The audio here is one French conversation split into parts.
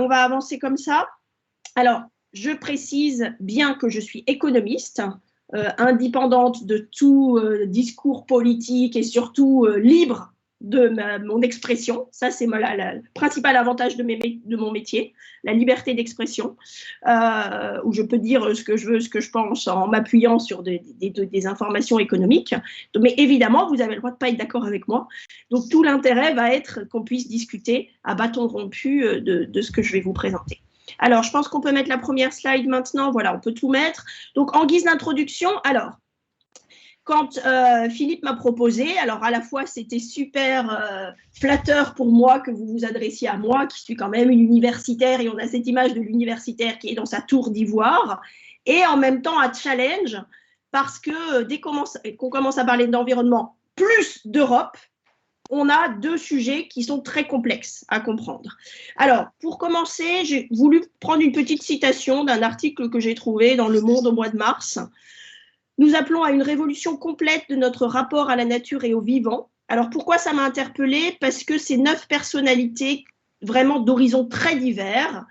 va avancer comme ça. Alors, je précise bien que je suis économiste, indépendante de tout discours politique et surtout libre de mon expression. Ça, c'est le principal avantage de mon métier, la liberté d'expression, où je peux dire ce que je veux, ce que je pense, en m'appuyant sur des informations économiques. Mais évidemment, vous avez le droit de ne pas être d'accord avec moi. Donc, tout l'intérêt va être qu'on puisse discuter à bâton rompu de ce que je vais vous présenter. Alors, je pense qu'on peut mettre la première slide maintenant. Voilà, on peut tout mettre. Donc, en guise d'introduction, alors, quand Philippe m'a proposé, alors à la fois c'était super flatteur pour moi que vous vous adressiez à moi, qui suis quand même une universitaire, et on a cette image de l'universitaire qui est dans sa tour d'ivoire, et en même temps un challenge, parce que dès qu'on commence à parler d'environnement plus d'Europe, on a deux sujets qui sont très complexes à comprendre. Alors, pour commencer, j'ai voulu prendre une petite citation d'un article que j'ai trouvé dans Le Monde au mois de mars. Nous appelons à une révolution complète de notre rapport à la nature et au vivant. Alors, pourquoi ça m'a interpellée? Parce que c'est 9 personnalités vraiment d'horizons très divers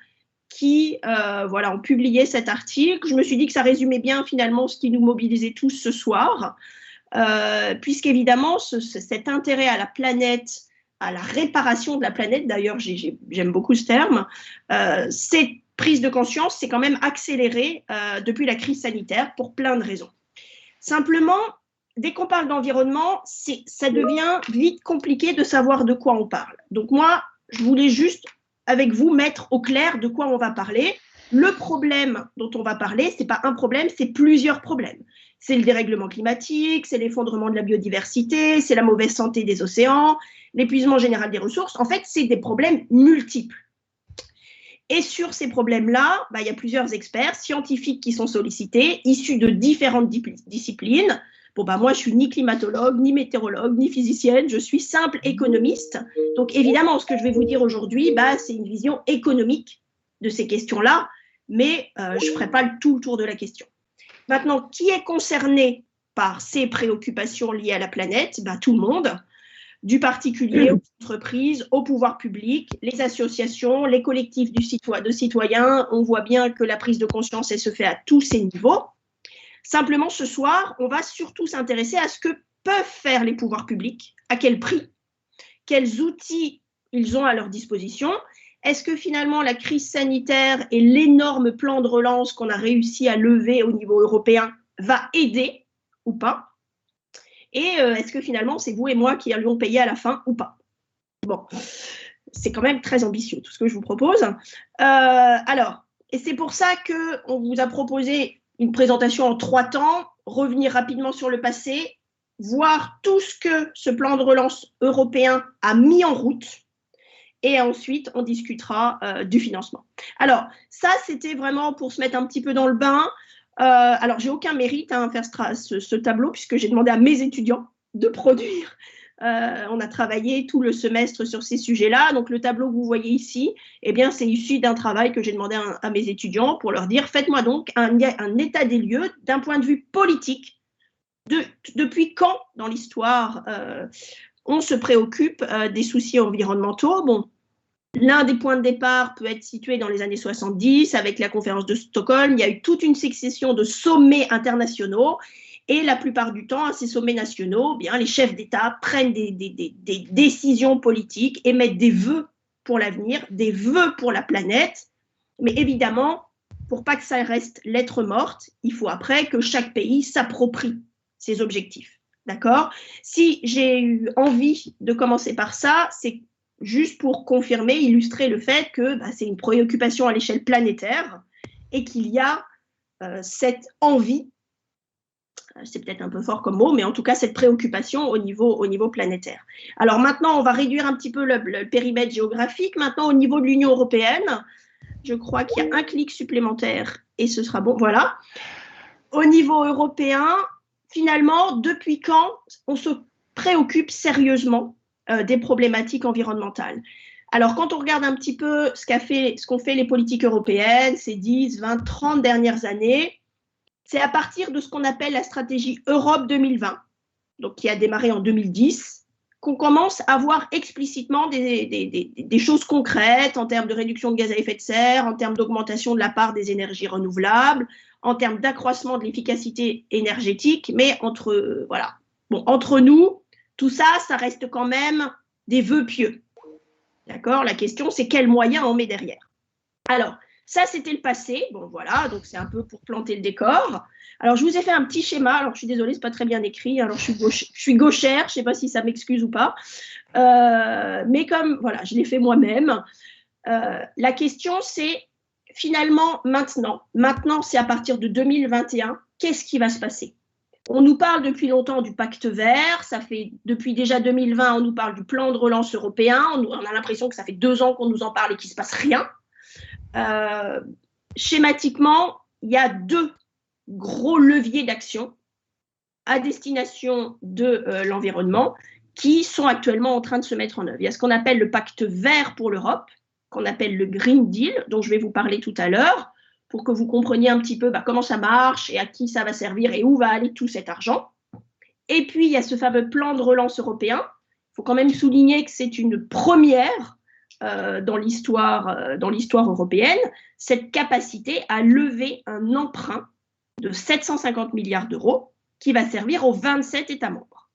qui voilà, ont publié cet article. Je me suis dit que ça résumait bien finalement ce qui nous mobilisait tous ce soir, puisqu'évidemment, cet intérêt à la planète, à la réparation de la planète, d'ailleurs j'aime beaucoup ce terme, cette prise de conscience s'est quand même accélérée depuis la crise sanitaire pour plein de raisons. Simplement, dès qu'on parle d'environnement, ça devient vite compliqué de savoir de quoi on parle. Donc moi, je voulais juste, avec vous, mettre au clair de quoi on va parler. Le problème dont on va parler, ce n'est pas un problème, c'est plusieurs problèmes. C'est le dérèglement climatique, c'est l'effondrement de la biodiversité, c'est la mauvaise santé des océans, l'épuisement général des ressources. En fait, c'est des problèmes multiples. Et sur ces problèmes-là, il y a plusieurs experts scientifiques qui sont sollicités, issus de différentes disciplines. Bon, moi, je suis ni climatologue, ni météorologue, ni physicienne, je suis simple économiste. Donc, évidemment, ce que je vais vous dire aujourd'hui, c'est une vision économique de ces questions-là, mais je ne ferai pas tout le tour de la question. Maintenant, qui est concerné par ces préoccupations liées à la planète? Tout le monde. Du particulier aux entreprises, au pouvoir public, les associations, les collectifs de citoyens. On voit bien que la prise de conscience, elle se fait à tous ces niveaux. Simplement, ce soir, on va surtout s'intéresser à ce que peuvent faire les pouvoirs publics, à quel prix, quels outils ils ont à leur disposition. Est-ce que finalement la crise sanitaire et l'énorme plan de relance qu'on a réussi à lever au niveau européen va aider ou pas? Et est-ce que finalement, c'est vous et moi qui allons payer à la fin ou pas? Bon, c'est quand même très ambitieux, tout ce que je vous propose. Alors, et c'est pour ça qu'on vous a proposé une présentation en 3 temps, revenir rapidement sur le passé, voir tout ce que ce plan de relance européen a mis en route, et ensuite, on discutera du financement. Alors, ça, c'était vraiment pour se mettre un petit peu dans le bain. Alors, j'ai aucun mérite à faire ce tableau puisque j'ai demandé à mes étudiants de produire. On a travaillé tout le semestre sur ces sujets-là. Donc, le tableau que vous voyez ici, c'est issu d'un travail que j'ai demandé à mes étudiants pour leur dire, faites-moi donc un état des lieux d'un point de vue politique. Depuis quand, dans l'histoire, on se préoccupe des soucis environnementaux? Bon, l'un des points de départ peut être situé dans les années 70 avec la conférence de Stockholm. Il y a eu toute une succession de sommets internationaux et la plupart du temps, à ces sommets nationaux, les chefs d'État prennent des décisions politiques, émettent des vœux pour l'avenir, des vœux pour la planète. Mais évidemment, pour pas que ça reste lettre morte, il faut après que chaque pays s'approprie ses objectifs. D'accord? Si j'ai eu envie de commencer par ça, c'est juste pour confirmer, illustrer le fait que c'est une préoccupation à l'échelle planétaire et qu'il y a cette envie, c'est peut-être un peu fort comme mot, mais en tout cas cette préoccupation au niveau planétaire. Alors maintenant, on va réduire un petit peu le périmètre géographique. Maintenant, au niveau de l'Union européenne, je crois qu'il y a un clic supplémentaire et ce sera bon. Voilà. Au niveau européen, finalement, depuis quand on se préoccupe sérieusement des problématiques environnementales? Alors, quand on regarde un petit peu ce qu'ont fait les politiques européennes ces 10, 20, 30 dernières années, c'est à partir de ce qu'on appelle la stratégie Europe 2020, donc qui a démarré en 2010, qu'on commence à voir explicitement des choses concrètes en termes de réduction de gaz à effet de serre, en termes d'augmentation de la part des énergies renouvelables, en termes d'accroissement de l'efficacité énergétique, mais voilà. Bon, entre nous, tout ça, ça reste quand même des vœux pieux. D'accord? La question, c'est quels moyens on met derrière. Alors, ça, c'était le passé. Bon, voilà, donc c'est un peu pour planter le décor. Alors, je vous ai fait un petit schéma. Alors, je suis désolée, c'est pas très bien écrit. Alors, je suis gauchère. Je sais pas si ça m'excuse ou pas. Mais comme, voilà, je l'ai fait moi-même. La question, c'est finalement maintenant. Maintenant, c'est à partir de 2021. Qu'est-ce qui va se passer? On nous parle depuis longtemps du pacte vert. Ça fait depuis déjà 2020, on nous parle du plan de relance européen. On a l'impression que ça fait 2 ans qu'on nous en parle et qu'il ne se passe rien. Schématiquement, il y a 2 gros leviers d'action à destination de l'environnement qui sont actuellement en train de se mettre en œuvre. Il y a ce qu'on appelle le pacte vert pour l'Europe, qu'on appelle le Green Deal, dont je vais vous parler tout à l'heure, pour que vous compreniez un petit peu comment ça marche et à qui ça va servir et où va aller tout cet argent. Et puis, il y a ce fameux plan de relance européen. Il faut quand même souligner que c'est une première dans l'histoire européenne, cette capacité à lever un emprunt de 750 milliards d'euros qui va servir aux 27 États membres.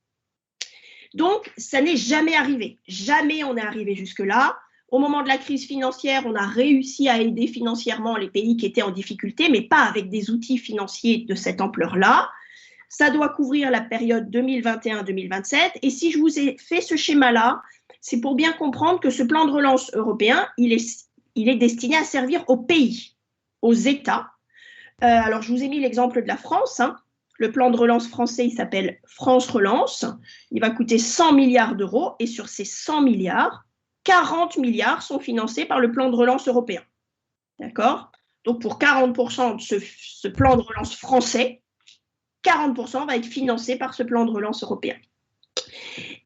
Donc, ça n'est jamais arrivé. Jamais on est arrivé jusque-là. Au moment de la crise financière, on a réussi à aider financièrement les pays qui étaient en difficulté, mais pas avec des outils financiers de cette ampleur-là. Ça doit couvrir la période 2021-2027. Et si je vous ai fait ce schéma-là, c'est pour bien comprendre que ce plan de relance européen, il est destiné à servir aux pays, aux États. Alors, je vous ai mis l'exemple de la France. Le plan de relance français, il s'appelle France Relance. Il va coûter 100 milliards d'euros. Et sur ces 100 milliards, 40 milliards sont financés par le plan de relance européen. D'accord? Donc, pour 40% de ce plan de relance français, 40% va être financé par ce plan de relance européen.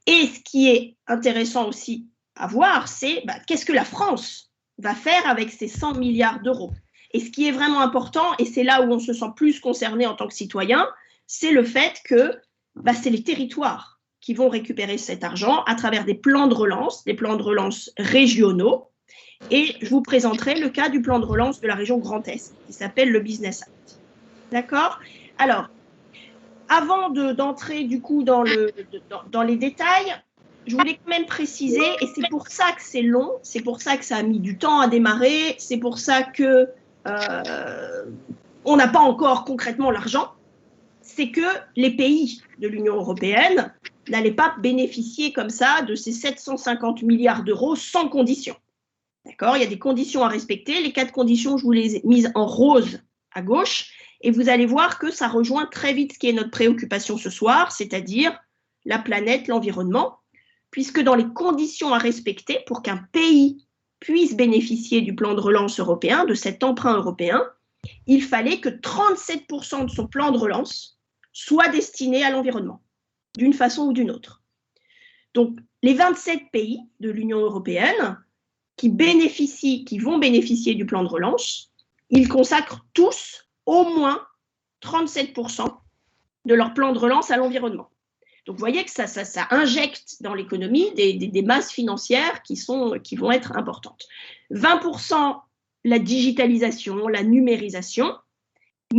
Et ce qui est intéressant aussi à voir, c'est qu'est-ce que la France va faire avec ces 100 milliards d'euros. Et ce qui est vraiment important, et c'est là où on se sent plus concerné en tant que citoyen, c'est le fait que c'est les territoires qui vont récupérer cet argent à travers des plans de relance régionaux. Et je vous présenterai le cas du plan de relance de la région Grand Est, qui s'appelle le Business Act. D'accord? Alors, avant d'entrer du coup dans les détails, je voulais quand même préciser, et c'est pour ça que c'est long, c'est pour ça que ça a mis du temps à démarrer, c'est pour ça que on n'a pas encore concrètement l'argent, c'est que les pays de l'Union européenne n'allaient pas bénéficier comme ça de ces 750 milliards d'euros sans condition. D'accord? Il y a des conditions à respecter. Les 4 conditions, je vous les ai mises en rose à gauche. Et vous allez voir que ça rejoint très vite ce qui est notre préoccupation ce soir, c'est-à-dire la planète, l'environnement, puisque dans les conditions à respecter pour qu'un pays puisse bénéficier du plan de relance européen, de cet emprunt européen, il fallait que 37% de son plan de relance soit destiné à l'environnement, d'une façon ou d'une autre. Donc, les 27 pays de l'Union européenne qui vont bénéficier du plan de relance, ils consacrent tous au moins 37% de leur plan de relance à l'environnement. Donc, vous voyez que ça injecte dans l'économie des masses financières qui vont être importantes. 20% la digitalisation, la numérisation,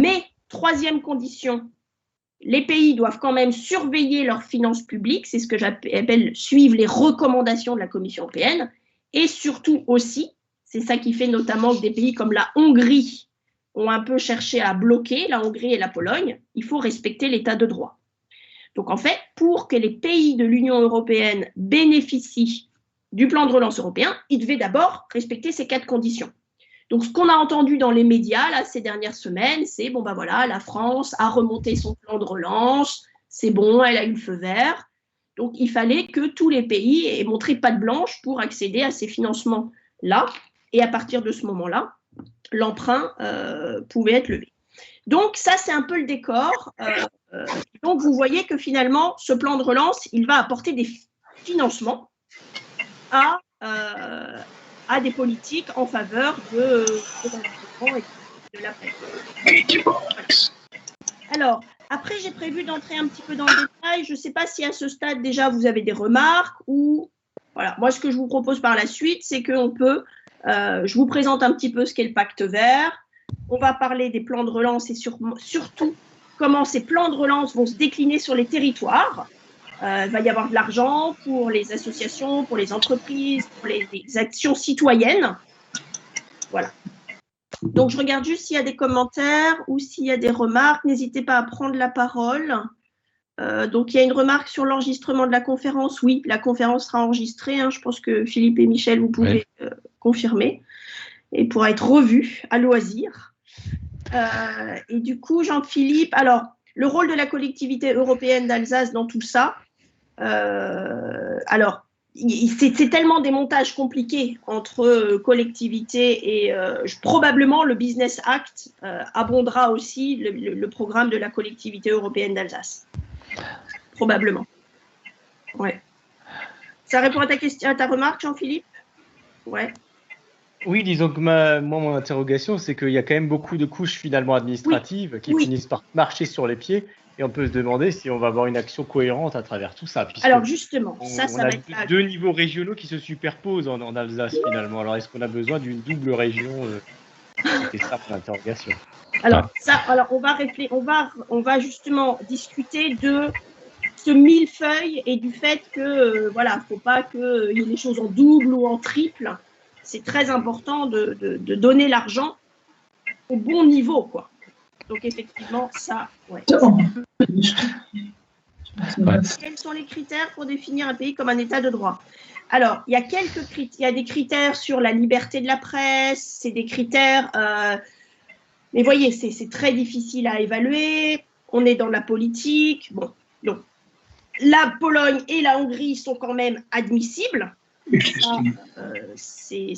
mais 3e condition, les pays doivent quand même surveiller leurs finances publiques, c'est ce que j'appelle suivre les recommandations de la Commission européenne, et surtout aussi, c'est ça qui fait notamment que des pays comme la Hongrie ont un peu cherché à bloquer, la Hongrie et la Pologne, il faut respecter l'état de droit. Donc en fait, pour que les pays de l'Union européenne bénéficient du plan de relance européen, ils devaient d'abord respecter ces 4 conditions. Donc ce qu'on a entendu dans les médias là, ces dernières semaines, c'est voilà, la France a remonté son plan de relance, c'est bon, elle a eu le feu vert. Donc il fallait que tous les pays aient montré patte blanche pour accéder à ces financements-là. Et à partir de ce moment-là, l'emprunt pouvait être levé. Donc ça, c'est un peu le décor. Donc vous voyez que finalement, ce plan de relance, il va apporter des financements à des politiques en faveur de l'environnement et de la planète. Alors, Après, j'ai prévu d'entrer un petit peu dans le détail. Je ne sais pas si à ce stade, déjà, vous avez des remarques ou... Voilà. Moi, ce que je vous propose par la suite, c'est qu'on peut... je vous présente un petit peu ce qu'est le pacte vert. On va parler des plans de relance et surtout comment ces plans de relance vont se décliner sur les territoires. Il va y avoir de l'argent pour les associations, pour les entreprises, pour les actions citoyennes. Voilà. Donc, je regarde juste s'il y a des commentaires ou s'il y a des remarques. N'hésitez pas à prendre la parole. Donc, il y a une remarque sur l'enregistrement de la conférence. Oui, la conférence sera enregistrée. Je pense que Philippe et Michel, vous pouvez confirmer. Et pourra être revue à loisir. Et du coup, Jean-Philippe, alors, le rôle de la collectivité européenne d'Alsace dans tout ça, alors, c'est tellement des montages compliqués entre collectivités et probablement le Business Act abondera aussi le programme de la collectivité européenne d'Alsace. Probablement. Ouais. Ça répond à ta question, à ta remarque, Jean-Philippe? Ouais. Oui, disons que mon interrogation, c'est qu'il y a quand même beaucoup de couches finalement administratives qui finissent par marcher sur les pieds. Et on peut se demander si on va avoir une action cohérente à travers tout ça. Alors justement, on va a être deux niveaux régionaux qui se superposent en Alsace finalement. Alors est-ce qu'on a besoin d'une double région C'était ça mon interrogation. Alors on va justement discuter de ce millefeuille et du fait que voilà, faut pas qu'il y ait les choses en double ou en triple. C'est très important de donner l'argent au bon niveau, quoi. Donc effectivement, ça, ouais. Quels sont les critères pour définir un pays comme un état de droit? Alors, il y a des critères sur la liberté de la presse, c'est des critères, mais voyez, c'est très difficile à évaluer. On est dans la politique. Bon, donc, la Pologne et la Hongrie sont quand même admissibles. C'est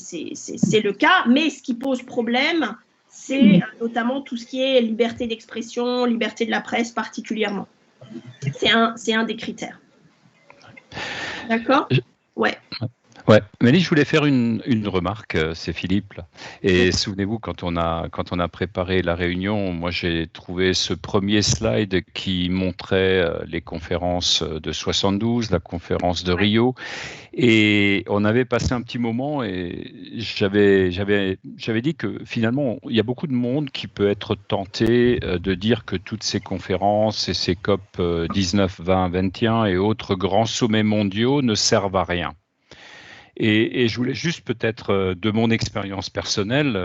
le cas, mais ce qui pose problème, c'est notamment tout ce qui est liberté d'expression, liberté de la presse particulièrement. C'est un des critères. D'accord? Ouais. Ouais, Mélie, je voulais faire une remarque, c'est Philippe. Là. Et souvenez-vous, quand on a préparé la réunion, moi j'ai trouvé ce premier slide qui montrait les conférences de 72, la conférence de Rio, et on avait passé un petit moment et j'avais dit que finalement il y a beaucoup de monde qui peut être tenté de dire que toutes ces conférences et ces COP 19, 20, 21 et autres grands sommets mondiaux ne servent à rien. Et je voulais juste peut-être, de mon expérience personnelle,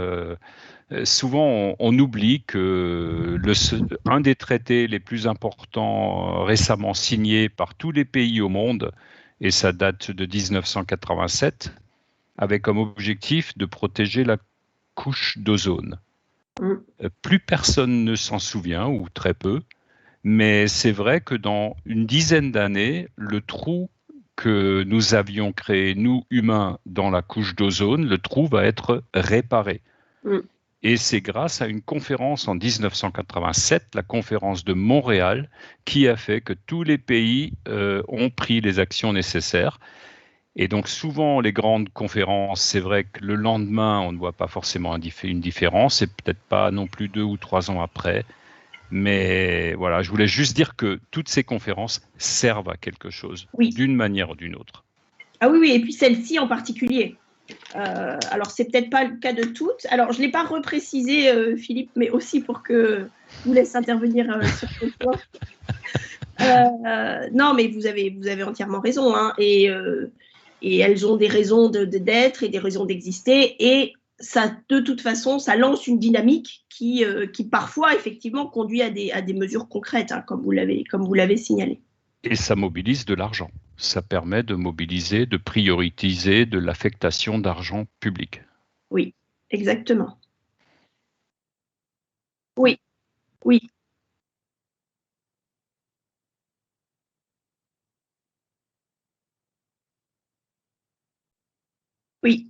souvent on oublie que un des traités les plus importants récemment signés par tous les pays au monde, et ça date de 1987, avait comme objectif de protéger la couche d'ozone. Plus personne ne s'en souvient, ou très peu, mais c'est vrai que dans une dizaine d'années, le trou que nous avions créé, nous humains, dans la couche d'ozone, le trou va être réparé. Et c'est grâce à une conférence en 1987, la conférence de Montréal, qui a fait que tous les pays ont pris les actions nécessaires. Et donc souvent, les grandes conférences, c'est vrai que le lendemain, on ne voit pas forcément une différence, et peut-être pas non plus 2 ou 3 ans après. Mais voilà, je voulais juste dire que toutes ces conférences servent à quelque chose, d'une manière ou d'une autre. Ah oui, et puis celle-ci en particulier. Alors, c'est peut-être pas le cas de toutes. Alors, je ne l'ai pas reprécisé, Philippe, mais aussi pour que je vous laisse intervenir sur ce point. Non, mais vous avez entièrement raison. Et elles ont des raisons d'être et des raisons d'exister. Et ça, de toute façon, ça lance une dynamique qui parfois, effectivement, conduit à des mesures concrètes, comme vous l'avez signalé. Et ça mobilise de l'argent. Ça permet de mobiliser, de prioriser de l'affectation d'argent public. Oui, exactement. Oui, oui. Oui.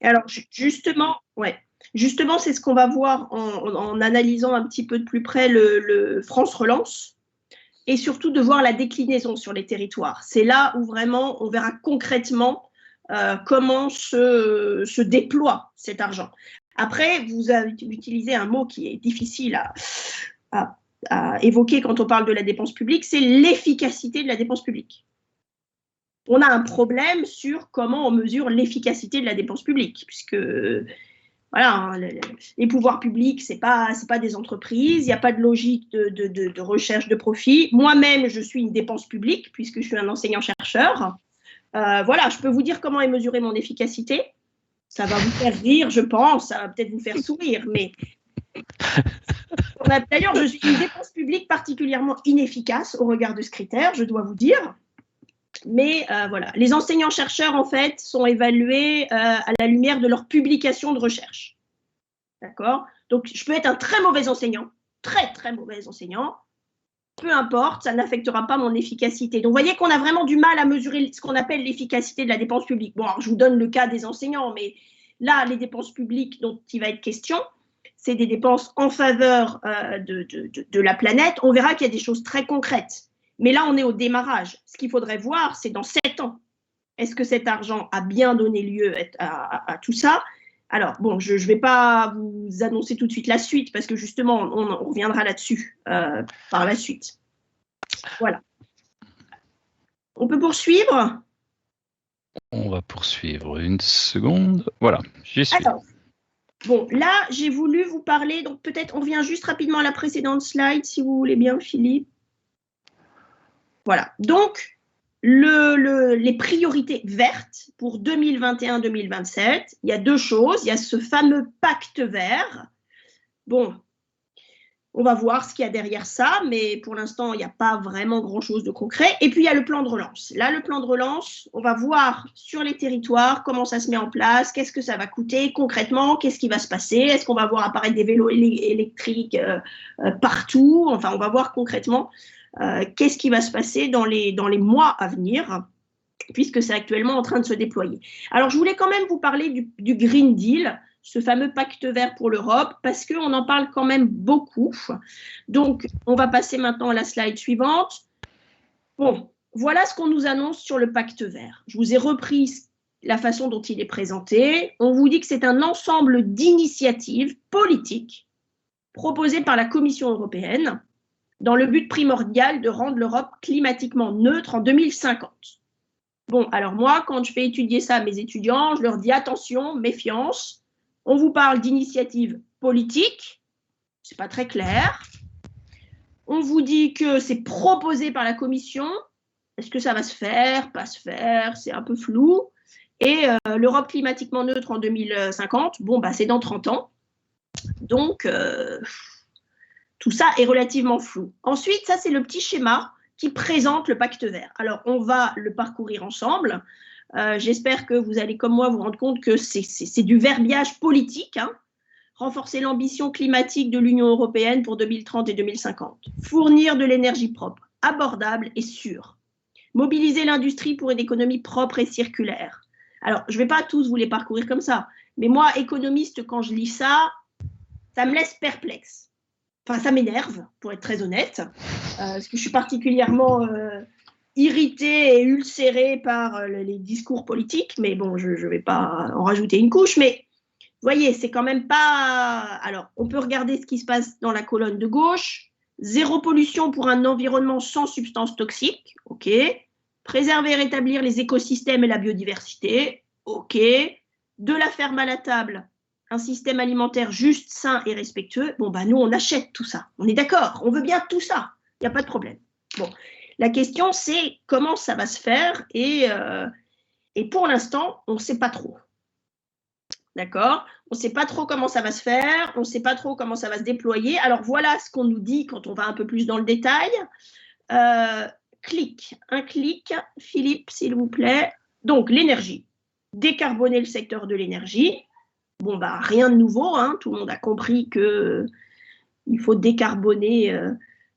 Alors, justement, c'est ce qu'on va voir en analysant un petit peu de plus près le France Relance et surtout de voir la déclinaison sur les territoires. C'est là où vraiment on verra concrètement comment se déploie cet argent. Après, vous avez utilisé un mot qui est difficile à évoquer quand on parle de la dépense publique, c'est l'efficacité de la dépense publique. On a un problème sur comment on mesure l'efficacité de la dépense publique, puisque voilà, les pouvoirs publics, c'est pas des entreprises, il n'y a pas de logique de recherche de profit. Moi-même, je suis une dépense publique, puisque je suis un enseignant-chercheur. Voilà, je peux vous dire comment est mesurée mon efficacité. Ça va vous faire rire, je pense, ça va peut-être vous faire sourire, mais d'ailleurs, je suis une dépense publique particulièrement inefficace au regard de ce critère, je dois vous dire. Mais voilà, les enseignants-chercheurs, en fait, sont évalués à la lumière de leur publication de recherche. D'accord? Donc, je peux être un très mauvais enseignant, très, très mauvais enseignant. Peu importe, ça n'affectera pas mon efficacité. Donc, vous voyez qu'on a vraiment du mal à mesurer ce qu'on appelle l'efficacité de la dépense publique. Bon, alors, je vous donne le cas des enseignants, mais là, les dépenses publiques dont il va être question, c'est des dépenses en faveur de la planète. On verra qu'il y a des choses très concrètes. Mais là, on est au démarrage. Ce qu'il faudrait voir, c'est dans 7 ans. Est-ce que cet argent a bien donné lieu à tout ça? Alors, bon, je ne vais pas vous annoncer tout de suite la suite, parce que justement, on reviendra là-dessus par la suite. Voilà. On peut poursuivre? On va poursuivre une seconde. Voilà, j'y suis. Alors, bon, là, j'ai voulu vous parler, donc peut-être on revient juste rapidement à la précédente slide, si vous voulez bien, Philippe. Voilà, donc les priorités vertes pour 2021-2027, il y a 2 choses. Il y a ce fameux pacte vert. Bon, on va voir ce qu'il y a derrière ça, mais pour l'instant, il n'y a pas vraiment grand-chose de concret. Et puis, il y a le plan de relance. Là, le plan de relance, on va voir sur les territoires comment ça se met en place, qu'est-ce que ça va coûter concrètement, qu'est-ce qui va se passer, est-ce qu'on va voir apparaître des vélos électriques partout. Enfin, on va voir concrètement qu'est-ce qui va se passer dans les mois à venir, puisque c'est actuellement en train de se déployer. Alors, je voulais quand même vous parler du Green Deal, ce fameux pacte vert pour l'Europe, parce qu'on en parle quand même beaucoup. Donc, on va passer maintenant à la slide suivante. Bon, voilà ce qu'on nous annonce sur le pacte vert. Je vous ai repris la façon dont il est présenté. On vous dit que c'est un ensemble d'initiatives politiques proposées par la Commission européenne dans le but primordial de rendre l'Europe climatiquement neutre en 2050. Bon, alors moi, quand je fais étudier ça à mes étudiants, je leur dis attention, méfiance, on vous parle d'initiatives politiques, c'est pas très clair. On vous dit que c'est proposé par la Commission, est-ce que ça va se faire, pas se faire, c'est un peu flou. Et l'Europe climatiquement neutre en 2050, bon, bah, c'est dans 30 ans. Donc, tout ça est relativement flou. Ensuite, ça, c'est le petit schéma qui présente le pacte vert. Alors, on va le parcourir ensemble. J'espère que vous allez, comme moi, vous rendre compte que c'est du verbiage politique. Hein. Renforcer l'ambition climatique de l'Union européenne pour 2030 et 2050. Fournir de l'énergie propre, abordable et sûre. Mobiliser l'industrie pour une économie propre et circulaire. Alors, je ne vais pas tous vous les parcourir comme ça, mais moi, économiste, quand je lis ça, ça me laisse perplexe. Enfin, ça m'énerve, pour être très honnête, parce que je suis particulièrement irritée et ulcérée par les discours politiques, mais bon, je ne vais pas en rajouter une couche, mais vous voyez, c'est quand même pas... Alors, on peut regarder ce qui se passe dans la colonne de gauche. 0 pollution pour un environnement sans substances toxiques, ok. Préserver et rétablir les écosystèmes et la biodiversité, ok. De la ferme à la table, un système alimentaire juste, sain et respectueux, bon, bah nous, on achète tout ça. On est d'accord, on veut bien tout ça. Il n'y a pas de problème. Bon, la question, c'est comment ça va se faire et pour l'instant, on ne sait pas trop. D'accord? On ne sait pas trop comment ça va se faire, on ne sait pas trop comment ça va se déployer. Alors, voilà ce qu'on nous dit quand on va un peu plus dans le détail. Un clic, Philippe, s'il vous plaît. Donc, l'énergie. Décarboner le secteur de l'énergie. Bon, bah, rien de nouveau, hein. Tout le monde a compris qu'il faut décarboner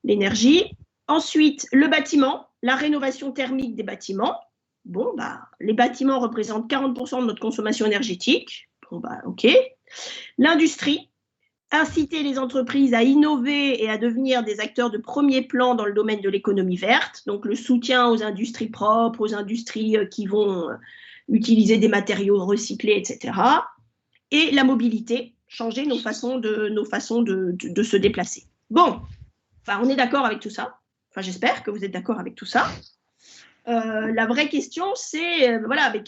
l'énergie. Ensuite, le bâtiment, la rénovation thermique des bâtiments. Bon, bah, les bâtiments représentent 40% de notre consommation énergétique. Bon, OK. L'industrie, inciter les entreprises à innover et à devenir des acteurs de premier plan dans le domaine de l'économie verte, donc le soutien aux industries propres, aux industries qui vont utiliser des matériaux recyclés, etc. Et la mobilité, changer nos façons de se déplacer. Bon, on est d'accord avec tout ça. J'espère que vous êtes d'accord avec tout ça. La vraie question, c'est mais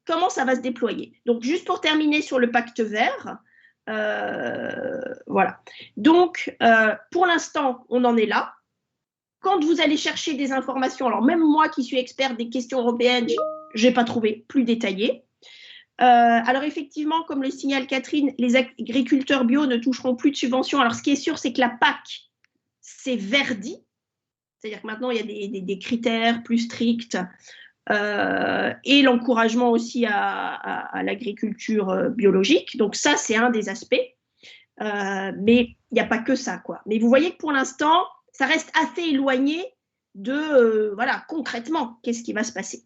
comment ça va se déployer? Donc, juste pour terminer sur le pacte vert, voilà. Donc, pour l'instant, on en est là. Quand vous allez chercher des informations, alors même moi qui suis experte des questions européennes, je n'ai pas trouvé plus détaillé. Alors effectivement, comme le signale Catherine, les agriculteurs bio ne toucheront plus de subventions. Alors, ce qui est sûr, c'est que la PAC, c'est verdi. C'est-à-dire que maintenant, il y a des critères plus stricts et l'encouragement aussi à l'agriculture biologique. Donc ça, c'est un des aspects. Mais il n'y a pas que ça, quoi. Mais vous voyez que pour l'instant, ça reste assez éloigné de, concrètement, qu'est-ce qui va se passer.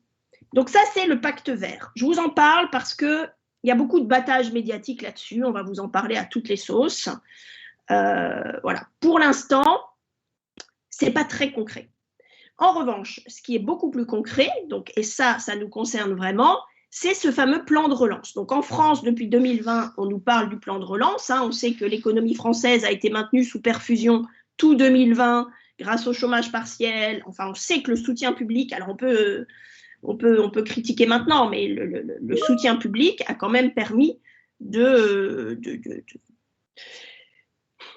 Donc ça, c'est le pacte vert. Je vous en parle parce qu'il y a beaucoup de battage médiatique là-dessus. On va vous en parler à toutes les sauces. Voilà. Pour l'instant, ce n'est pas très concret. En revanche, ce qui est beaucoup plus concret, et ça nous concerne vraiment, c'est ce fameux plan de relance. Donc en France, depuis 2020, on nous parle du plan de relance. On sait que l'économie française a été maintenue sous perfusion tout 2020 grâce au chômage partiel. Enfin, on sait que le soutien public, alors on peut critiquer maintenant, mais le soutien public a quand même permis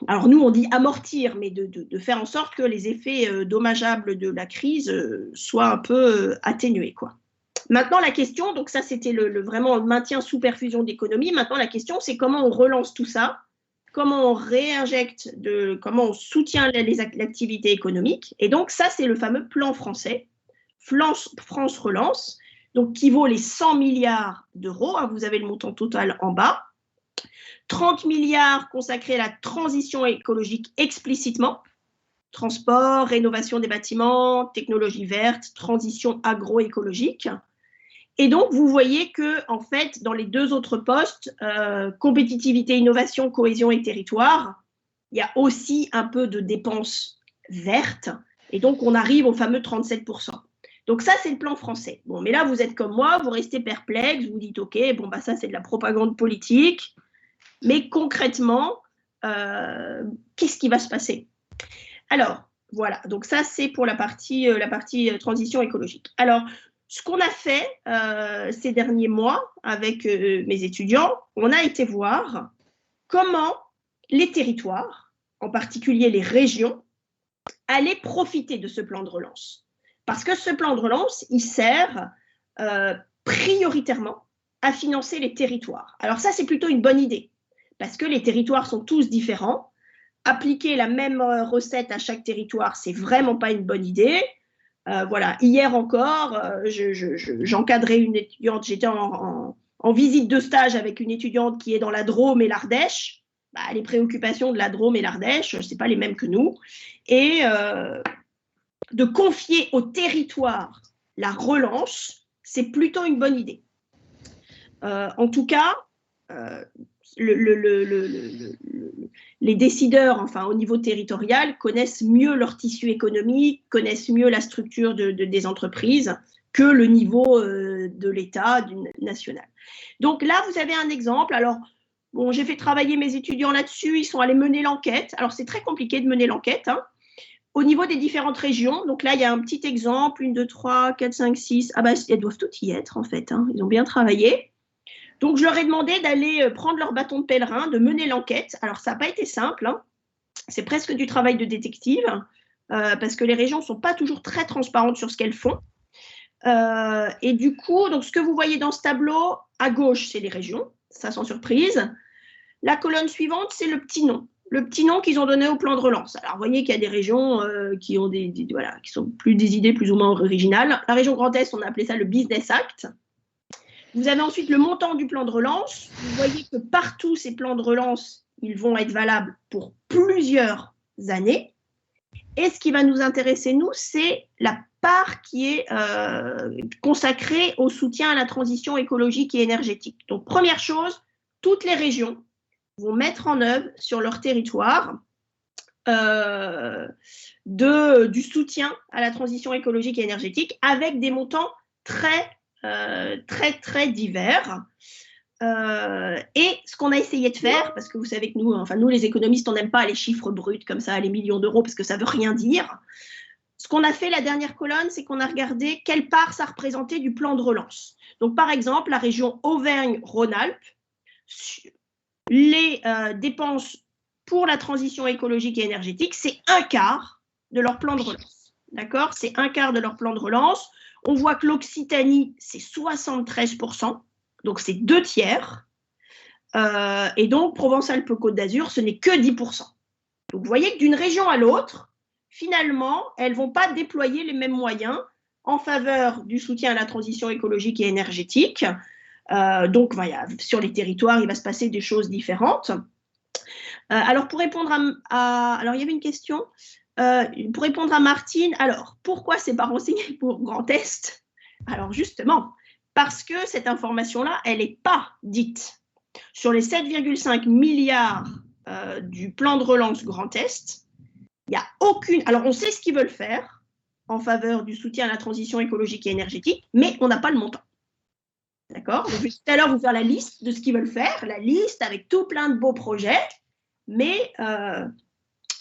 alors nous, on dit amortir, mais de faire en sorte que les effets dommageables de la crise soient un peu atténués, quoi. Maintenant, la question, donc ça, c'était vraiment le maintien sous perfusion d'économie. Maintenant, la question, c'est comment on relance tout ça, comment on réinjecte, comment on soutient l'activité économique. Et donc, ça, c'est le fameux plan français, France Relance, donc qui vaut les 100 milliards d'euros. Vous avez le montant total en bas. 30 milliards consacrés à la transition écologique explicitement, transport, rénovation des bâtiments, technologie verte, transition agroécologique. Et donc, vous voyez que, en fait, dans les deux autres postes, compétitivité, innovation, cohésion et territoire, il y a aussi un peu de dépenses vertes. Et donc, on arrive au fameux 37%. Donc ça, c'est le plan français. Bon, mais là, vous êtes comme moi, vous restez perplexe, vous dites, OK, ça, c'est de la propagande politique. Mais concrètement, qu'est-ce qui va se passer? Alors, voilà, donc ça, c'est pour la partie transition écologique. Alors, ce qu'on a fait ces derniers mois avec mes étudiants, on a été voir comment les territoires, en particulier les régions, allaient profiter de ce plan de relance. Parce que ce plan de relance, il sert prioritairement à financer les territoires. Alors ça, c'est plutôt une bonne idée. Parce que les territoires sont tous différents. Appliquer la même recette à chaque territoire, c'est vraiment pas une bonne idée. Voilà, hier encore, j'encadrais une étudiante, j'étais en visite de stage avec une étudiante qui est dans la Drôme et l'Ardèche. Les préoccupations de la Drôme et l'Ardèche, c'est pas les mêmes que nous. Et de confier au territoire la relance, c'est plutôt une bonne idée. En tout cas, les décideurs, au niveau territorial, connaissent mieux leur tissu économique, connaissent mieux la structure des entreprises que le niveau de l'État national. Donc là, vous avez un exemple. Alors, bon, j'ai fait travailler mes étudiants là-dessus. Ils sont allés mener l'enquête. Alors, c'est très compliqué de mener l'enquête. Au niveau des différentes régions, donc là, il y a un petit exemple. 1, 2, 3, 4, 5, 6. Elles doivent toutes y être, en fait. Ils ont bien travaillé. Donc, je leur ai demandé d'aller prendre leur bâton de pèlerin, de mener l'enquête. Alors, ça n'a pas été simple. C'est presque du travail de détective parce que les régions ne sont pas toujours très transparentes sur ce qu'elles font. Et du coup, donc, ce que vous voyez dans ce tableau, à gauche, c'est les régions. Ça, sans surprise. La colonne suivante, c'est le petit nom. Le petit nom qu'ils ont donné au plan de relance. Alors, vous voyez qu'il y a des régions qui ont qui sont plus des idées plus ou moins originales. La région Grand Est, on a appelé ça le Business Act. Vous avez ensuite le montant du plan de relance. Vous voyez que partout, ces plans de relance, ils vont être valables pour plusieurs années. Et ce qui va nous intéresser, nous, c'est la part qui est consacrée au soutien à la transition écologique et énergétique. Donc, première chose, toutes les régions vont mettre en œuvre sur leur territoire du soutien à la transition écologique et énergétique avec des montants très divers. Et ce qu'on a essayé de faire, parce que vous savez que nous les économistes, on n'aime pas les chiffres bruts comme ça, les millions d'euros, parce que ça ne veut rien dire. Ce qu'on a fait, la dernière colonne, c'est qu'on a regardé quelle part ça représentait du plan de relance. Donc, par exemple, la région Auvergne-Rhône-Alpes, les dépenses pour la transition écologique et énergétique, c'est un quart de leur plan de relance. D'accord? C'est un quart de leur plan de relance. On voit que l'Occitanie, c'est 73%, donc c'est 2 tiers. Et donc, Provence-Alpes-Côte d'Azur, ce n'est que 10%. Donc, vous voyez que d'une région à l'autre, finalement, elles ne vont pas déployer les mêmes moyens en faveur du soutien à la transition écologique et énergétique. Donc, sur les territoires, il va se passer des choses différentes. Alors, pour répondre alors, il y avait une question. Pour répondre à Martine, alors, pourquoi c'est pas renseigné pour Grand Est? Alors, justement, parce que cette information-là, elle n'est pas dite. Sur les 7,5 milliards du plan de relance Grand Est, il n'y a aucune… Alors, on sait ce qu'ils veulent faire en faveur du soutien à la transition écologique et énergétique, mais on n'a pas le montant. D'accord? Donc, je vais tout à l'heure vous faire la liste de ce qu'ils veulent faire, la liste avec tout plein de beaux projets, mais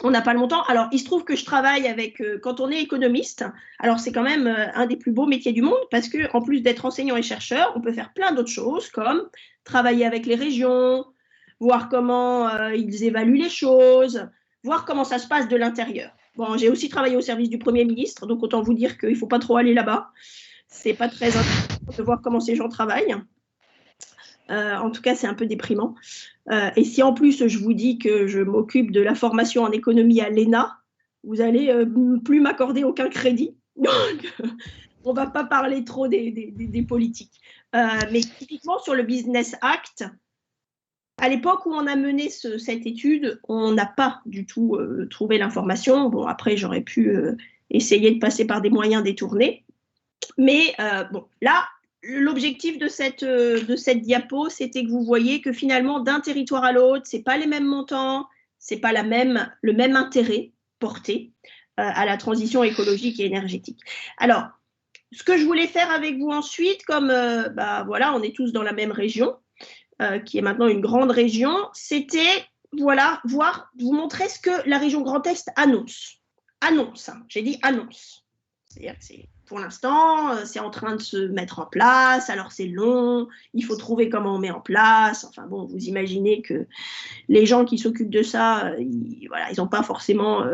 on n'a pas le montant. Alors, il se trouve que je travaille avec… quand on est économiste, alors c'est quand même un des plus beaux métiers du monde, parce qu'en plus d'être enseignant et chercheur, on peut faire plein d'autres choses, comme travailler avec les régions, voir comment ils évaluent les choses, voir comment ça se passe de l'intérieur. Bon, j'ai aussi travaillé au service du Premier ministre, donc autant vous dire qu'il ne faut pas trop aller là-bas. C'est pas très intéressant de voir comment ces gens travaillent. En tout cas, c'est un peu déprimant. Et si en plus, je vous dis que je m'occupe de la formation en économie à l'ENA, vous allez plus m'accorder aucun crédit. Donc, on ne va pas parler trop des politiques. Mais typiquement, sur le Business Act, à l'époque où on a mené cette étude, on n'a pas du tout trouvé l'information. Bon, après, j'aurais pu essayer de passer par des moyens détournés. Mais bon, là, l'objectif de cette diapo, c'était que vous voyez que finalement, d'un territoire à l'autre, ce n'est pas les mêmes montants, ce n'est pas le même intérêt porté à la transition écologique et énergétique. Alors, ce que je voulais faire avec vous ensuite, comme voilà, on est tous dans la même région, qui est maintenant une grande région, c'était voilà, vous montrer ce que la région Grand Est annonce. Annonce, hein, j'ai dit annonce. C'est-à-dire que pour l'instant, c'est en train de se mettre en place, alors c'est long, il faut trouver comment on met en place. Enfin bon, vous imaginez que les gens qui s'occupent de ça, ils n'ont pas forcément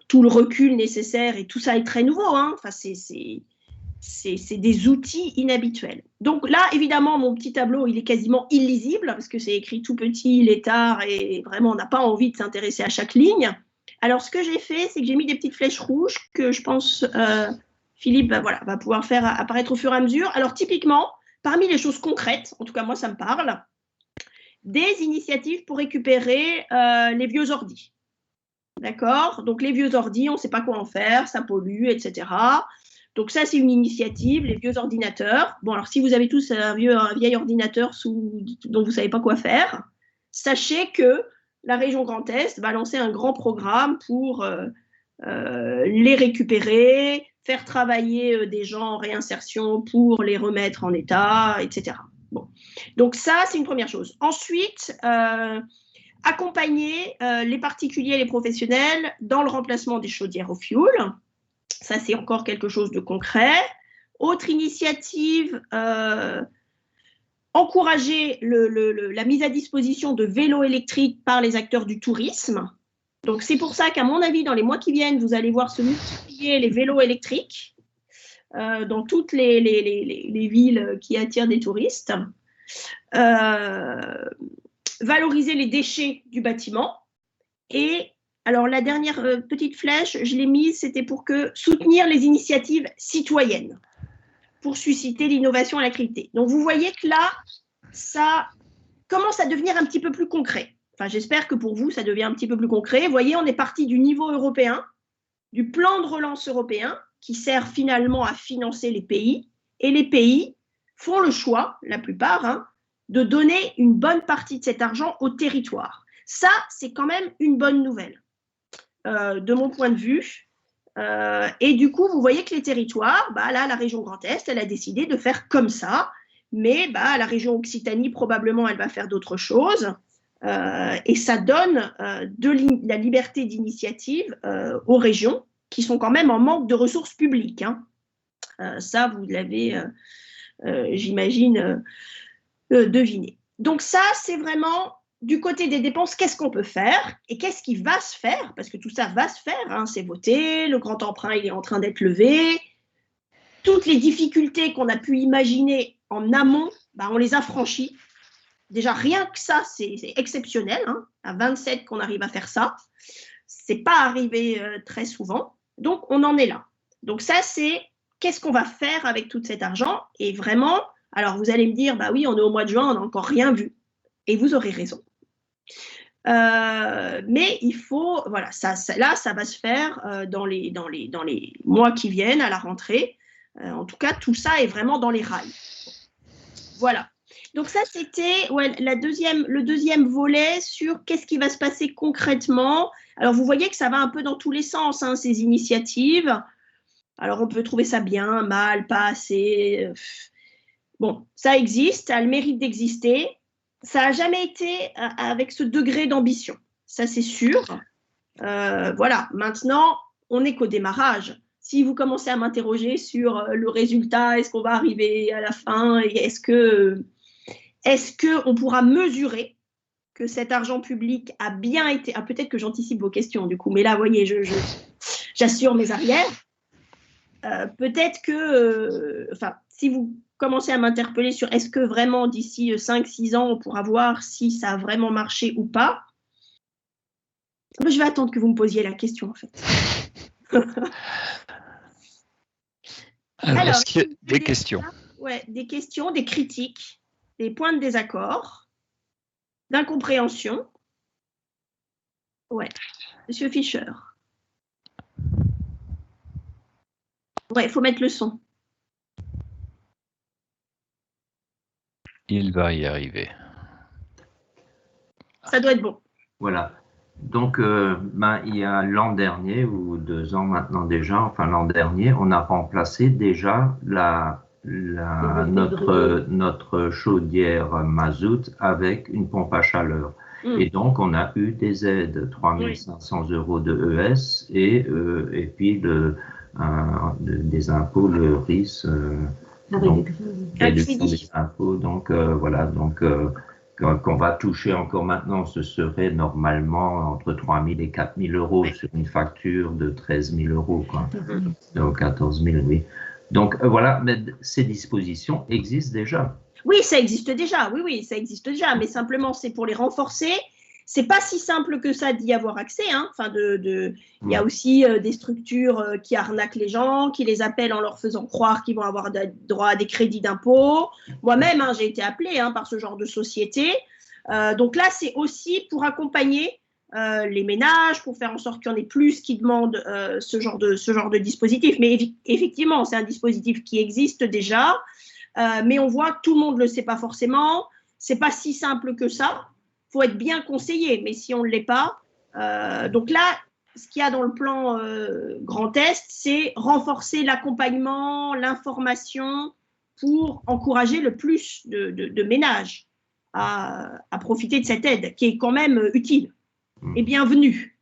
tout le recul nécessaire et tout ça est très nouveau. Hein. Enfin, c'est des outils inhabituels. Donc là, évidemment, mon petit tableau, il est quasiment illisible parce que c'est écrit tout petit, l'étard, et vraiment, on n'a pas envie de s'intéresser à chaque ligne. Alors, ce que j'ai fait, c'est que j'ai mis des petites flèches rouges que je pense Philippe va pouvoir faire apparaître au fur et à mesure. Alors, typiquement, parmi les choses concrètes, en tout cas, moi, ça me parle, des initiatives pour récupérer les vieux ordis. D'accord? Donc, les vieux ordis, on ne sait pas quoi en faire, ça pollue, etc. Donc, ça, c'est une initiative, les vieux ordinateurs. Bon, alors, si vous avez tous un vieil ordinateur dont vous ne savez pas quoi faire, sachez que la région Grand Est va lancer un grand programme pour les récupérer, faire travailler des gens en réinsertion pour les remettre en état, etc. Bon. Donc ça, c'est une première chose. Ensuite, accompagner les particuliers et les professionnels dans le remplacement des chaudières au fioul. Ça, c'est encore quelque chose de concret. Autre initiative, encourager la mise à disposition de vélos électriques par les acteurs du tourisme. Donc, c'est pour ça qu'à mon avis, dans les mois qui viennent, vous allez voir se multiplier les vélos électriques dans toutes les villes qui attirent des touristes. Valoriser les déchets du bâtiment. Et alors, la dernière petite flèche, je l'ai mise, c'était pour soutenir les initiatives citoyennes, pour susciter l'innovation et la qualité. Donc, vous voyez que là, ça commence à devenir un petit peu plus concret. Enfin, j'espère que pour vous, ça devient un petit peu plus concret. Vous voyez, on est parti du niveau européen, du plan de relance européen, qui sert finalement à financer les pays. Et les pays font le choix, la plupart, de donner une bonne partie de cet argent au territoire. Ça, c'est quand même une bonne nouvelle, de mon point de vue. Et du coup, vous voyez que les territoires, là, la région Grand Est, elle a décidé de faire comme ça, mais la région Occitanie, probablement, elle va faire d'autres choses. Et ça donne la liberté d'initiative aux régions qui sont quand même en manque de ressources publiques. Hein. Ça, vous l'avez, j'imagine, deviné. Donc ça, c'est vraiment du côté des dépenses, qu'est-ce qu'on peut faire et qu'est-ce qui va se faire, parce que tout ça va se faire, hein, c'est voté, le grand emprunt, il est en train d'être levé. Toutes les difficultés qu'on a pu imaginer en amont, on les a franchies. Déjà, rien que ça, c'est exceptionnel. Hein. À 27 qu'on arrive à faire ça. C'est pas arrivé très souvent. Donc, on en est là. Donc ça, c'est qu'est-ce qu'on va faire avec tout cet argent? Et vraiment, alors vous allez me dire, oui, on est au mois de juin, on n'a encore rien vu. Et vous aurez raison. Mais il faut, voilà, ça va se faire dans les mois qui viennent, à la rentrée. En tout cas, tout ça est vraiment dans les rails. Voilà. Donc ça, c'était le deuxième volet sur qu'est-ce qui va se passer concrètement. Alors, vous voyez que ça va un peu dans tous les sens, hein, ces initiatives. Alors, on peut trouver ça bien, mal, pas assez. Bon, ça existe, ça a le mérite d'exister. Ça n'a jamais été avec ce degré d'ambition. Ça, c'est sûr. Voilà. Maintenant, on n'est qu'au démarrage. Si vous commencez à m'interroger sur le résultat, est-ce qu'on va arriver à la fin et est-ce qu'on pourra mesurer que cet argent public a bien été… peut-être que j'anticipe vos questions du coup, mais là, vous voyez, j'assure mes arrières. Peut-être que… si vous commencez à m'interpeller sur est-ce que vraiment d'ici 5-6 ans, on pourra voir si ça a vraiment marché ou pas, je vais attendre que vous me posiez la question en fait. Alors, est-ce qu'il y a des questions? Ouais, des questions, des critiques, des points de désaccord, d'incompréhension. Ouais, Monsieur Fischer. Ouais, il faut mettre le son. Il va y arriver. Ça doit être bon. Voilà. Donc, il y a l'an dernier, ou 2 ans maintenant déjà, enfin l'an dernier, on a remplacé déjà notre chaudière mazout avec une pompe à chaleur. Et donc, on a eu des aides, 3 500 € de ES et puis des impôts, le RIS, des impôts. Donc, voilà. Donc, qu'on va toucher encore maintenant, ce serait normalement entre 3 000 et 4 000 € sur une facture de 13 000 €, quoi. Donc 14 000, oui. Donc voilà, mais ces dispositions existent déjà. Oui, ça existe déjà, oui, ça existe déjà, mais simplement c'est pour les renforcer. C'est pas si simple que ça d'y avoir accès. Hein. Enfin, il y a aussi des structures qui arnaquent les gens, qui les appellent en leur faisant croire qu'ils vont avoir droit à des crédits d'impôt. Moi-même, j'ai été appelée par ce genre de société. Donc là, c'est aussi pour accompagner les ménages, pour faire en sorte qu'il y en ait plus qui demandent ce genre de dispositif. Mais effectivement, c'est un dispositif qui existe déjà, mais on voit que tout le monde ne le sait pas forcément. C'est pas si simple que ça. Il faut être bien conseillé, mais si on ne l'est pas… donc là, ce qu'il y a dans le plan Grand Est, c'est renforcer l'accompagnement, l'information pour encourager le plus de ménages à profiter de cette aide qui est quand même utile et bienvenue.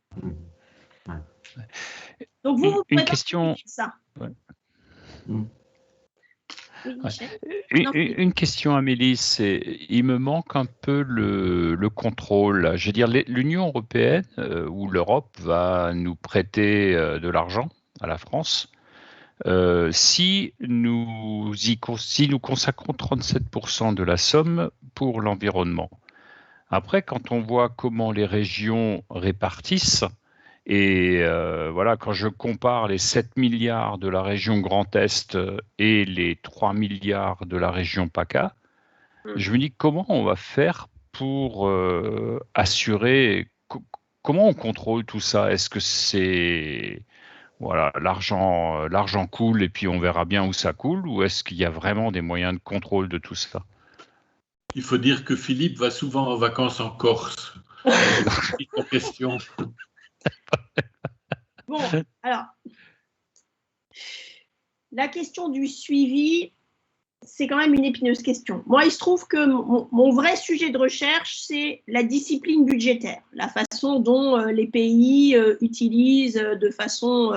Donc vous une question… ça. Ouais. Oui, une question, Amélie, il me manque un peu le contrôle. Je veux dire, l'Union européenne ou l'Europe va nous prêter de l'argent à la France. Si nous consacrons 37% de la somme pour l'environnement. Après, quand on voit comment les régions répartissent, et voilà, quand je compare les 7 milliards de la région Grand Est et les 3 milliards de la région PACA, je me dis comment on va faire pour assurer, comment on contrôle tout ça? Est-ce que c'est… Voilà, l'argent coule et puis on verra bien où ça coule, ou est-ce qu'il y a vraiment des moyens de contrôle de tout ça? Il faut dire que Philippe va souvent en vacances en Corse. En question. Bon, alors, la question du suivi, c'est quand même une épineuse question. Moi, il se trouve que mon vrai sujet de recherche, c'est la discipline budgétaire, la façon dont les pays utilisent de façon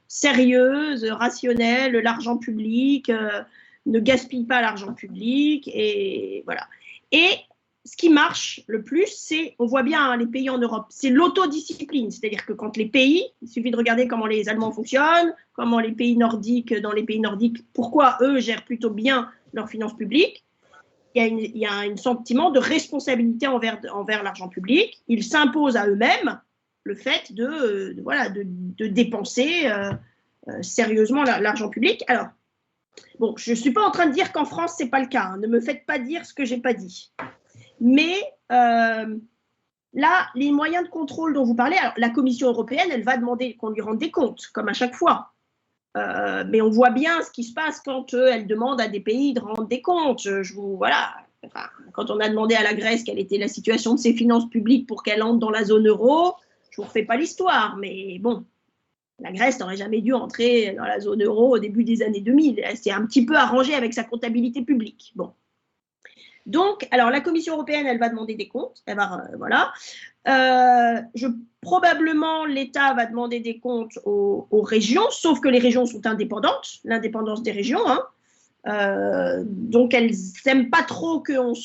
sérieuse, rationnelle, l'argent public, ne gaspillent pas l'argent public, et voilà. Et ce qui marche le plus, c'est, on voit bien les pays en Europe, c'est l'autodiscipline. C'est-à-dire que quand les pays, il suffit de regarder comment les Allemands fonctionnent, comment les pays nordiques, dans les pays nordiques, pourquoi eux gèrent plutôt bien leurs finances publiques, il y a un sentiment de responsabilité envers l'argent public. Ils s'imposent à eux-mêmes le fait de dépenser sérieusement l'argent public. Alors, bon, je ne suis pas en train de dire qu'en France, ce n'est pas le cas. Hein. Ne me faites pas dire ce que je n'ai pas dit. Mais là, les moyens de contrôle dont vous parlez, alors, la Commission européenne, elle va demander qu'on lui rende des comptes, comme à chaque fois. Mais on voit bien ce qui se passe quand elle demande à des pays de rendre des comptes. Quand on a demandé à la Grèce quelle était la situation de ses finances publiques pour qu'elle entre dans la zone euro, je ne vous refais pas l'histoire, mais bon, la Grèce n'aurait jamais dû entrer dans la zone euro au début des années 2000. Elle s'est un petit peu arrangée avec sa comptabilité publique. Bon. Donc, alors la Commission européenne, elle va demander des comptes. Elle va, voilà. Probablement, l'État va demander des comptes aux régions, sauf que les régions sont indépendantes, l'indépendance des régions. Hein. Donc, elles n'aiment pas trop qu'on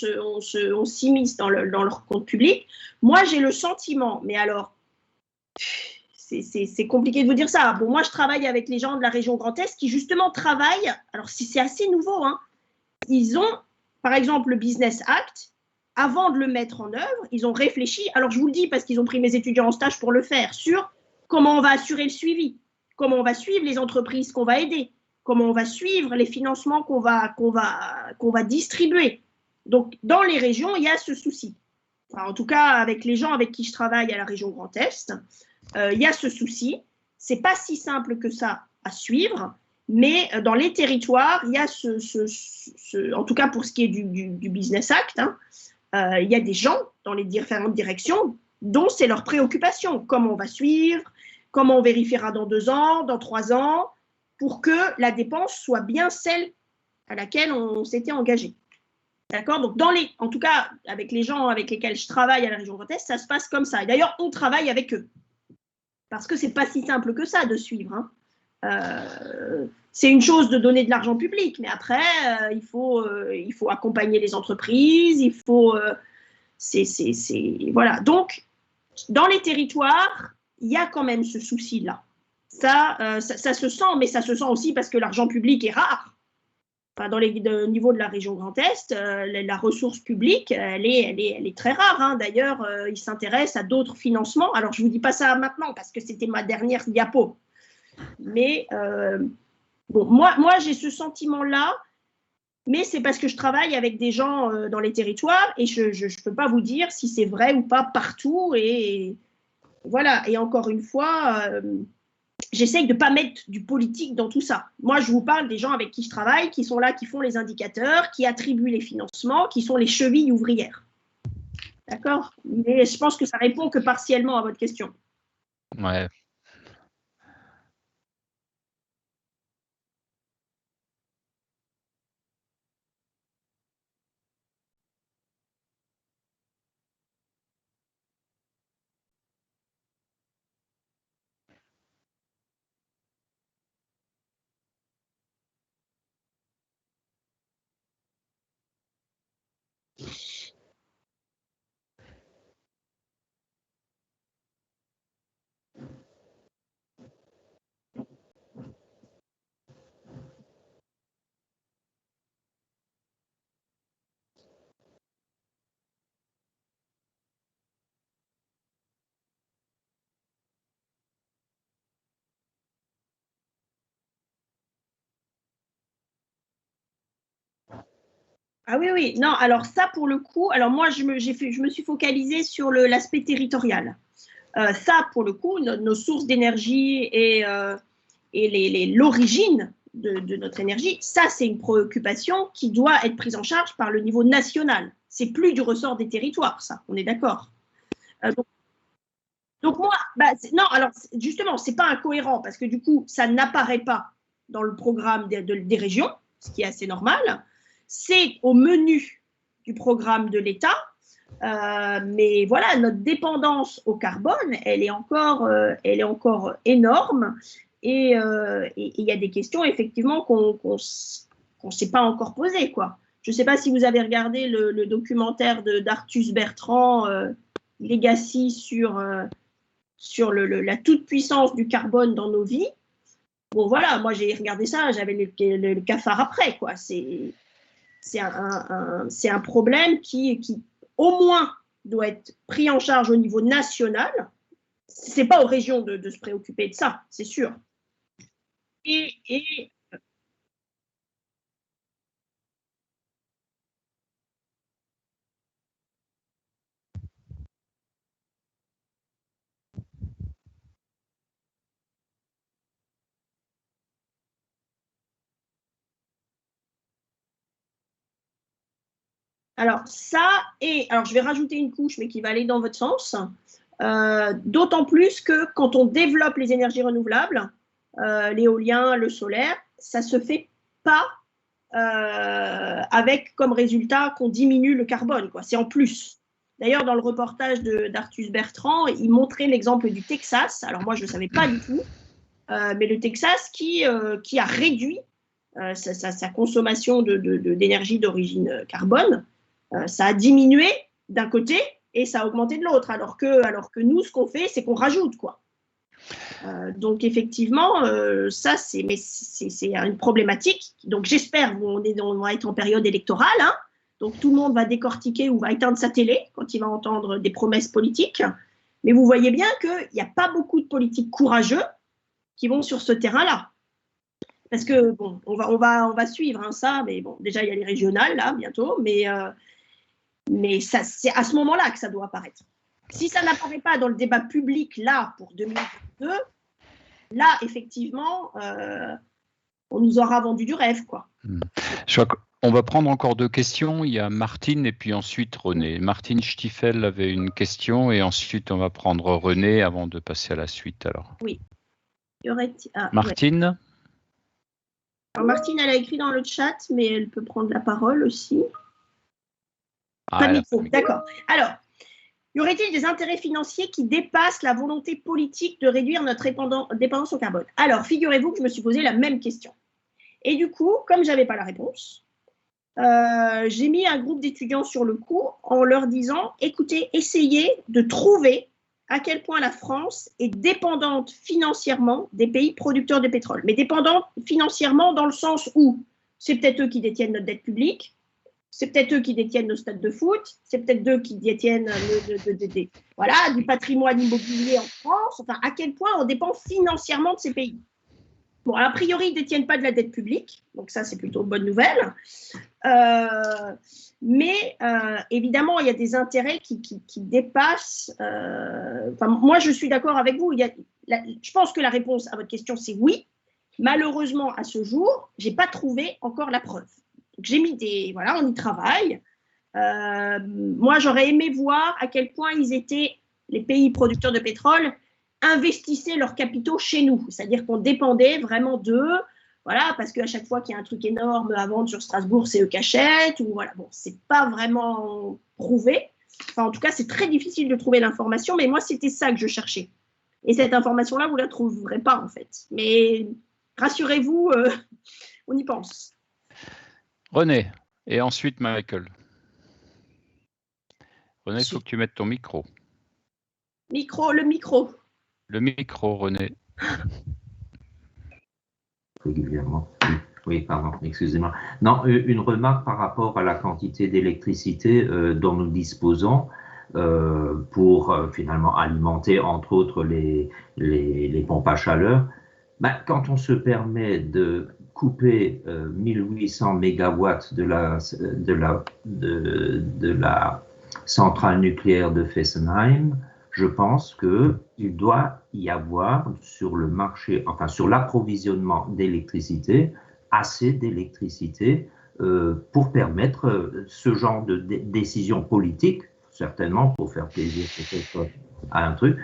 s'immisce dans leur compte public. Moi, j'ai le sentiment, mais alors, c'est compliqué de vous dire ça. Bon, moi, je travaille avec les gens de la région Grand Est qui, justement, travaillent. Alors, c'est assez nouveau. Hein. Ils ont, par exemple, le Business Act. Avant de le mettre en œuvre, ils ont réfléchi. Alors, je vous le dis parce qu'ils ont pris mes étudiants en stage pour le faire, sur comment on va assurer le suivi, comment on va suivre les entreprises qu'on va aider, comment on va suivre les financements qu'on va distribuer. Donc, dans les régions, il y a ce souci. Enfin, en tout cas, avec les gens avec qui je travaille à la région Grand Est, il y a ce souci. Ce n'est pas si simple que ça à suivre, mais dans les territoires, il y a en tout cas pour ce qui est du Business Act, hein, il y a des gens dans les différentes directions dont c'est leur préoccupation. Comment on va suivre, comment on vérifiera dans 2 ans, dans 3 ans, pour que la dépense soit bien celle à laquelle on s'était engagé. D'accord ? Donc, en tout cas, avec les gens avec lesquels je travaille à la région Grand Est, ça se passe comme ça. Et d'ailleurs, on travaille avec eux. Parce que ce n'est pas si simple que ça de suivre. Hein. C'est une chose de donner de l'argent public, mais après, il faut accompagner les entreprises, il faut… voilà. Donc, dans les territoires, il y a quand même ce souci-là. Ça se sent, mais ça se sent aussi parce que l'argent public est rare. Enfin, au niveau de la région Grand Est, la ressource publique, elle est très rare. Hein. D'ailleurs, ils s'intéressent à d'autres financements. Alors, je ne vous dis pas ça maintenant parce que c'était ma dernière diapo. Mais bon, moi j'ai ce sentiment-là, mais c'est parce que je travaille avec des gens dans les territoires et je ne peux pas vous dire si c'est vrai ou pas partout. Et voilà, et encore une fois, j'essaye de ne pas mettre du politique dans tout ça. Moi, je vous parle des gens avec qui je travaille, qui sont là, qui font les indicateurs, qui attribuent les financements, qui sont les chevilles ouvrières. D'accord ? Mais je pense que ça répond que partiellement à votre question. Ouais. Ah oui, oui. Non, alors ça, pour le coup, alors moi, je me suis focalisée sur l'aspect territorial. Ça, pour le coup, nos sources d'énergie et l'origine de notre énergie, ça, c'est une préoccupation qui doit être prise en charge par le niveau national. c'est plus du ressort des territoires, ça, on est d'accord. Donc moi, non, alors justement, c'est pas incohérent parce que du coup, ça n'apparaît pas dans le programme des régions, ce qui est assez normal. C'est au menu du programme de l'État, mais voilà, notre dépendance au carbone, elle est encore énorme et il y a des questions effectivement qu'on ne s'est pas encore posées, quoi. Je ne sais pas si vous avez regardé le documentaire d'Arthus Bertrand, Legacy, sur la toute-puissance du carbone dans nos vies. Bon, voilà, moi j'ai regardé ça, j'avais le cafard après, quoi. C'est un problème qui, au moins, doit être pris en charge au niveau national. Ce n'est pas aux régions de se préoccuper de ça, c'est sûr. Alors, alors je vais rajouter une couche, mais qui va aller dans votre sens, d'autant plus que quand on développe les énergies renouvelables, l'éolien, le solaire, ça ne se fait pas avec comme résultat qu'on diminue le carbone, quoi. C'est en plus. D'ailleurs, dans le reportage d'Arthus Bertrand, il montrait l'exemple du Texas. Alors moi, je ne savais pas du tout, mais le Texas qui a réduit sa consommation d'énergie d'origine carbone. Ça a diminué d'un côté et ça a augmenté de l'autre, alors que nous, ce qu'on fait, c'est qu'on rajoute, quoi. Donc effectivement, ça c'est une problématique. Donc j'espère qu'on va être en période électorale, hein, donc tout le monde va décortiquer ou va éteindre sa télé quand il va entendre des promesses politiques. Mais vous voyez bien qu'il n'y a pas beaucoup de politiques courageux qui vont sur ce terrain-là. Parce que bon, on va suivre, hein, ça, mais bon, déjà il y a les régionales là bientôt, mais ça, c'est à ce moment-là que ça doit apparaître. Si ça n'apparaît pas dans le débat public là pour 2022, là effectivement, on nous aura vendu du rêve, quoi. Je crois qu'on va prendre encore 2 questions. Il y a Martine et puis ensuite René. Martine Stiefel avait une question et ensuite on va prendre René avant de passer à la suite. Alors. Oui. Martine. Ouais. Alors Martine, elle a écrit dans le chat, mais elle peut prendre la parole aussi. Pas de micro, d'accord. Alors, y aurait-il des intérêts financiers qui dépassent la volonté politique de réduire notre dépendance au carbone? Alors, figurez-vous que je me suis posé la même question. Et du coup, comme je n'avais pas la réponse, j'ai mis un groupe d'étudiants sur le coup en leur disant, écoutez, essayez de trouver à quel point la France est dépendante financièrement des pays producteurs de pétrole. Mais dépendante financièrement dans le sens où c'est peut-être eux qui détiennent notre dette publique, c'est peut-être eux qui détiennent nos stades de foot, c'est peut-être eux qui détiennent du patrimoine immobilier en France. Enfin, à quel point on dépend financièrement de ces pays. Bon, a priori, ils ne détiennent pas de la dette publique, donc ça, c'est plutôt une bonne nouvelle. Mais évidemment, il y a des intérêts qui dépassent. Moi, je suis d'accord avec vous. Je pense que la réponse à votre question, c'est oui. Malheureusement, à ce jour, je n'ai pas trouvé encore la preuve. Donc, j'ai mis on y travaille. Moi, j'aurais aimé voir à quel point les pays producteurs de pétrole investissaient leurs capitaux chez nous. C'est-à-dire qu'on dépendait vraiment d'eux. Voilà, parce qu'à chaque fois qu'il y a un truc énorme à vendre sur Strasbourg, c'est eux qui achètent. Ou voilà, bon, c'est pas vraiment prouvé. Enfin, en tout cas, c'est très difficile de trouver l'information, mais moi, c'était ça que je cherchais. Et cette information-là, vous la trouverez pas, en fait. Mais rassurez-vous, on y pense. René, et ensuite Michael. René, il faut que tu mettes ton micro. Le micro. Le micro, René. Régulièrement. Oui, pardon, excusez-moi. Non, une remarque par rapport à la quantité d'électricité dont nous disposons pour finalement alimenter, entre autres, les pompes à chaleur. Quand on se permet de couper 1800 mégawatts de la centrale nucléaire de Fessenheim, je pense qu'il doit y avoir sur le marché, enfin sur l'approvisionnement d'électricité, assez d'électricité pour permettre ce genre de décision politique, certainement pour faire plaisir peut-être à un truc,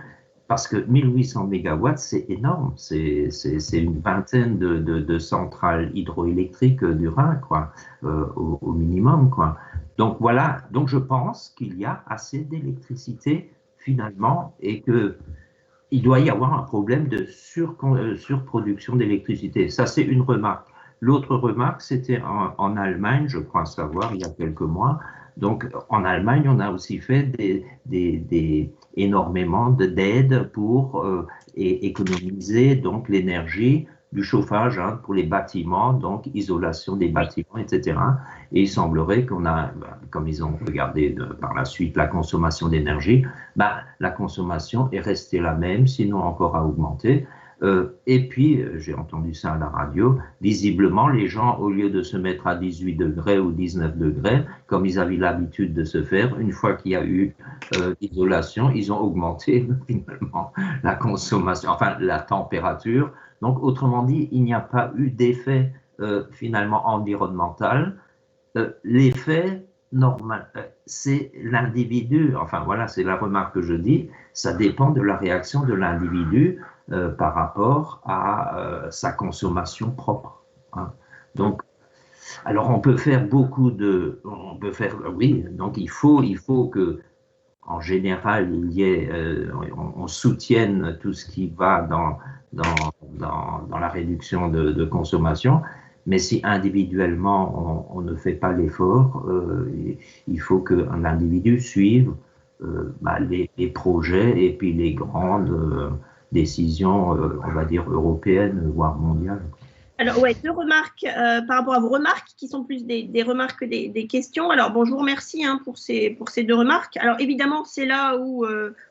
parce que 1800 mégawatts, c'est énorme, c'est une vingtaine de centrales hydroélectriques du Rhin, quoi, au minimum, quoi. Donc voilà, donc je pense qu'il y a assez d'électricité finalement et qu'il doit y avoir un problème de surproduction d'électricité. Ça, c'est une remarque. L'autre remarque, c'était en Allemagne, je crois savoir, il y a quelques mois. Donc, en Allemagne, on a aussi fait énormément d'aides pour économiser donc l'énergie du chauffage pour les bâtiments, donc isolation des bâtiments, etc. Et il semblerait qu'on a, comme ils ont regardé par la suite la consommation d'énergie, la consommation est restée la même, sinon encore a augmenté. Et puis, j'ai entendu ça à la radio, visiblement, les gens, au lieu de se mettre à 18 degrés ou 19 degrés, comme ils avaient l'habitude de se faire, une fois qu'il y a eu isolation, ils ont augmenté finalement la consommation, enfin la température. Donc, autrement dit, il n'y a pas eu d'effet finalement environnemental. L'effet normal, c'est l'individu, enfin voilà, c'est la remarque que je dis, ça dépend de la réaction de l'individu par rapport à sa consommation propre. Hein. Donc, alors on peut faire oui, donc il faut que, en général, on soutienne tout ce qui va dans la réduction de consommation. Mais si individuellement on ne fait pas l'effort, il faut qu'un individu suive les projets et puis les grandes décisions, on va dire européennes, voire mondiales. Alors, ouais, deux remarques par rapport à vos remarques, qui sont plus des remarques que des questions. Alors, bon, je vous remercie pour ces deux remarques. Alors, évidemment, c'est là où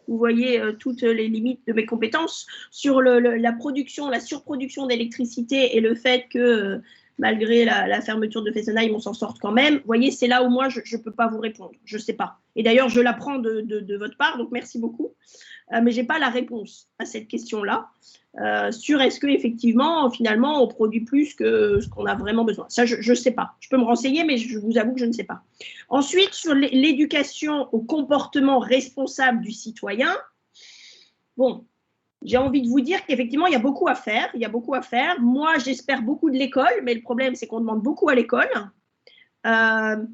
vous voyez toutes les limites de mes compétences sur la production, la surproduction d'électricité et le fait que, malgré la fermeture de Fessenheim, on s'en sorte quand même. Vous voyez, c'est là où moi, je ne peux pas vous répondre. Je ne sais pas. Et d'ailleurs, je l'apprends de votre part, donc merci beaucoup. Mais je n'ai pas la réponse à cette question-là. Sur est-ce qu'effectivement, finalement, on produit plus que ce qu'on a vraiment besoin. Ça, je ne sais pas. Je peux me renseigner, mais je vous avoue que je ne sais pas. Ensuite, sur l'éducation au comportement responsable du citoyen, bon, j'ai envie de vous dire qu'effectivement, il y a beaucoup à faire. Il y a beaucoup à faire. Moi, j'espère beaucoup de l'école, mais le problème, c'est qu'on demande beaucoup à l'école. C'est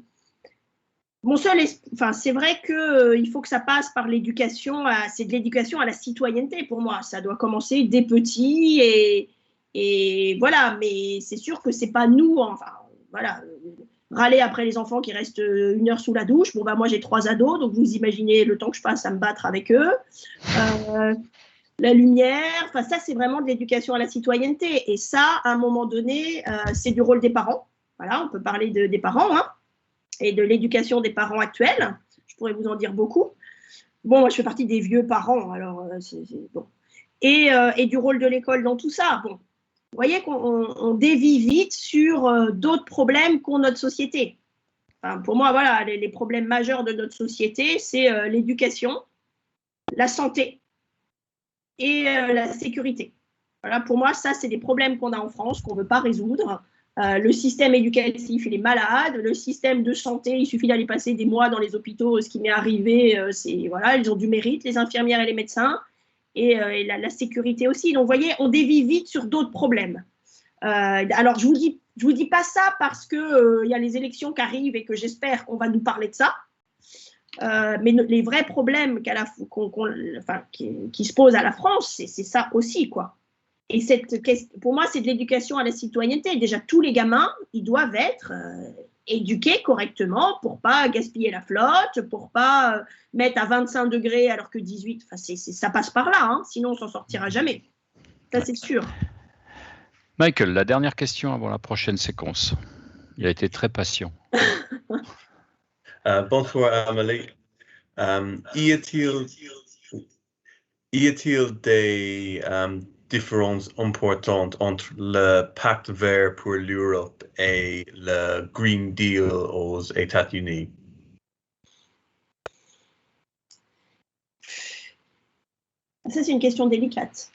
vrai qu'il faut que ça passe par l'éducation, c'est de l'éducation à la citoyenneté pour moi. Ça doit commencer dès petit et voilà, mais c'est sûr que c'est pas nous, râler après les enfants qui restent 1 heure sous la douche. Bon, moi j'ai 3 ados, donc vous imaginez le temps que je passe à me battre avec eux. La lumière, ça c'est vraiment de l'éducation à la citoyenneté et ça, à un moment donné, c'est du rôle des parents. Voilà, on peut parler des parents, et de l'éducation des parents actuels. Je pourrais vous en dire beaucoup. Bon, moi, je fais partie des vieux parents, alors c'est bon. Et du rôle de l'école dans tout ça. Bon, vous voyez qu'on dévie vite sur d'autres problèmes qu'ont notre société. Enfin, pour moi, voilà, les problèmes majeurs de notre société, c'est l'éducation, la santé et la sécurité. Voilà, pour moi, ça, c'est des problèmes qu'on a en France, qu'on ne veut pas résoudre. Le système éducatif, il est malade. Le système de santé, il suffit d'aller passer des mois dans les hôpitaux. Ce qui m'est arrivé, ils ont du mérite, les infirmières et les médecins. Et la sécurité aussi. Donc, vous voyez, on dévie vite sur d'autres problèmes. Alors, je vous dis pas ça parce qu'il y a les élections qui arrivent et que j'espère qu'on va nous parler de ça. Mais les vrais problèmes qui se posent à la France, c'est ça aussi, quoi. Et pour moi, c'est de l'éducation à la citoyenneté. Déjà, tous les gamins, ils doivent être éduqués correctement pour ne pas gaspiller la flotte, pour ne pas mettre à 25 degrés alors que 18, ça passe par là, sinon on ne s'en sortira jamais. Ça, c'est sûr. Michael, la dernière question avant la prochaine séquence. Il a été très patient. Bonsoir, Amélie. Y a-t-il des différences importantes entre le Pacte vert pour l'Europe et le Green Deal aux États-Unis? Ça, c'est une question délicate.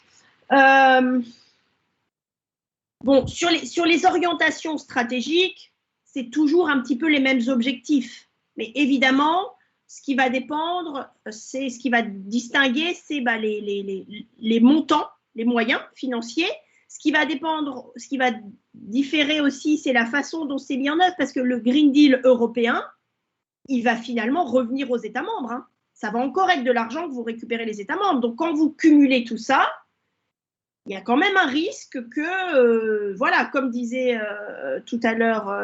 Bon, sur les orientations stratégiques, c'est toujours un petit peu les mêmes objectifs. Mais évidemment, ce qui va dépendre, c'est ce qui va distinguer, c'est les montants, les moyens financiers. Ce qui va dépendre, ce qui va différer aussi, c'est la façon dont c'est mis en œuvre, parce que le Green Deal européen, il va finalement revenir aux États membres. Hein. Ça va encore être de l'argent que vous récupérez les États membres. Donc, quand vous cumulez tout ça, il y a quand même un risque que, voilà, comme disait tout à l'heure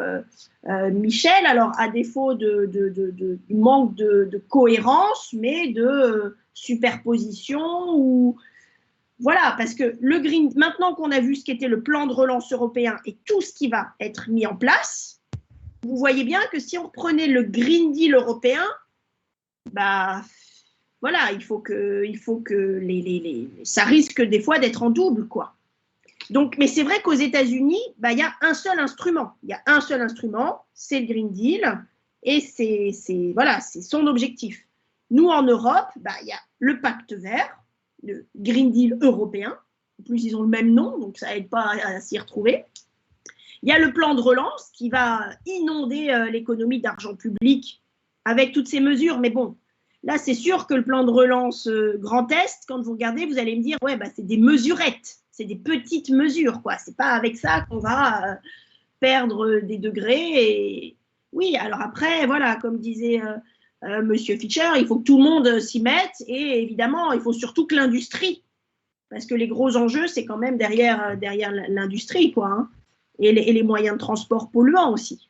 Michel, alors à défaut du manque de cohérence, mais de superposition ou voilà, parce que maintenant qu'on a vu ce qu'était le plan de relance européen et tout ce qui va être mis en place, vous voyez bien que si on prenait le Green Deal européen, bah voilà, il faut que ça risque des fois d'être en double, quoi. Donc, mais c'est vrai qu'aux États-Unis, bah, y a un seul instrument. Il y a un seul instrument, c'est le Green Deal, et voilà, c'est son objectif. Nous, en Europe, bah, y a le Pacte vert, le Green Deal européen. En plus, ils ont le même nom, donc ça n'aide pas à s'y retrouver. Il y a le plan de relance qui va inonder l'économie d'argent public avec toutes ces mesures, mais bon. Là, c'est sûr que le plan de relance Grand Est, quand vous regardez, vous allez me dire, ouais, bah, c'est des mesurettes, c'est des petites mesures, quoi. C'est pas avec ça qu'on va perdre des degrés. Et oui, alors après, voilà, comme disait Monsieur Fischer, il faut que tout le monde s'y mette et évidemment, il faut surtout que l'industrie, parce que les gros enjeux, c'est quand même derrière l'industrie, quoi, hein, et les moyens de transport polluants aussi.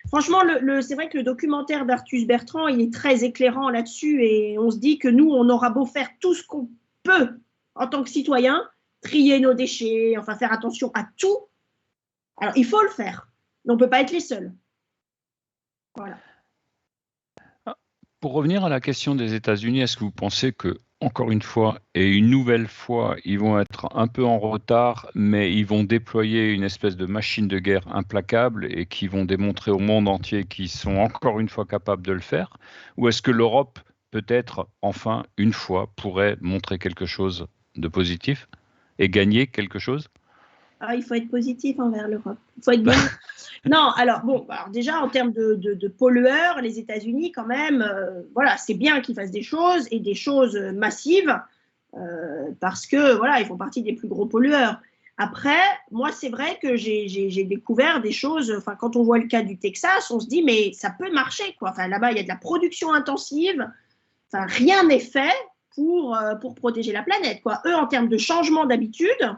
Franchement, c'est vrai que le documentaire d'Arthus Bertrand, il est très éclairant là-dessus et on se dit que nous, on aura beau faire tout ce qu'on peut en tant que citoyen, trier nos déchets, enfin faire attention à tout. Alors, il faut le faire, mais on ne peut pas être les seuls. Voilà. Pour revenir à la question des États-Unis, est-ce que vous pensez que, encore une fois et une nouvelle fois, ils vont être un peu en retard, mais ils vont déployer une espèce de machine de guerre implacable et qui vont démontrer au monde entier qu'ils sont encore une fois capables de le faire? Ou est-ce que l'Europe, peut-être, enfin, une fois, pourrait montrer quelque chose de positif et gagner quelque chose? Il faut être positif envers l'Europe. Il faut être bon. Non, alors bon, alors déjà en termes de pollueurs, les États-Unis quand même, voilà, c'est bien qu'ils fassent des choses et des choses massives parce que voilà, ils font partie des plus gros pollueurs. Après, moi c'est vrai que j'ai découvert des choses. Enfin, quand on voit le cas du Texas, on se dit mais ça peut marcher quoi. Enfin là-bas il y a de la production intensive. Enfin rien n'est fait pour protéger la planète quoi. Eux en termes de changement d'habitude.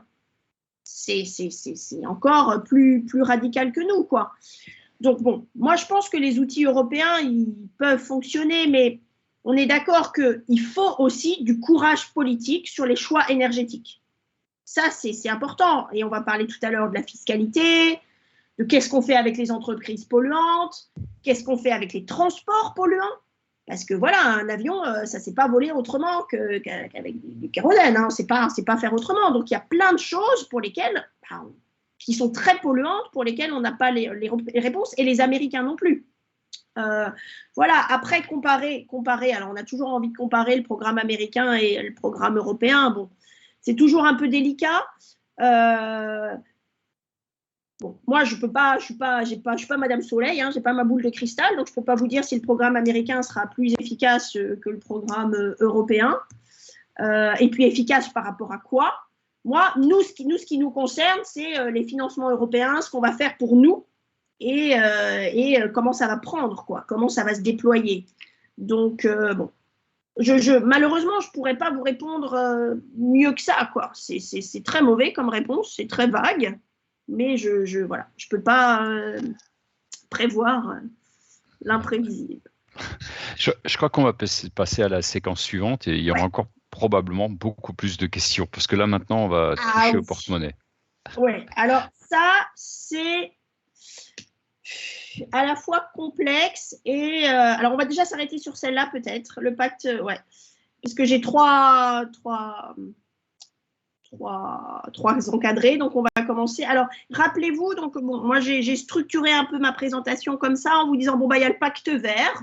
C'est encore plus radical que nous, quoi. Donc, bon, moi, je pense que les outils européens, ils peuvent fonctionner, mais on est d'accord qu'il faut aussi du courage politique sur les choix énergétiques. Ça, c'est important. Et on va parler tout à l'heure de la fiscalité, de qu'est-ce qu'on fait avec les entreprises polluantes, qu'est-ce qu'on fait avec les transports polluants. Parce que voilà, un avion, ça ne s'est pas volé autrement qu'avec du kérosène. Hein. C'est pas faire autrement. Donc, il y a plein de choses pour lesquelles, qui sont très polluantes, pour lesquelles on n'a pas les réponses, et les Américains non plus. Voilà, après, comparer, alors on a toujours envie de comparer le programme américain et le programme européen. Bon, c'est toujours un peu délicat. Bon, moi, je peux pas, je suis pas Madame Soleil, hein, j'ai pas ma boule de cristal, donc je peux pas vous dire si le programme américain sera plus efficace que le programme européen, et puis efficace par rapport à quoi. Moi, ce qui nous concerne, c'est les financements européens, ce qu'on va faire pour nous, et comment ça va prendre, quoi, comment ça va se déployer. Donc, bon, malheureusement, je pourrais pas vous répondre mieux que ça, quoi. C'est très mauvais comme réponse, c'est très vague. Mais voilà, je ne peux pas prévoir l'imprévisible. Je crois qu'on va passer à la séquence suivante et il y aura encore probablement beaucoup plus de questions parce que là maintenant on va toucher au porte-monnaie. Oui, alors ça c'est à la fois complexe et alors on va déjà s'arrêter sur celle-là peut-être, le pacte, ouais, parce que j'ai trois encadrés, donc on va commencer. Alors, rappelez-vous, donc bon, moi j'ai structuré un peu ma présentation comme ça en vous disant, bon, il y a le pacte vert,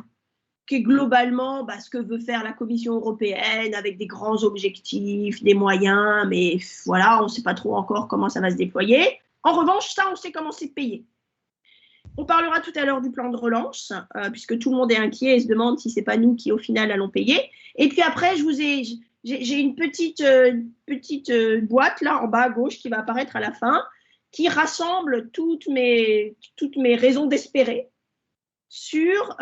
qui est globalement ce que veut faire la Commission européenne avec des grands objectifs, des moyens, mais voilà, on ne sait pas trop encore comment ça va se déployer. En revanche, ça, on sait comment c'est payé. On parlera tout à l'heure du plan de relance, puisque tout le monde est inquiet et se demande si ce n'est pas nous qui, au final, allons payer. Et puis après, j'ai une petite boîte, là, en bas à gauche, qui va apparaître à la fin, qui rassemble toutes mes raisons d'espérer sur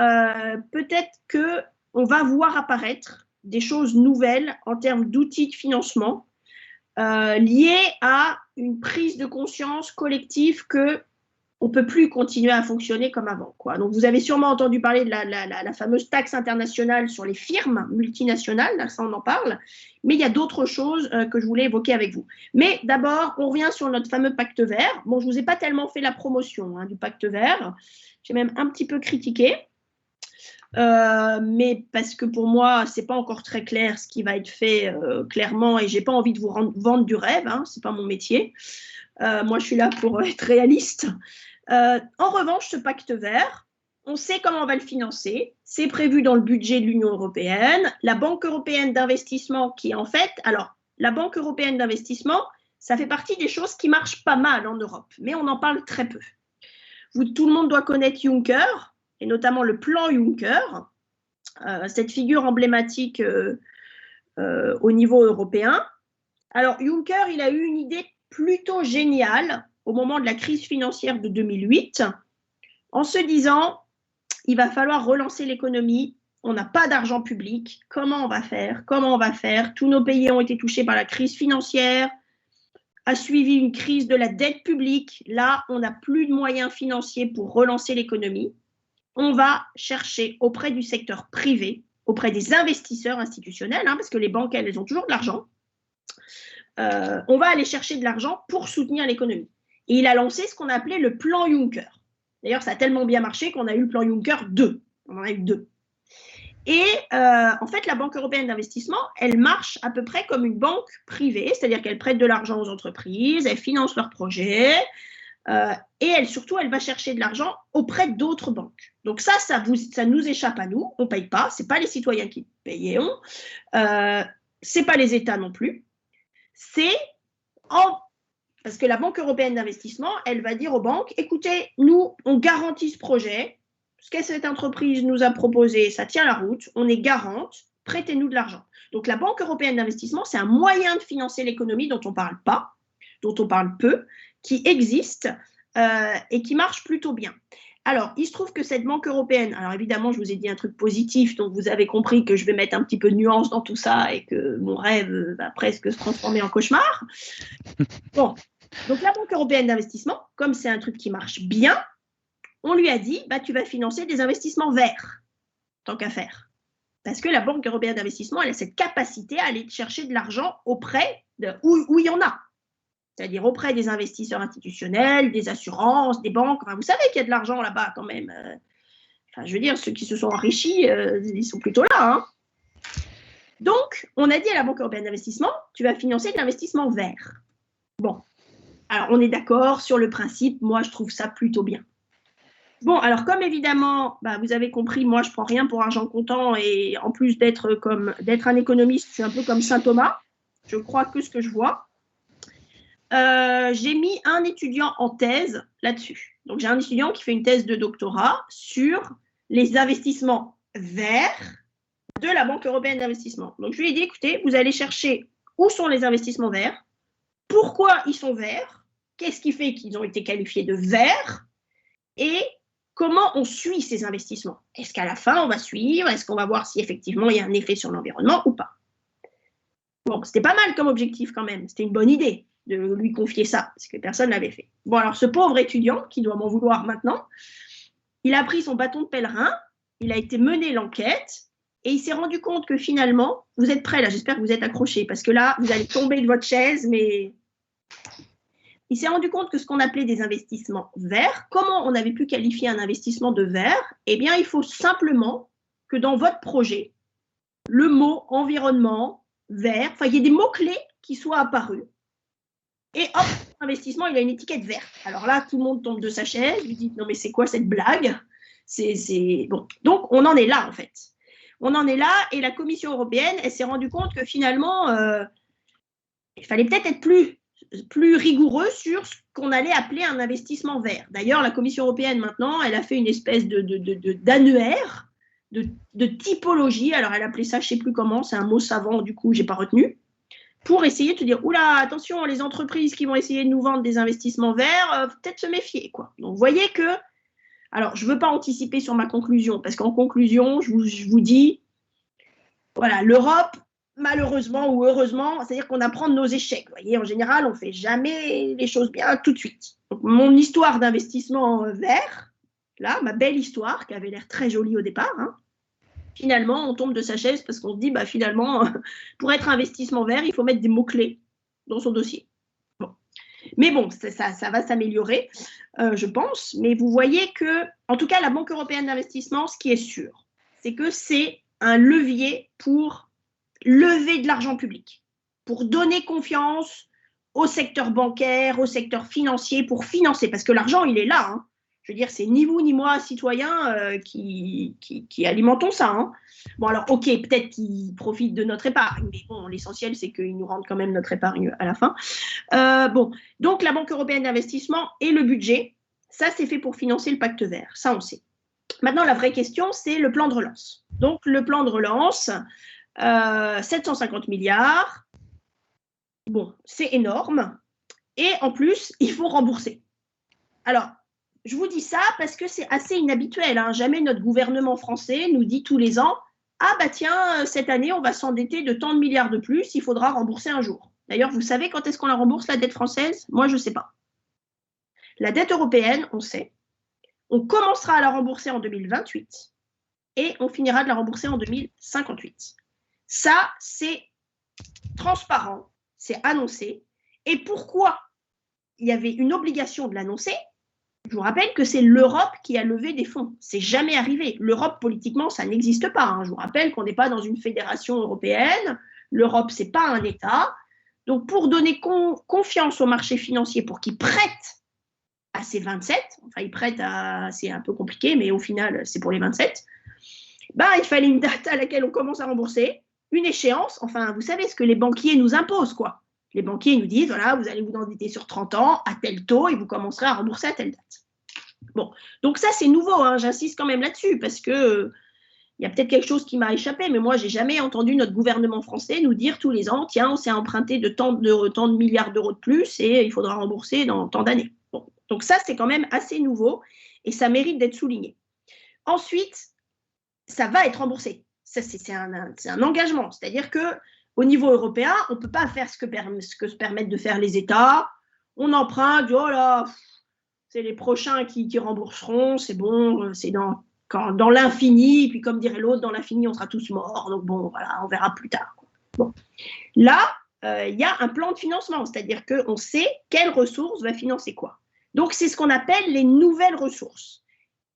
peut-être qu'on va voir apparaître des choses nouvelles en termes d'outils de financement liés à une prise de conscience collective qu'on ne peut plus continuer à fonctionner comme avant, quoi. Donc, vous avez sûrement entendu parler de la fameuse taxe internationale sur les firmes multinationales, là, ça on en parle, mais il y a d'autres choses que je voulais évoquer avec vous. Mais d'abord, on revient sur notre fameux pacte vert. Bon, je ne vous ai pas tellement fait la promotion du pacte vert, j'ai même un petit peu critiqué, mais parce que pour moi, ce n'est pas encore très clair ce qui va être fait clairement et je n'ai pas envie de vous vendre du rêve, ce n'est pas mon métier. Moi, je suis là pour être réaliste. En revanche, ce pacte vert, on sait comment on va le financer. C'est prévu dans le budget de l'Union européenne. La Banque européenne d'investissement qui est en fait… Alors, la Banque européenne d'investissement, ça fait partie des choses qui marchent pas mal en Europe, mais on en parle très peu. Tout le monde doit connaître Juncker, et notamment le plan Juncker, cette figure emblématique au niveau européen. Alors, Juncker, il a eu une idée plutôt géniale au moment de la crise financière de 2008, en se disant, il va falloir relancer l'économie, on n'a pas d'argent public, comment on va faire? Tous nos pays ont été touchés par la crise financière, a suivi une crise de la dette publique, là, on n'a plus de moyens financiers pour relancer l'économie, on va chercher auprès du secteur privé, auprès des investisseurs institutionnels, parce que les banques, elles ont toujours de l'argent, on va aller chercher de l'argent pour soutenir l'économie. Et il a lancé ce qu'on a appelé le plan Juncker. D'ailleurs, ça a tellement bien marché qu'on a eu le plan Juncker 2. On en a eu 2. Et en fait, la Banque européenne d'investissement, elle marche à peu près comme une banque privée, c'est-à-dire qu'elle prête de l'argent aux entreprises, elle finance leurs projets, et elle va chercher de l'argent auprès d'autres banques. Donc ça nous échappe à nous, on ne paye pas, ce n'est pas les citoyens qui payons, ce n'est pas les États non plus. Parce que la Banque européenne d'investissement, elle va dire aux banques, écoutez, nous, on garantit ce projet, ce que cette entreprise nous a proposé, ça tient la route, on est garante, prêtez-nous de l'argent. Donc la Banque européenne d'investissement, c'est un moyen de financer l'économie dont on ne parle pas, dont on parle peu, qui existe et qui marche plutôt bien. Alors, il se trouve que cette Banque européenne, alors évidemment, je vous ai dit un truc positif, donc vous avez compris que je vais mettre un petit peu de nuance dans tout ça et que mon rêve va presque se transformer en cauchemar. Bon, donc la Banque européenne d'investissement, comme c'est un truc qui marche bien, on lui a dit, tu vas financer des investissements verts, tant qu'à faire. Parce que la Banque européenne d'investissement, elle a cette capacité à aller chercher de l'argent auprès où il y en a. C'est-à-dire auprès des investisseurs institutionnels, des assurances, des banques. Enfin, vous savez qu'il y a de l'argent là-bas quand même. Je veux dire, ceux qui se sont enrichis, ils sont plutôt là. Donc, on a dit à la Banque européenne d'investissement, tu vas financer de l'investissement vert. Bon, alors on est d'accord sur le principe, moi je trouve ça plutôt bien. Bon, alors comme évidemment, vous avez compris, moi je ne prends rien pour argent comptant et en plus d'être un économiste, je suis un peu comme Saint Thomas, je crois que ce que je vois. J'ai mis un étudiant en thèse là-dessus. Donc, j'ai un étudiant qui fait une thèse de doctorat sur les investissements verts de la Banque européenne d'investissement. Donc, je lui ai dit, écoutez, vous allez chercher où sont les investissements verts, pourquoi ils sont verts, qu'est-ce qui fait qu'ils ont été qualifiés de verts et comment on suit ces investissements. Est-ce qu'à la fin, on va suivre, est-ce qu'on va voir si effectivement il y a un effet sur l'environnement ou pas. Bon, c'était pas mal comme objectif quand même, c'était une bonne idée de lui confier ça, parce que personne ne l'avait fait. Bon, alors ce pauvre étudiant, qui doit m'en vouloir maintenant, il a pris son bâton de pèlerin, il a été mener l'enquête, et il s'est rendu compte que finalement, vous êtes prêts là, j'espère que vous êtes accrochés, parce que là, vous allez tomber de votre chaise, mais… Il s'est rendu compte que ce qu'on appelait des investissements verts, comment on avait pu qualifier un investissement de vert? Eh bien, il faut simplement que dans votre projet, le mot environnement, vert, enfin, il y ait des mots-clés qui soient apparus. Et hop, investissement, il a une étiquette verte. Alors là, tout le monde tombe de sa chaise, lui dit non mais c'est quoi cette blague? Bon. Donc on en est là en fait. On en est là et la Commission européenne, elle s'est rendue compte que finalement, il fallait peut-être être plus plus rigoureux sur ce qu'on allait appeler un investissement vert. D'ailleurs, la Commission européenne, maintenant, elle a fait une espèce d'annuaire, de typologie. Alors, elle appelait ça, je ne sais plus comment, c'est un mot savant, du coup, je n'ai pas retenu, pour essayer de te dire, oula, attention, les entreprises qui vont essayer de nous vendre des investissements verts, peut-être se méfier, quoi. Donc, vous voyez que, alors, je ne veux pas anticiper sur ma conclusion, parce qu'en conclusion, je vous dis, voilà, l'Europe, malheureusement ou heureusement, c'est-à-dire qu'on apprend de nos échecs. Vous voyez, en général, on ne fait jamais les choses bien tout de suite. Donc, mon histoire d'investissement vert, là, ma belle histoire, qui avait l'air très jolie au départ, hein, finalement, on tombe de sa chaise parce qu'on se dit, bah, finalement, pour être investissement vert, il faut mettre des mots-clés dans son dossier. Bon. Mais bon, ça va s'améliorer, je pense. Mais vous voyez que, en tout cas, la Banque européenne d'investissement, ce qui est sûr, c'est que c'est un levier pour lever de l'argent public, pour donner confiance au secteur bancaire, au secteur financier, pour financer, parce que l'argent, il est là. Hein. Je veux dire, c'est ni vous ni moi, citoyens, qui alimentons ça. Hein. Bon, alors, ok, peut-être qu'ils profitent de notre épargne, mais bon, l'essentiel, c'est qu'ils nous rendent quand même notre épargne à la fin. Bon, donc la Banque européenne d'investissement et le budget, ça, c'est fait pour financer le pacte vert, ça, on sait. Maintenant, la vraie question, c'est le plan de relance. Donc, le plan de relance, 750 milliards, bon, c'est énorme. Et en plus, il faut rembourser. Alors, je vous dis ça parce que c'est assez inhabituel. Hein. Jamais notre gouvernement français nous dit tous les ans « Ah bah tiens, cette année, on va s'endetter de tant de milliards de plus, il faudra rembourser un jour. » D'ailleurs, vous savez quand est-ce qu'on la rembourse, la dette française? Moi, je ne sais pas. La dette européenne, on sait. On commencera à la rembourser en 2028 et on finira de la rembourser en 2058. Ça, c'est transparent, c'est annoncé. Et pourquoi il y avait une obligation de l'annoncer? Je vous rappelle que c'est l'Europe qui a levé des fonds. C'est jamais arrivé. L'Europe, politiquement, ça n'existe pas. Hein. Je vous rappelle qu'on n'est pas dans une fédération européenne. L'Europe, ce n'est pas un État. Donc, pour donner confiance au marché financier, pour qu'ils prêtent à ces 27, enfin, ils prêtent à... C'est un peu compliqué, mais au final, c'est pour les 27. Ben, il fallait une date à laquelle on commence à rembourser, une échéance. Enfin, vous savez ce que les banquiers nous imposent, quoi. Les banquiers nous disent, voilà, vous allez vous endetter sur 30 ans à tel taux et vous commencerez à rembourser à telle date. Bon, donc ça, c'est nouveau, hein, j'insiste quand même là-dessus parce que y a peut-être quelque chose qui m'a échappé, mais moi, je n'ai jamais entendu notre gouvernement français nous dire tous les ans, tiens, on s'est emprunté de tant de milliards d'euros de plus et il faudra rembourser dans tant d'années. Bon, donc ça, c'est quand même assez nouveau et ça mérite d'être souligné. Ensuite, ça va être remboursé. Ça, c'est un engagement, c'est-à-dire que au niveau européen, on ne peut pas faire ce que se permettent de faire les États. On emprunte, oh là, c'est les prochains qui rembourseront, c'est bon, c'est dans l'infini, puis comme dirait l'autre, dans l'infini, on sera tous morts, donc bon, voilà, on verra plus tard. Bon. Là, il y a un plan de financement, c'est-à-dire qu'on sait quelle ressource va financer quoi. Donc, c'est ce qu'on appelle les nouvelles ressources,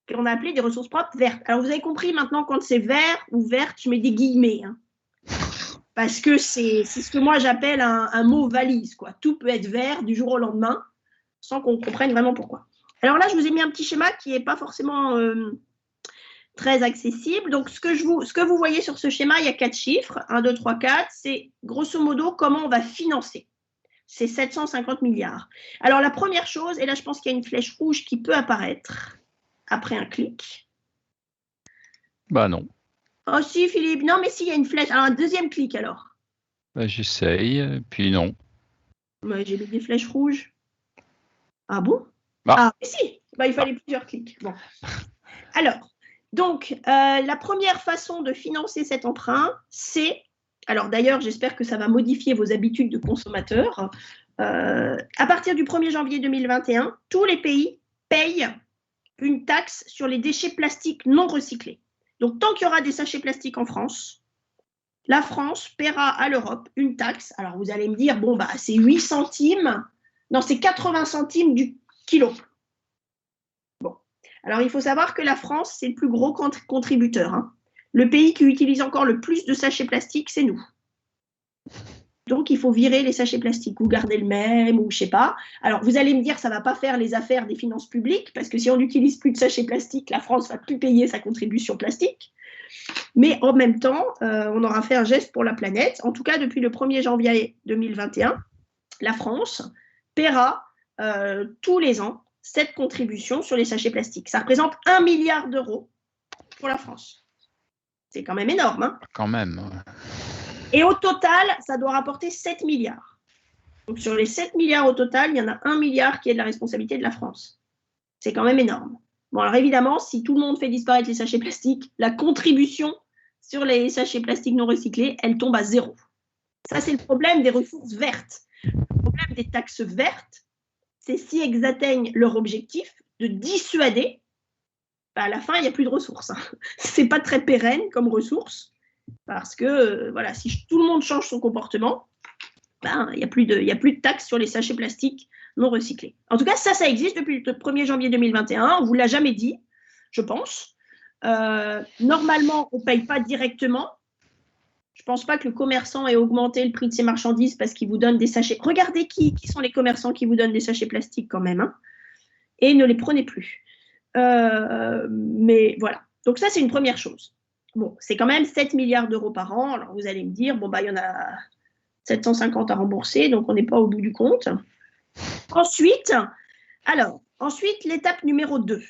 qu'on a appelé des ressources propres vertes. Alors, vous avez compris maintenant, quand c'est vert ou verte, je mets des guillemets, hein. Parce que c'est ce que moi j'appelle un mot valise, quoi. Tout peut être vert du jour au lendemain, sans qu'on comprenne vraiment pourquoi. Alors là, je vous ai mis un petit schéma qui n'est pas forcément très accessible. Donc, ce que vous voyez sur ce schéma, il y a 4 chiffres, 1, 2, 3, 4, c'est grosso modo comment on va financer ces 750 milliards. Alors, la première chose, et là, je pense qu'il y a une flèche rouge qui peut apparaître après un clic. Bah non. Oh si, Philippe. Non, mais si, il y a une flèche. Alors, un deuxième clic, alors. Bah, j'essaye, puis non. Ouais, j'ai mis des flèches rouges. Ah bon? Ah. Ah, mais si. Bah, il fallait plusieurs clics. Bon. Alors, donc, la première façon de financer cet emprunt, c'est... Alors, d'ailleurs, j'espère que ça va modifier vos habitudes de consommateurs. À partir du 1er janvier 2021, tous les pays payent une taxe sur les déchets plastiques non recyclés. Donc, tant qu'il y aura des sachets plastiques en France, la France paiera à l'Europe une taxe. Alors, vous allez me dire, bon, bah, c'est 8 centimes. Non, c'est 80 centimes du kilo. Bon. Alors, il faut savoir que la France, c'est le plus gros contributeur. Hein. Le pays qui utilise encore le plus de sachets plastiques, c'est nous. Donc, il faut virer les sachets plastiques ou garder le même ou je ne sais pas. Alors, vous allez me dire, ça ne va pas faire les affaires des finances publiques parce que si on n'utilise plus de sachets plastiques, la France ne va plus payer sa contribution plastique. Mais en même temps, on aura fait un geste pour la planète. En tout cas, depuis le 1er janvier 2021, la France paiera tous les ans cette contribution sur les sachets plastiques. Ça représente 1 milliard d'euros pour la France. C'est quand même énorme. Hein. Quand même. Et au total, ça doit rapporter 7 milliards. Donc sur les 7 milliards au total, il y en a 1 milliard qui est de la responsabilité de la France. C'est quand même énorme. Bon, alors évidemment, si tout le monde fait disparaître les sachets plastiques, la contribution sur les sachets plastiques non recyclés, elle tombe à 0. Ça, c'est le problème des ressources vertes. Le problème des taxes vertes, c'est si elles atteignent leur objectif de dissuader, à la fin, il n'y a plus de ressources. Hein. Ce n'est pas très pérenne comme ressource, parce que voilà, si tout le monde change son comportement, il n'y a plus de taxes sur les sachets plastiques non recyclés. En tout cas, ça existe depuis le 1er janvier 2021. On ne vous l'a jamais dit, je pense. Normalement, on ne paye pas directement. Je ne pense pas que le commerçant ait augmenté le prix de ses marchandises parce qu'il vous donne des sachets. Regardez qui sont les commerçants qui vous donnent des sachets plastiques quand même. Hein, et ne les prenez plus. Mais voilà. Donc ça, c'est une première chose. Bon, c'est quand même 7 milliards d'euros par an. Alors vous allez me dire, bon, il y en a 750 à rembourser, donc on n'est pas au bout du compte. Ensuite, l'étape numéro 2.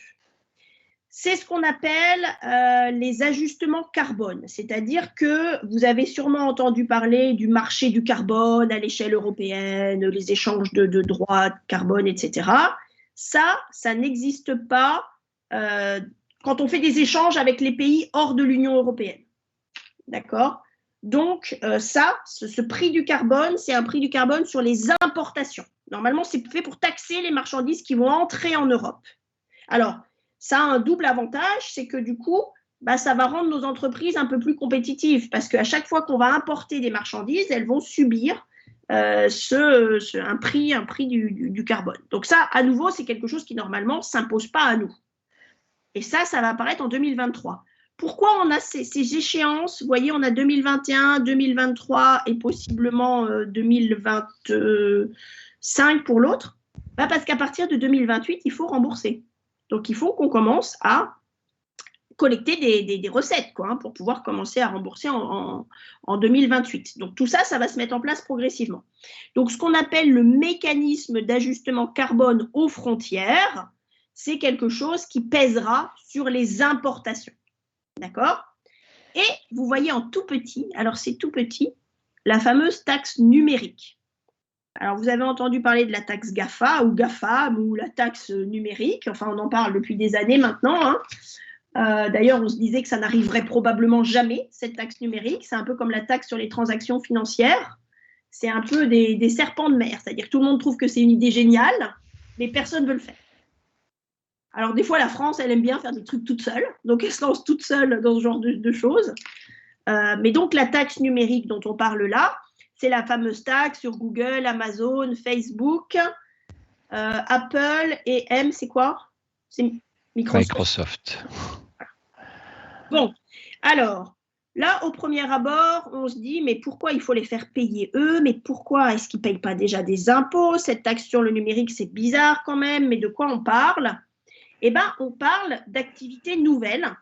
C'est ce qu'on appelle les ajustements carbone. C'est-à-dire que vous avez sûrement entendu parler du marché du carbone à l'échelle européenne, les échanges de droits de carbone, etc. Ça n'existe pas quand on fait des échanges avec les pays hors de l'Union européenne. D'accord ? Donc, ce prix du carbone, c'est un prix du carbone sur les importations. Normalement, c'est fait pour taxer les marchandises qui vont entrer en Europe. Alors, ça a un double avantage, c'est que du coup, ça va rendre nos entreprises un peu plus compétitives parce qu'à chaque fois qu'on va importer des marchandises, elles vont subir un prix du carbone. Donc ça, à nouveau, c'est quelque chose qui normalement ne s'impose pas à nous. Et ça va apparaître en 2023. Pourquoi on a ces échéances? Vous voyez, on a 2021, 2023 et possiblement 2025 pour l'autre. Parce qu'à partir de 2028, il faut rembourser. Donc, il faut qu'on commence à collecter des recettes pour pouvoir commencer à rembourser en 2028. Donc, tout ça va se mettre en place progressivement. Donc, ce qu'on appelle le mécanisme d'ajustement carbone aux frontières, c'est quelque chose qui pèsera sur les importations. D'accord? Et vous voyez en tout petit, alors c'est tout petit, la fameuse taxe numérique. Alors, vous avez entendu parler de la taxe GAFA ou GAFAM ou la taxe numérique. Enfin, on en parle depuis des années maintenant. Hein. D'ailleurs, on se disait que ça n'arriverait probablement jamais, cette taxe numérique. C'est un peu comme la taxe sur les transactions financières. C'est un peu des serpents de mer. C'est-à-dire que tout le monde trouve que c'est une idée géniale, mais personne ne veut le faire. Alors, des fois, la France, elle aime bien faire des trucs toute seule. Donc, elle se lance toute seule dans ce genre de choses. Mais donc, la taxe numérique dont on parle là, c'est la fameuse taxe sur Google, Amazon, Facebook, Apple et M, c'est quoi? C'est Microsoft. Bon, alors, là, au premier abord, on se dit, mais pourquoi il faut les faire payer eux? Mais pourquoi est-ce qu'ils ne payent pas déjà des impôts? Cette taxe sur le numérique, c'est bizarre quand même, mais de quoi on parle? Eh bien, on parle d'activités nouvelles,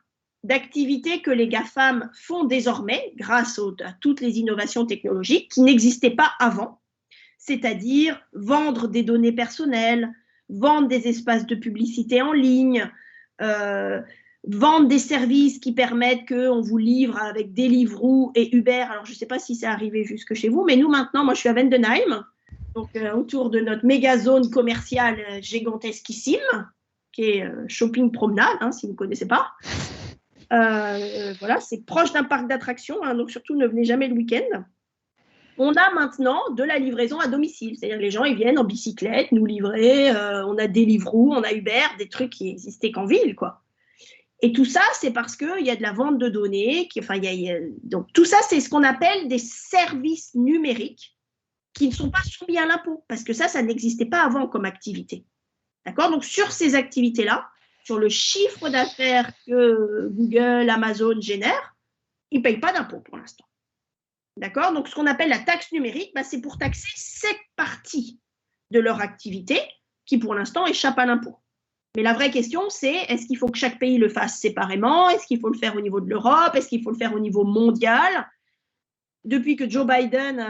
d'activités que les GAFAM font désormais grâce à toutes les innovations technologiques qui n'existaient pas avant, c'est-à-dire vendre des données personnelles, vendre des espaces de publicité en ligne, vendre des services qui permettent qu'on vous livre avec Deliveroo et Uber. Alors, je ne sais pas si c'est arrivé jusque chez vous, mais nous maintenant, moi je suis à Vendenheim, donc autour de notre méga zone commerciale gigantesquissime, qui est Shopping Promenade, hein, si vous ne connaissez pas. Voilà, c'est proche d'un parc d'attractions, hein, donc surtout ne venez jamais le week-end. On a maintenant de la livraison à domicile, c'est-à-dire que les gens ils viennent en bicyclette nous livrer, on a Deliveroo, on a Uber, des trucs qui n'existaient qu'en ville, quoi. Et tout ça, c'est parce qu'il y a de la vente de données, donc tout ça, c'est ce qu'on appelle des services numériques qui ne sont pas soumis à l'impôt, parce que ça n'existait pas avant comme activité. D'accord? Donc, sur ces activités-là, sur le chiffre d'affaires que Google, Amazon génèrent, ils ne payent pas d'impôt pour l'instant. D'accord? Donc, ce qu'on appelle la taxe numérique, c'est pour taxer cette partie de leur activité qui, pour l'instant, échappe à l'impôt. Mais la vraie question, c'est est-ce qu'il faut que chaque pays le fasse séparément? Est-ce qu'il faut le faire au niveau de l'Europe? Est-ce qu'il faut le faire au niveau mondial? Depuis que Joe Biden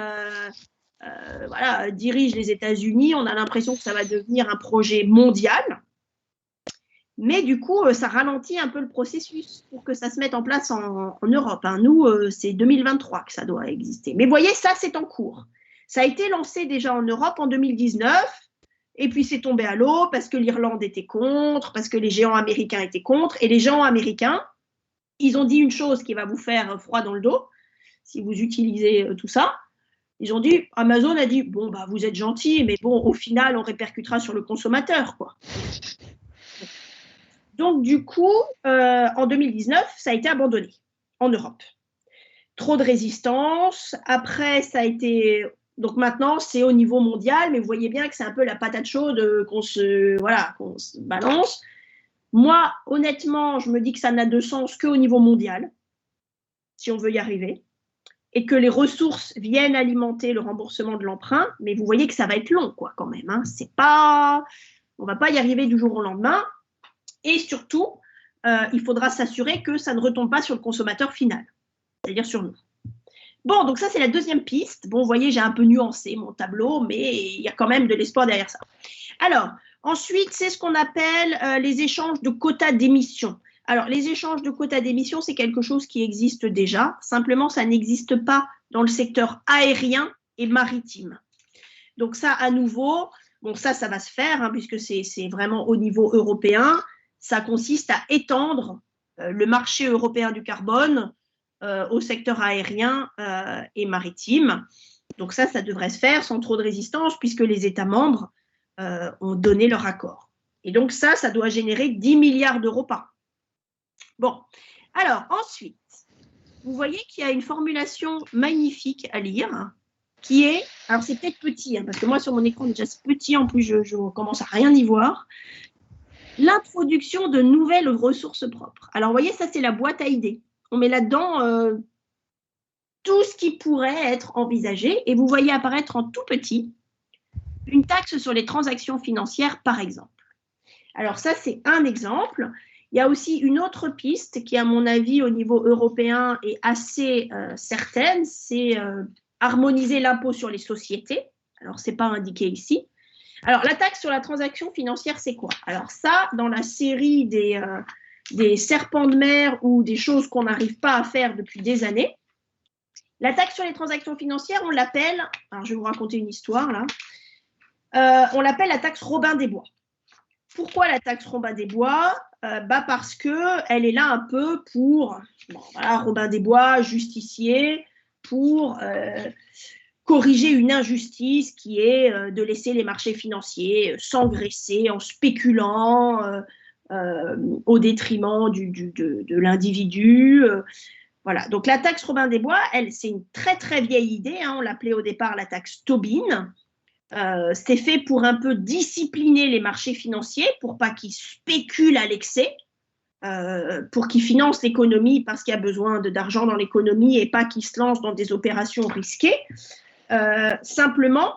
voilà, dirige les États-Unis. On a l'impression que ça va devenir un projet mondial. Mais du coup, ça ralentit un peu le processus pour que ça se mette en place en Europe. Hein. Nous, c'est 2023 que ça doit exister. Mais vous voyez, ça, c'est en cours. Ça a été lancé déjà en Europe en 2019, et puis c'est tombé à l'eau parce que l'Irlande était contre, parce que les géants américains étaient contre. Et les géants américains, ils ont dit une chose qui va vous faire froid dans le dos, si vous utilisez tout ça. Ils ont dit, Amazon a dit, bon, bah, vous êtes gentils, mais bon, au final, on répercutera sur le consommateur, quoi. Donc, du coup, en 2019, ça a été abandonné en Europe. Trop de résistance. Après, ça a été... Donc, maintenant, c'est au niveau mondial, mais vous voyez bien que c'est un peu la patate chaude qu'on se balance. Moi, honnêtement, je me dis que ça n'a de sens qu'au niveau mondial, si on veut y arriver, et que les ressources viennent alimenter le remboursement de l'emprunt, mais vous voyez que ça va être long, quoi, quand même. Hein. C'est pas... On ne va pas y arriver du jour au lendemain. Et surtout, il faudra s'assurer que ça ne retombe pas sur le consommateur final, c'est-à-dire sur nous. Bon, donc ça, c'est la deuxième piste. Bon, vous voyez, j'ai un peu nuancé mon tableau, mais il y a quand même de l'espoir derrière ça. Alors, ensuite, c'est ce qu'on appelle les échanges de quotas d'émission. Alors, les échanges de quotas d'émission, c'est quelque chose qui existe déjà. Simplement, ça n'existe pas dans le secteur aérien et maritime. Donc ça, à nouveau, bon, ça va se faire, hein, puisque c'est vraiment au niveau européen. Ça consiste à étendre le marché européen du carbone au secteur aérien et maritime. Donc ça devrait se faire sans trop de résistance puisque les États membres ont donné leur accord. Et donc ça doit générer 10 milliards d'euros par an. Bon, alors ensuite, vous voyez qu'il y a une formulation magnifique à lire qui est, alors c'est peut-être petit, hein, parce que moi sur mon écran déjà c'est petit, en plus je commence à rien y voir. L'introduction de nouvelles ressources propres. Alors, vous voyez, ça, c'est la boîte à idées. On met là-dedans tout ce qui pourrait être envisagé et vous voyez apparaître en tout petit une taxe sur les transactions financières, par exemple. Alors, ça, c'est un exemple. Il y a aussi une autre piste qui, à mon avis, au niveau européen, est assez certaine, c'est harmoniser l'impôt sur les sociétés. Alors, ce n'est pas indiqué ici. Alors, la taxe sur la transaction financière, c'est quoi? Alors ça, dans la série des serpents de mer ou des choses qu'on n'arrive pas à faire depuis des années, la taxe sur les transactions financières, on l'appelle, alors je vais vous raconter une histoire là, on l'appelle la taxe Robin des Bois. Pourquoi la taxe Robin des Bois? Parce qu'elle est là un peu pour, bon, voilà, Robin des Bois, justicier, pour... corriger une injustice qui est de laisser les marchés financiers s'engraisser en spéculant au détriment de l'individu. Voilà. Donc la taxe Robin des Bois, c'est une très très vieille idée. Hein, on l'appelait au départ la taxe Tobin. C'est fait pour un peu discipliner les marchés financiers pour pas qu'ils spéculent à l'excès. Pour qu'ils financent l'économie parce qu'il y a besoin d'argent dans l'économie et pas qu'ils se lancent dans des opérations risquées. Simplement,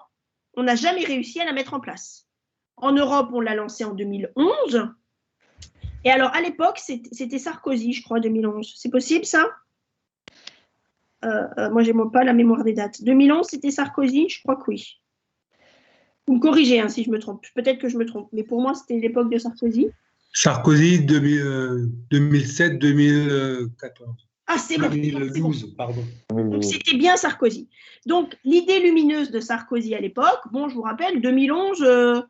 on n'a jamais réussi à la mettre en place. En Europe, on l'a lancée en 2011. Et alors, à l'époque, c'était Sarkozy, je crois, 2011. C'est possible, ça? Moi, je n'ai pas la mémoire des dates. 2011, c'était Sarkozy? Je crois que oui. Vous me corrigez hein, si je me trompe. Peut-être que je me trompe. Mais pour moi, c'était l'époque de Sarkozy. Sarkozy, 2007-2014. Ah, c'est bon. 2012, pardon. Donc, c'était bien Sarkozy. Donc, l'idée lumineuse de Sarkozy à l'époque, bon, je vous rappelle, 2011,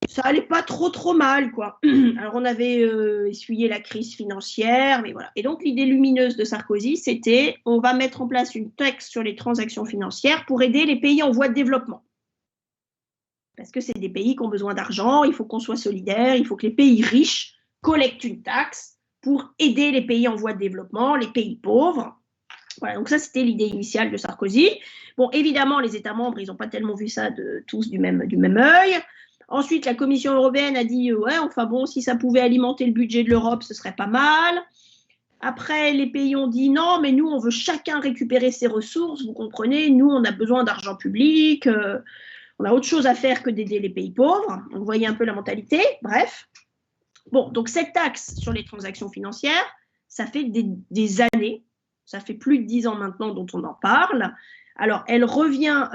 ça allait pas trop mal, quoi. Alors, on avait essuyé la crise financière, mais voilà. Et donc, l'idée lumineuse de Sarkozy, c'était, on va mettre en place une taxe sur les transactions financières pour aider les pays en voie de développement. Parce que c'est des pays qui ont besoin d'argent, il faut qu'on soit solidaire, il faut que les pays riches collectent une taxe pour aider les pays en voie de développement, les pays pauvres. Voilà, donc ça, c'était l'idée initiale de Sarkozy. Bon, évidemment, les États membres, ils n'ont pas tellement vu ça tous du même œil. Ensuite, la Commission européenne a dit, ouais, enfin bon, si ça pouvait alimenter le budget de l'Europe, ce serait pas mal. Après, les pays ont dit, non, mais nous, on veut chacun récupérer ses ressources, vous comprenez, nous, on a besoin d'argent public, on a autre chose à faire que d'aider les pays pauvres. Vous voyez un peu la mentalité, bref. Bon, donc cette taxe sur les transactions financières, ça fait des années Ça fait plus de 10 ans maintenant dont on en parle. Alors, elle revient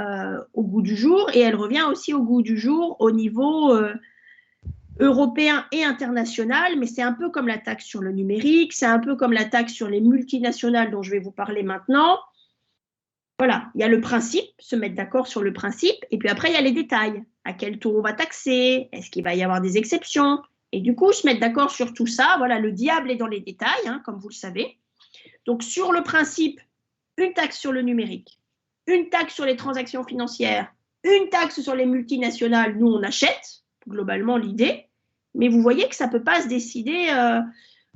au goût du jour et elle revient aussi au goût du jour au niveau européen et international, mais c'est un peu comme la taxe sur le numérique, c'est un peu comme la taxe sur les multinationales dont je vais vous parler maintenant. Voilà, il y a le principe, se mettre d'accord sur le principe, et puis après, il y a les détails. À quel taux on va taxer? Est-ce qu'il va y avoir des exceptions? Et du coup, se mettre d'accord sur tout ça, voilà, le diable est dans les détails, hein, comme vous le savez. Donc, sur le principe, une taxe sur le numérique, une taxe sur les transactions financières, une taxe sur les multinationales, nous, on achète, globalement, l'idée. Mais vous voyez que ça ne peut pas se décider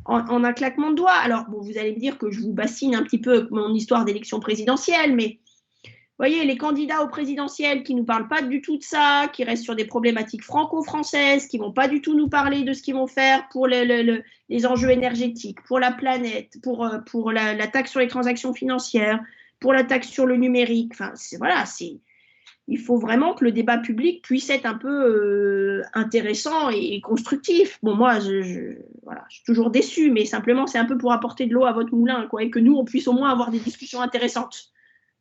en un claquement de doigts. Alors, bon, vous allez me dire que je vous bassine un petit peu avec mon histoire d'élection présidentielle, mais vous voyez, les candidats aux présidentielles qui ne nous parlent pas du tout de ça, qui restent sur des problématiques franco-françaises, qui ne vont pas du tout nous parler de ce qu'ils vont faire pour les enjeux énergétiques, pour la planète, pour la taxe sur les transactions financières, pour la taxe sur le numérique. Enfin, il faut vraiment que le débat public puisse être un peu intéressant et constructif. Bon, moi, je suis toujours déçue, mais simplement, c'est un peu pour apporter de l'eau à votre moulin, quoi, et que nous, on puisse au moins avoir des discussions intéressantes,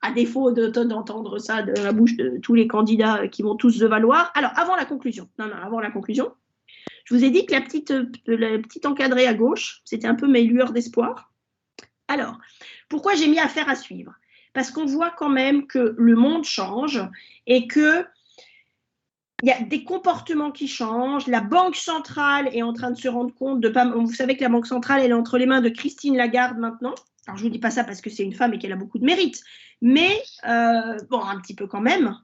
à défaut d'entendre ça de la bouche de tous les candidats qui vont tous se valoir. Alors, avant la conclusion, je vous ai dit que la petite encadrée à gauche, c'était un peu mes lueurs d'espoir. Alors, pourquoi j'ai mis affaire à suivre? Parce qu'on voit quand même que le monde change et qu'il y a des comportements qui changent. La Banque centrale est en train de se rendre compte de pas. Vous savez que la Banque centrale, elle est entre les mains de Christine Lagarde maintenant. Alors, je ne vous dis pas ça parce que c'est une femme et qu'elle a beaucoup de mérite, mais bon, un petit peu quand même.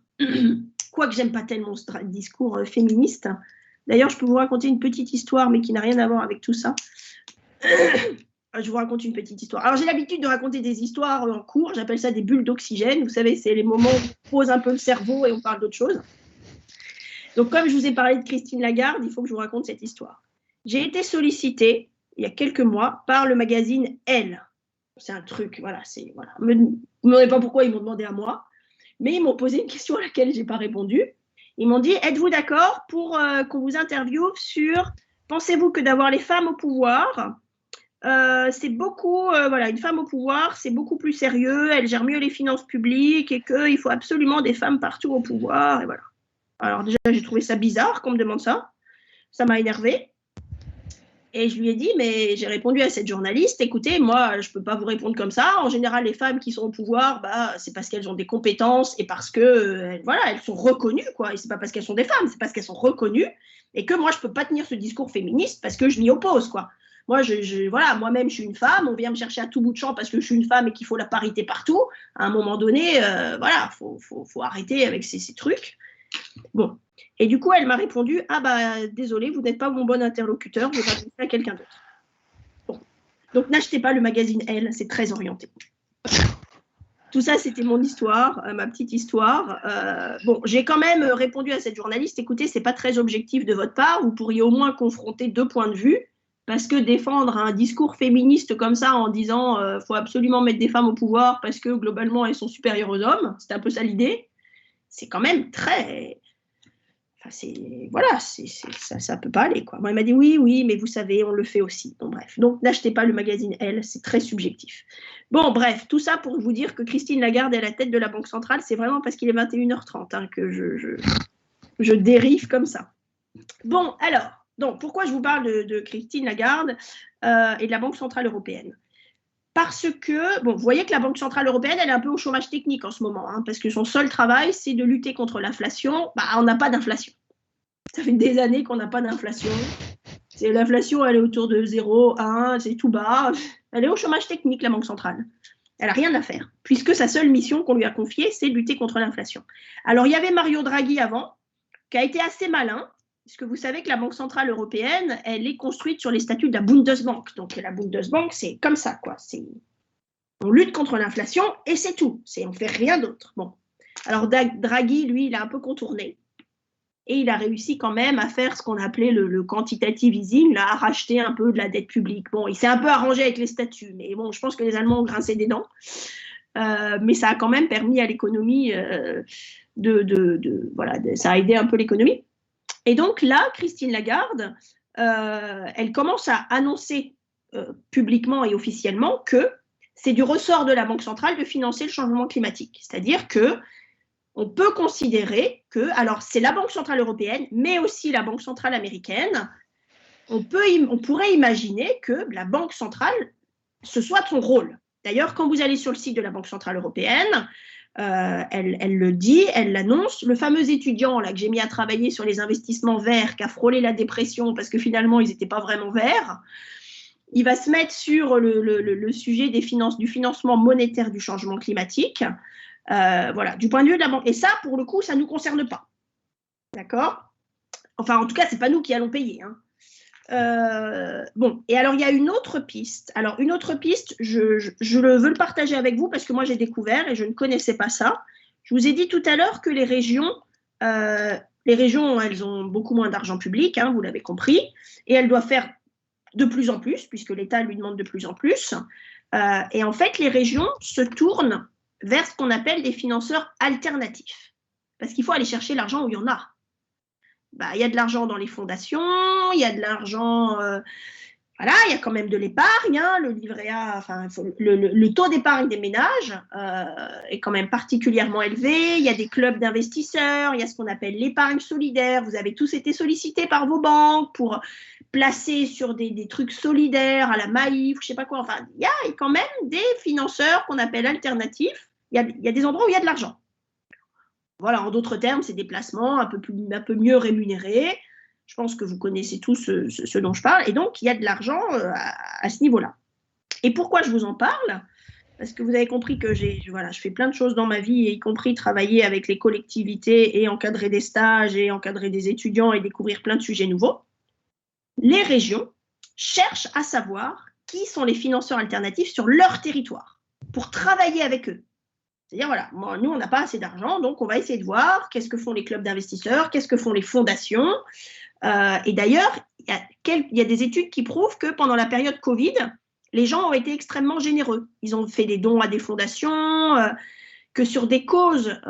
Quoique j'aime pas tellement ce discours féministe. D'ailleurs, je peux vous raconter une petite histoire, mais qui n'a rien à voir avec tout ça. Je vous raconte une petite histoire. Alors, j'ai l'habitude de raconter des histoires en cours. J'appelle ça des bulles d'oxygène. Vous savez, c'est les moments où on pose un peu le cerveau et on parle d'autre chose. Donc, comme je vous ai parlé de Christine Lagarde, il faut que je vous raconte cette histoire. J'ai été sollicitée, il y a quelques mois, par le magazine Elle. C'est un truc, voilà. Me demandez pas pourquoi ils m'ont demandé à moi, mais ils m'ont posé une question à laquelle je n'ai pas répondu. Ils m'ont dit, êtes-vous d'accord pour qu'on vous interviewe sur, pensez-vous que d'avoir les femmes au pouvoir... c'est beaucoup, une femme au pouvoir, c'est beaucoup plus sérieux, elle gère mieux les finances publiques et qu'il faut absolument des femmes partout au pouvoir. Et voilà. Alors déjà, j'ai trouvé ça bizarre qu'on me demande ça. Ça m'a énervée. Et je lui ai dit, mais j'ai répondu à cette journaliste, écoutez, moi, je ne peux pas vous répondre comme ça. En général, les femmes qui sont au pouvoir, c'est parce qu'elles ont des compétences et parce que, elles sont reconnues, quoi. Et ce n'est pas parce qu'elles sont des femmes, c'est parce qu'elles sont reconnues. Et que moi, je ne peux pas tenir ce discours féministe parce que je m'y oppose, quoi. Moi, moi-même, je suis une femme, on vient me chercher à tout bout de champ parce que je suis une femme et qu'il faut la parité partout. À un moment donné, faut arrêter avec ces trucs. Bon. Et du coup, elle m'a répondu, désolé, vous n'êtes pas mon bon interlocuteur, je vais passer à quelqu'un d'autre. Bon. Donc, n'achetez pas le magazine Elle, c'est très orienté. Tout ça, c'était mon histoire, ma petite histoire. J'ai quand même répondu à cette journaliste, écoutez, c'est pas très objectif de votre part, vous pourriez au moins confronter deux points de vue. Parce que défendre un discours féministe comme ça en disant faut absolument mettre des femmes au pouvoir parce que globalement elles sont supérieures aux hommes, c'est un peu ça l'idée, c'est quand même très... ça peut pas aller, quoi. Moi, elle m'a dit oui, mais vous savez, on le fait aussi. Bon, bref. Donc, n'achetez pas le magazine Elle, c'est très subjectif. Bon, bref, tout ça pour vous dire que Christine Lagarde est à la tête de la Banque centrale, c'est vraiment parce qu'il est 21h30 que je dérive comme ça. Bon, alors, donc, pourquoi je vous parle de Christine Lagarde et de la Banque centrale européenne? Parce que, vous voyez que la Banque centrale européenne, elle est un peu au chômage technique en ce moment, parce que son seul travail, c'est de lutter contre l'inflation. On n'a pas d'inflation. Ça fait des années qu'on n'a pas d'inflation. L'inflation, elle est autour de 0, 1, c'est tout bas. Elle est au chômage technique, la Banque centrale. Elle n'a rien à faire, puisque sa seule mission qu'on lui a confiée, c'est de lutter contre l'inflation. Alors, il y avait Mario Draghi avant, qui a été assez malin, parce que vous savez que la Banque centrale européenne, elle est construite sur les statuts de la Bundesbank. Donc la Bundesbank, c'est comme ça, quoi. On lutte contre l'inflation et c'est tout. On ne fait rien d'autre. Bon. Alors Draghi, lui, il a un peu contourné. Et il a réussi quand même à faire ce qu'on appelait le quantitative easing, à racheter un peu de la dette publique. Bon, il s'est un peu arrangé avec les statuts, mais bon, je pense que les Allemands ont grincé des dents. Mais ça a quand même permis à l'économie ça a aidé un peu l'économie. Et donc là, Christine Lagarde, elle commence à annoncer publiquement et officiellement que c'est du ressort de la Banque centrale de financer le changement climatique. C'est-à-dire qu'on peut considérer que, alors c'est la Banque centrale européenne, mais aussi la Banque centrale américaine, on pourrait imaginer que la Banque centrale, ce soit son rôle. D'ailleurs, quand vous allez sur le site de la Banque centrale européenne, elle le dit, elle l'annonce. Le fameux étudiant là, que j'ai mis à travailler sur les investissements verts, qui a frôlé la dépression parce que finalement, ils n'étaient pas vraiment verts, il va se mettre sur le sujet du financement monétaire du changement climatique. Voilà, du point de vue de la banque. Et ça, pour le coup, ça ne nous concerne pas. D'accord ? Enfin, en tout cas, ce n'est pas nous qui allons payer. Hein. Bon, et alors il y a une autre piste. Alors, une autre piste, je veux le partager avec vous parce que moi j'ai découvert et je ne connaissais pas ça. Je vous ai dit tout à l'heure que les régions, elles ont beaucoup moins d'argent public, hein, vous l'avez compris, et elles doivent faire de plus en plus, puisque l'État lui demande de plus en plus. Et en fait, les régions se tournent vers ce qu'on appelle des financeurs alternatifs. Parce qu'il faut aller chercher l'argent où il y en a. Bah, y a de l'argent dans les fondations, il y a de l'argent, voilà, il y a quand même de l'épargne, hein, le livret A, enfin, le taux d'épargne des ménages est quand même particulièrement élevé, il y a des clubs d'investisseurs, il y a ce qu'on appelle l'épargne solidaire, vous avez tous été sollicités par vos banques pour placer sur des trucs solidaires à la Maïf, je sais pas quoi, enfin, il y a quand même des financeurs qu'on appelle alternatifs, il y a des endroits où il y a de l'argent. Voilà, en d'autres termes, c'est des placements un peu mieux rémunérés. Je pense que vous connaissez tous ce dont je parle. Et donc, il y a de l'argent à ce niveau-là. Et pourquoi je vous en parle ? Parce que vous avez compris que je fais plein de choses dans ma vie, y compris travailler avec les collectivités et encadrer des stages et encadrer des étudiants et découvrir plein de sujets nouveaux. Les régions cherchent à savoir qui sont les financeurs alternatifs sur leur territoire pour travailler avec eux. C'est-à-dire, voilà, nous, on n'a pas assez d'argent, donc on va essayer de voir qu'est-ce que font les clubs d'investisseurs, qu'est-ce que font les fondations. Et d'ailleurs, il y a des études qui prouvent que pendant la période Covid, les gens ont été extrêmement généreux. Ils ont fait des dons à des fondations, que sur des causes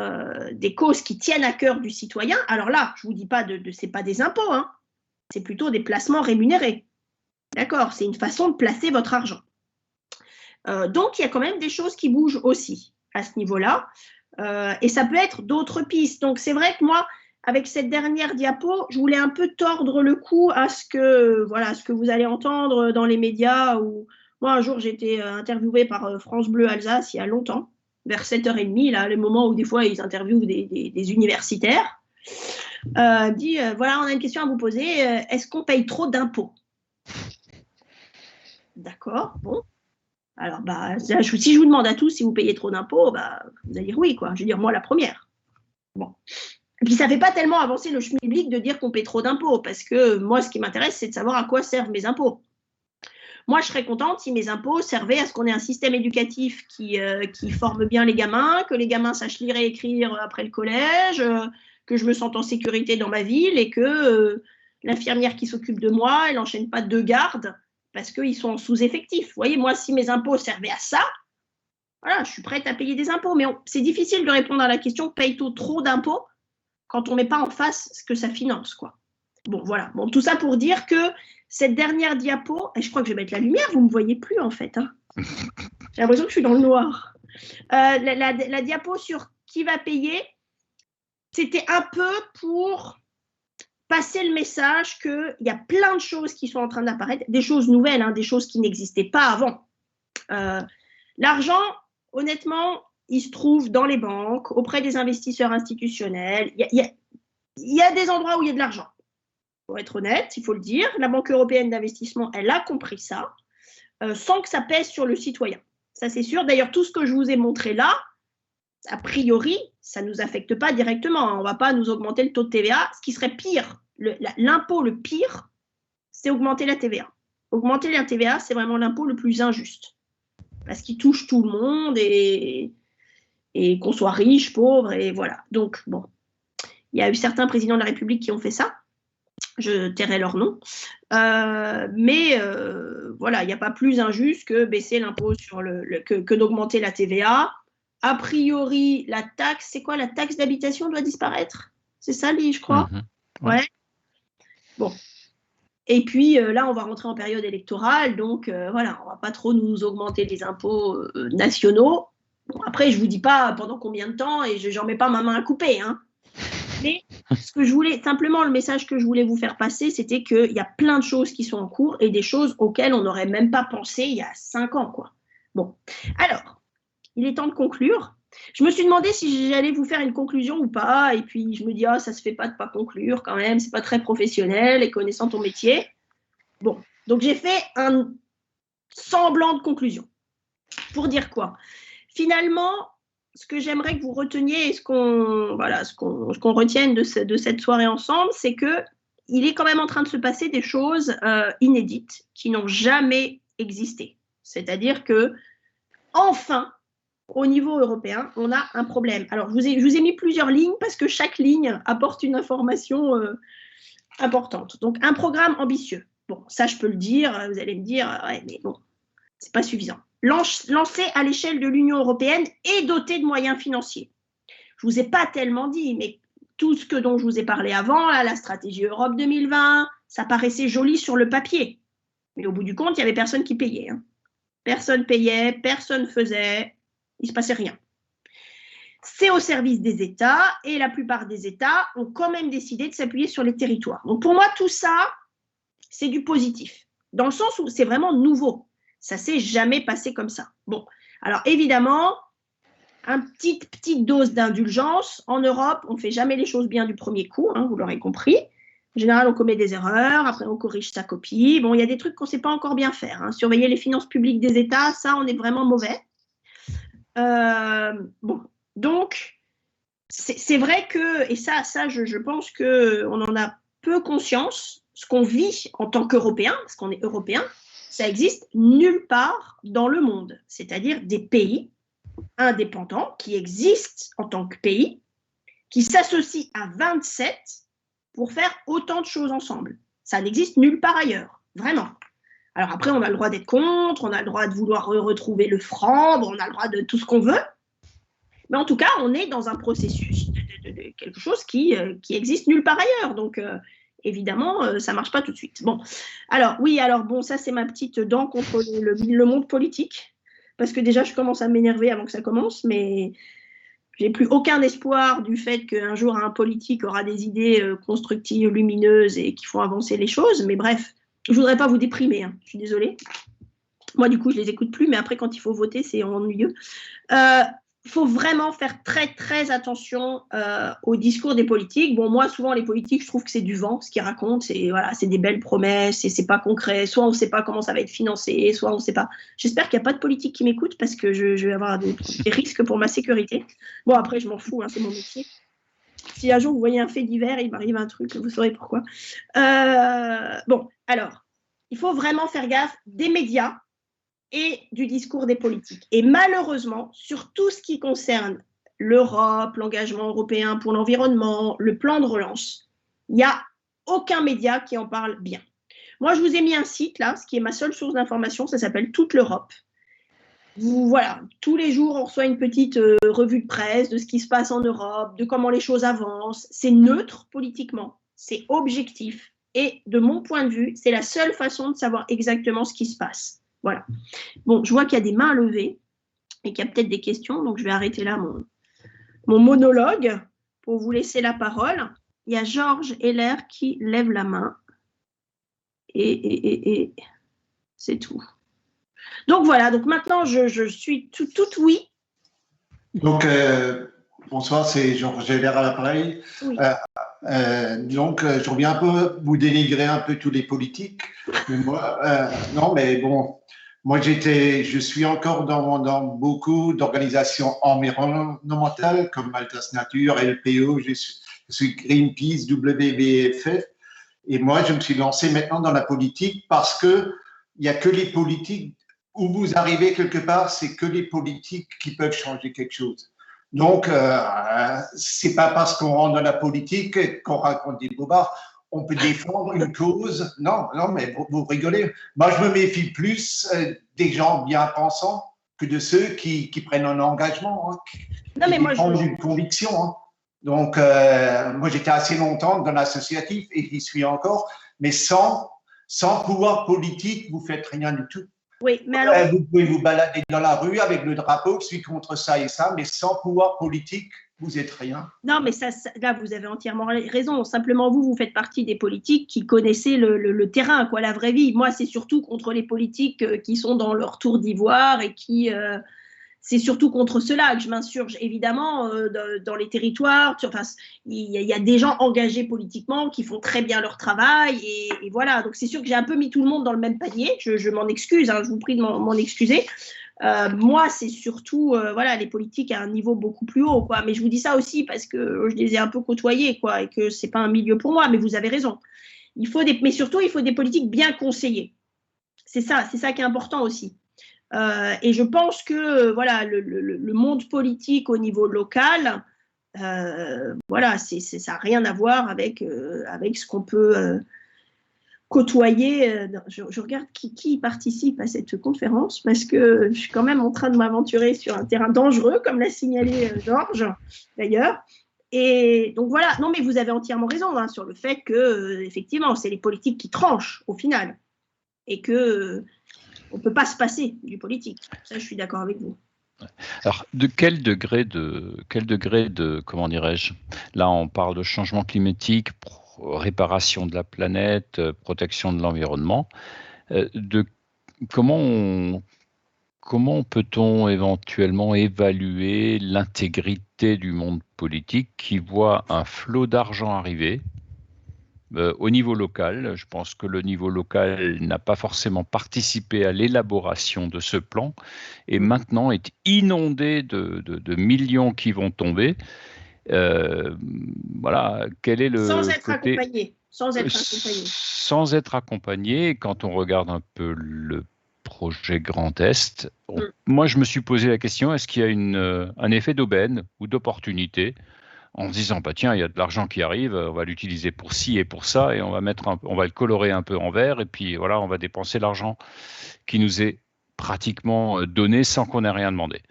qui tiennent à cœur du citoyen. Alors là, je ne vous dis pas c'est pas des impôts, hein, c'est plutôt des placements rémunérés. D'accord ? C'est une façon de placer votre argent. Donc, il y a quand même des choses qui bougent aussi à ce niveau-là, et ça peut être d'autres pistes. Donc, c'est vrai que moi, avec cette dernière diapo, je voulais un peu tordre le cou à ce que vous allez entendre dans les médias. Moi, un jour, j'ai été interviewée par France Bleu Alsace il y a longtemps, vers 7h30, là, le moment où des fois, ils interviewent des universitaires. Voilà, on a une question à vous poser. Est-ce qu'on paye trop d'impôts ? D'accord, bon. Alors, si je vous demande à tous si vous payez trop d'impôts, vous allez dire oui, quoi. Je veux dire, moi, la première. Bon. Et puis, ça ne fait pas tellement avancer le schmilblick de dire qu'on paye trop d'impôts, parce que moi, ce qui m'intéresse, c'est de savoir à quoi servent mes impôts. Moi, je serais contente si mes impôts servaient à ce qu'on ait un système éducatif qui forme bien les gamins, que les gamins sachent lire et écrire après le collège, que je me sente en sécurité dans ma ville et que l'infirmière qui s'occupe de moi, elle n'enchaîne pas 2 gardes parce qu'ils sont en sous-effectif. Vous voyez, moi, si mes impôts servaient à ça, voilà, je suis prête à payer des impôts. Mais c'est difficile de répondre à la question « paye-t-on trop d'impôts ?» quand on ne met pas en face ce que ça finance, quoi. Bon, voilà. Bon, tout ça pour dire que cette dernière diapo, et je crois que je vais mettre la lumière, vous ne me voyez plus, en fait. Hein. J'ai l'impression que je suis dans le noir. La diapo sur qui va payer, c'était un peu pour passer le message qu'il y a plein de choses qui sont en train d'apparaître, des choses nouvelles, hein, des choses qui n'existaient pas avant. L'argent, honnêtement, il se trouve dans les banques, auprès des investisseurs institutionnels. Il y a des endroits où il y a de l'argent. Pour être honnête, il faut le dire. La Banque européenne d'investissement, elle a compris ça, sans que ça pèse sur le citoyen. Ça, c'est sûr. D'ailleurs, tout ce que je vous ai montré là, a priori, ça ne nous affecte pas directement. On ne va pas nous augmenter le taux de TVA. Ce qui serait pire, l'impôt le pire, c'est augmenter la TVA. Augmenter la TVA, c'est vraiment l'impôt le plus injuste. Parce qu'il touche tout le monde et qu'on soit riche, pauvre, et voilà. Donc, bon, il y a eu certains présidents de la République qui ont fait ça. Je tairai leur nom. Mais voilà, il n'y a pas plus injuste que baisser l'impôt que d'augmenter la TVA. A priori, la taxe, c'est quoi? La taxe d'habitation doit disparaître? C'est ça, je crois? Ouais. Bon. Et puis là, on va rentrer en période électorale, donc voilà, on ne va pas trop nous augmenter les impôts nationaux. Bon, après, je ne vous dis pas pendant combien de temps et je n'en mets pas ma main à couper. Hein. Mais ce que je voulais, simplement, le message que je voulais vous faire passer, c'était qu'il y a plein de choses qui sont en cours et des choses auxquelles on n'aurait même pas pensé il y a 5 ans, quoi. Bon, alors, il est temps de conclure. Je me suis demandé si j'allais vous faire une conclusion ou pas, et puis je me dis, ça se fait pas de pas conclure quand même, c'est pas très professionnel, et connaissant ton métier. Bon, donc j'ai fait un semblant de conclusion. Pour dire quoi? Finalement, ce que j'aimerais que vous reteniez et ce qu'on retienne de cette soirée ensemble, c'est qu'il est quand même en train de se passer des choses inédites qui n'ont jamais existé. C'est-à-dire que, enfin, au niveau européen, on a un problème. Alors, je vous ai mis plusieurs lignes parce que chaque ligne apporte une information importante. Donc, un programme ambitieux. Bon, ça, je peux le dire. Vous allez me dire, ouais, mais bon, c'est pas suffisant. Lancé à l'échelle de l'Union européenne et doté de moyens financiers. Je ne vous ai pas tellement dit, mais tout ce dont je vous ai parlé avant, là, la stratégie Europe 2020, ça paraissait joli sur le papier. Mais au bout du compte, il n'y avait personne qui payait. Hein. Personne payait, personne faisait, il ne se passait rien. C'est au service des États et la plupart des États ont quand même décidé de s'appuyer sur les territoires. Donc pour moi, tout ça, c'est du positif, dans le sens où c'est vraiment nouveau. Ça ne s'est jamais passé comme ça. Bon, alors évidemment, une petite dose d'indulgence. En Europe, on ne fait jamais les choses bien du premier coup, hein, vous l'aurez compris. En général, on commet des erreurs, après on corrige sa copie. Bon, il y a des trucs qu'on ne sait pas encore bien faire. Hein. Surveiller les finances publiques des États, ça, on est vraiment mauvais. Bon, donc, c'est vrai que, et ça je pense qu'on en a peu conscience, ce qu'on vit en tant qu'Européens, parce qu'on est Européens, ça existe nulle part dans le monde. C'est-à-dire des pays indépendants qui existent en tant que pays, qui s'associent à 27 pour faire autant de choses ensemble. Ça n'existe nulle part ailleurs, vraiment. Alors après, on a le droit d'être contre, on a le droit de vouloir retrouver le franc, bon, on a le droit de tout ce qu'on veut. Mais en tout cas, on est dans un processus de quelque chose qui existe nulle part ailleurs. Donc, évidemment, ça ne marche pas tout de suite. Bon, alors, ça, c'est ma petite dent contre le monde politique. Parce que déjà, je commence à m'énerver avant que ça commence, mais je n'ai plus aucun espoir du fait qu'un jour, un politique aura des idées constructives, lumineuses et qui font avancer les choses. Mais bref, je ne voudrais pas vous déprimer, hein. Je suis désolée. Moi, du coup, je ne les écoute plus, mais après, quand il faut voter, c'est ennuyeux. Il faut vraiment faire très, très attention au discours des politiques. Bon, moi, souvent, les politiques, je trouve que c'est du vent, ce qu'ils racontent. C'est des belles promesses et c'est pas concret. Soit on ne sait pas comment ça va être financé, soit on ne sait pas. J'espère qu'il n'y a pas de politique qui m'écoute parce que je vais avoir des risques pour ma sécurité. Bon, après, je m'en fous, hein, c'est mon métier. Si un jour, vous voyez un fait divers, il m'arrive un truc, vous saurez pourquoi. Bon, alors, il faut vraiment faire gaffe des médias et du discours des politiques. Et malheureusement, sur tout ce qui concerne l'Europe, l'engagement européen pour l'environnement, le plan de relance, il n'y a aucun média qui en parle bien. Moi, je vous ai mis un site, là, ce qui est ma seule source d'information, ça s'appelle Toute l'Europe. Voilà, tous les jours, on reçoit une petite revue de presse de ce qui se passe en Europe, de comment les choses avancent. C'est neutre politiquement, c'est objectif. Et de mon point de vue, c'est la seule façon de savoir exactement ce qui se passe. Voilà. Bon, je vois qu'il y a des mains levées et qu'il y a peut-être des questions, donc je vais arrêter là mon monologue pour vous laisser la parole. Il y a Georges Heller qui lève la main et c'est tout. Donc voilà, donc maintenant je suis toute oui. Donc bonsoir, c'est Georges Heller à l'appareil. Oui. Donc je reviens un peu vous dénigrer un peu tous les politiques. Mais moi, non, mais bon. Moi, je suis encore dans beaucoup d'organisations environnementales comme Altas Nature, LPO, je suis Greenpeace, WWF. Et moi, je me suis lancé maintenant dans la politique parce que il n'y a que les politiques, où vous arrivez quelque part, c'est que les politiques qui peuvent changer quelque chose. Donc, c'est pas parce qu'on rentre dans la politique qu'on raconte des bobards. On peut défendre une cause. Non, mais vous rigolez. Moi, je me méfie plus des gens bien pensants que de ceux qui prennent un engagement, hein, qui ont une conviction. Hein. Donc, moi, j'étais assez longtemps dans l'associatif et j'y suis encore, mais sans Sans pouvoir politique, vous faites rien du tout. Oui, mais alors… Vous pouvez vous balader dans la rue avec le drapeau, je suis contre ça et ça, mais sans pouvoir politique, vous êtes rien. Non, mais là, vous avez entièrement raison. Simplement, vous faites partie des politiques qui connaissaient le terrain, quoi, la vraie vie. Moi, c'est surtout contre les politiques qui sont dans leur tour d'ivoire et qui… c'est surtout contre cela que je m'insurge. Évidemment, dans les territoires, il y a des gens engagés politiquement qui font très bien leur travail. Et voilà, donc c'est sûr que j'ai un peu mis tout le monde dans le même panier. Je m'en excuse, hein, je vous prie de m'en excuser. Moi, c'est surtout voilà, les politiques à un niveau beaucoup plus haut, quoi. Mais je vous dis ça aussi parce que je les ai un peu côtoyés, quoi, et que c'est pas un milieu pour moi. Mais vous avez raison. Mais surtout, il faut des politiques bien conseillées. C'est ça qui est important aussi. Et je pense que voilà, le monde politique au niveau local, voilà, ça n'a rien à voir avec ce qu'on peut côtoyer. Je regarde qui participe à cette conférence parce que je suis quand même en train de m'aventurer sur un terrain dangereux, comme l'a signalé Georges d'ailleurs. Et donc voilà, non mais vous avez entièrement raison hein, sur le fait que effectivement, c'est les politiques qui tranchent au final et que on ne peut pas se passer du politique. Ça, je suis d'accord avec vous. Alors, de quel degré de comment dirais-je, là on parle de changement climatique, réparation de la planète, protection de l'environnement, comment peut-on éventuellement évaluer l'intégrité du monde politique qui voit un flot d'argent arriver au niveau local? Je pense que le niveau local n'a pas forcément participé à l'élaboration de ce plan et maintenant est inondé de millions qui vont tomber. Voilà, quel est le sans être côté… accompagné. Sans être accompagné, quand on regarde un peu le projet Grand Est, moi je me suis posé la question, est-ce qu'il y a un effet d'aubaine ou d'opportunité en se disant, bah, tiens, il y a de l'argent qui arrive, on va l'utiliser pour ci et pour ça, et on va le colorer un peu en vert, et puis voilà, on va dépenser l'argent qui nous est pratiquement donné sans qu'on ait rien demandé.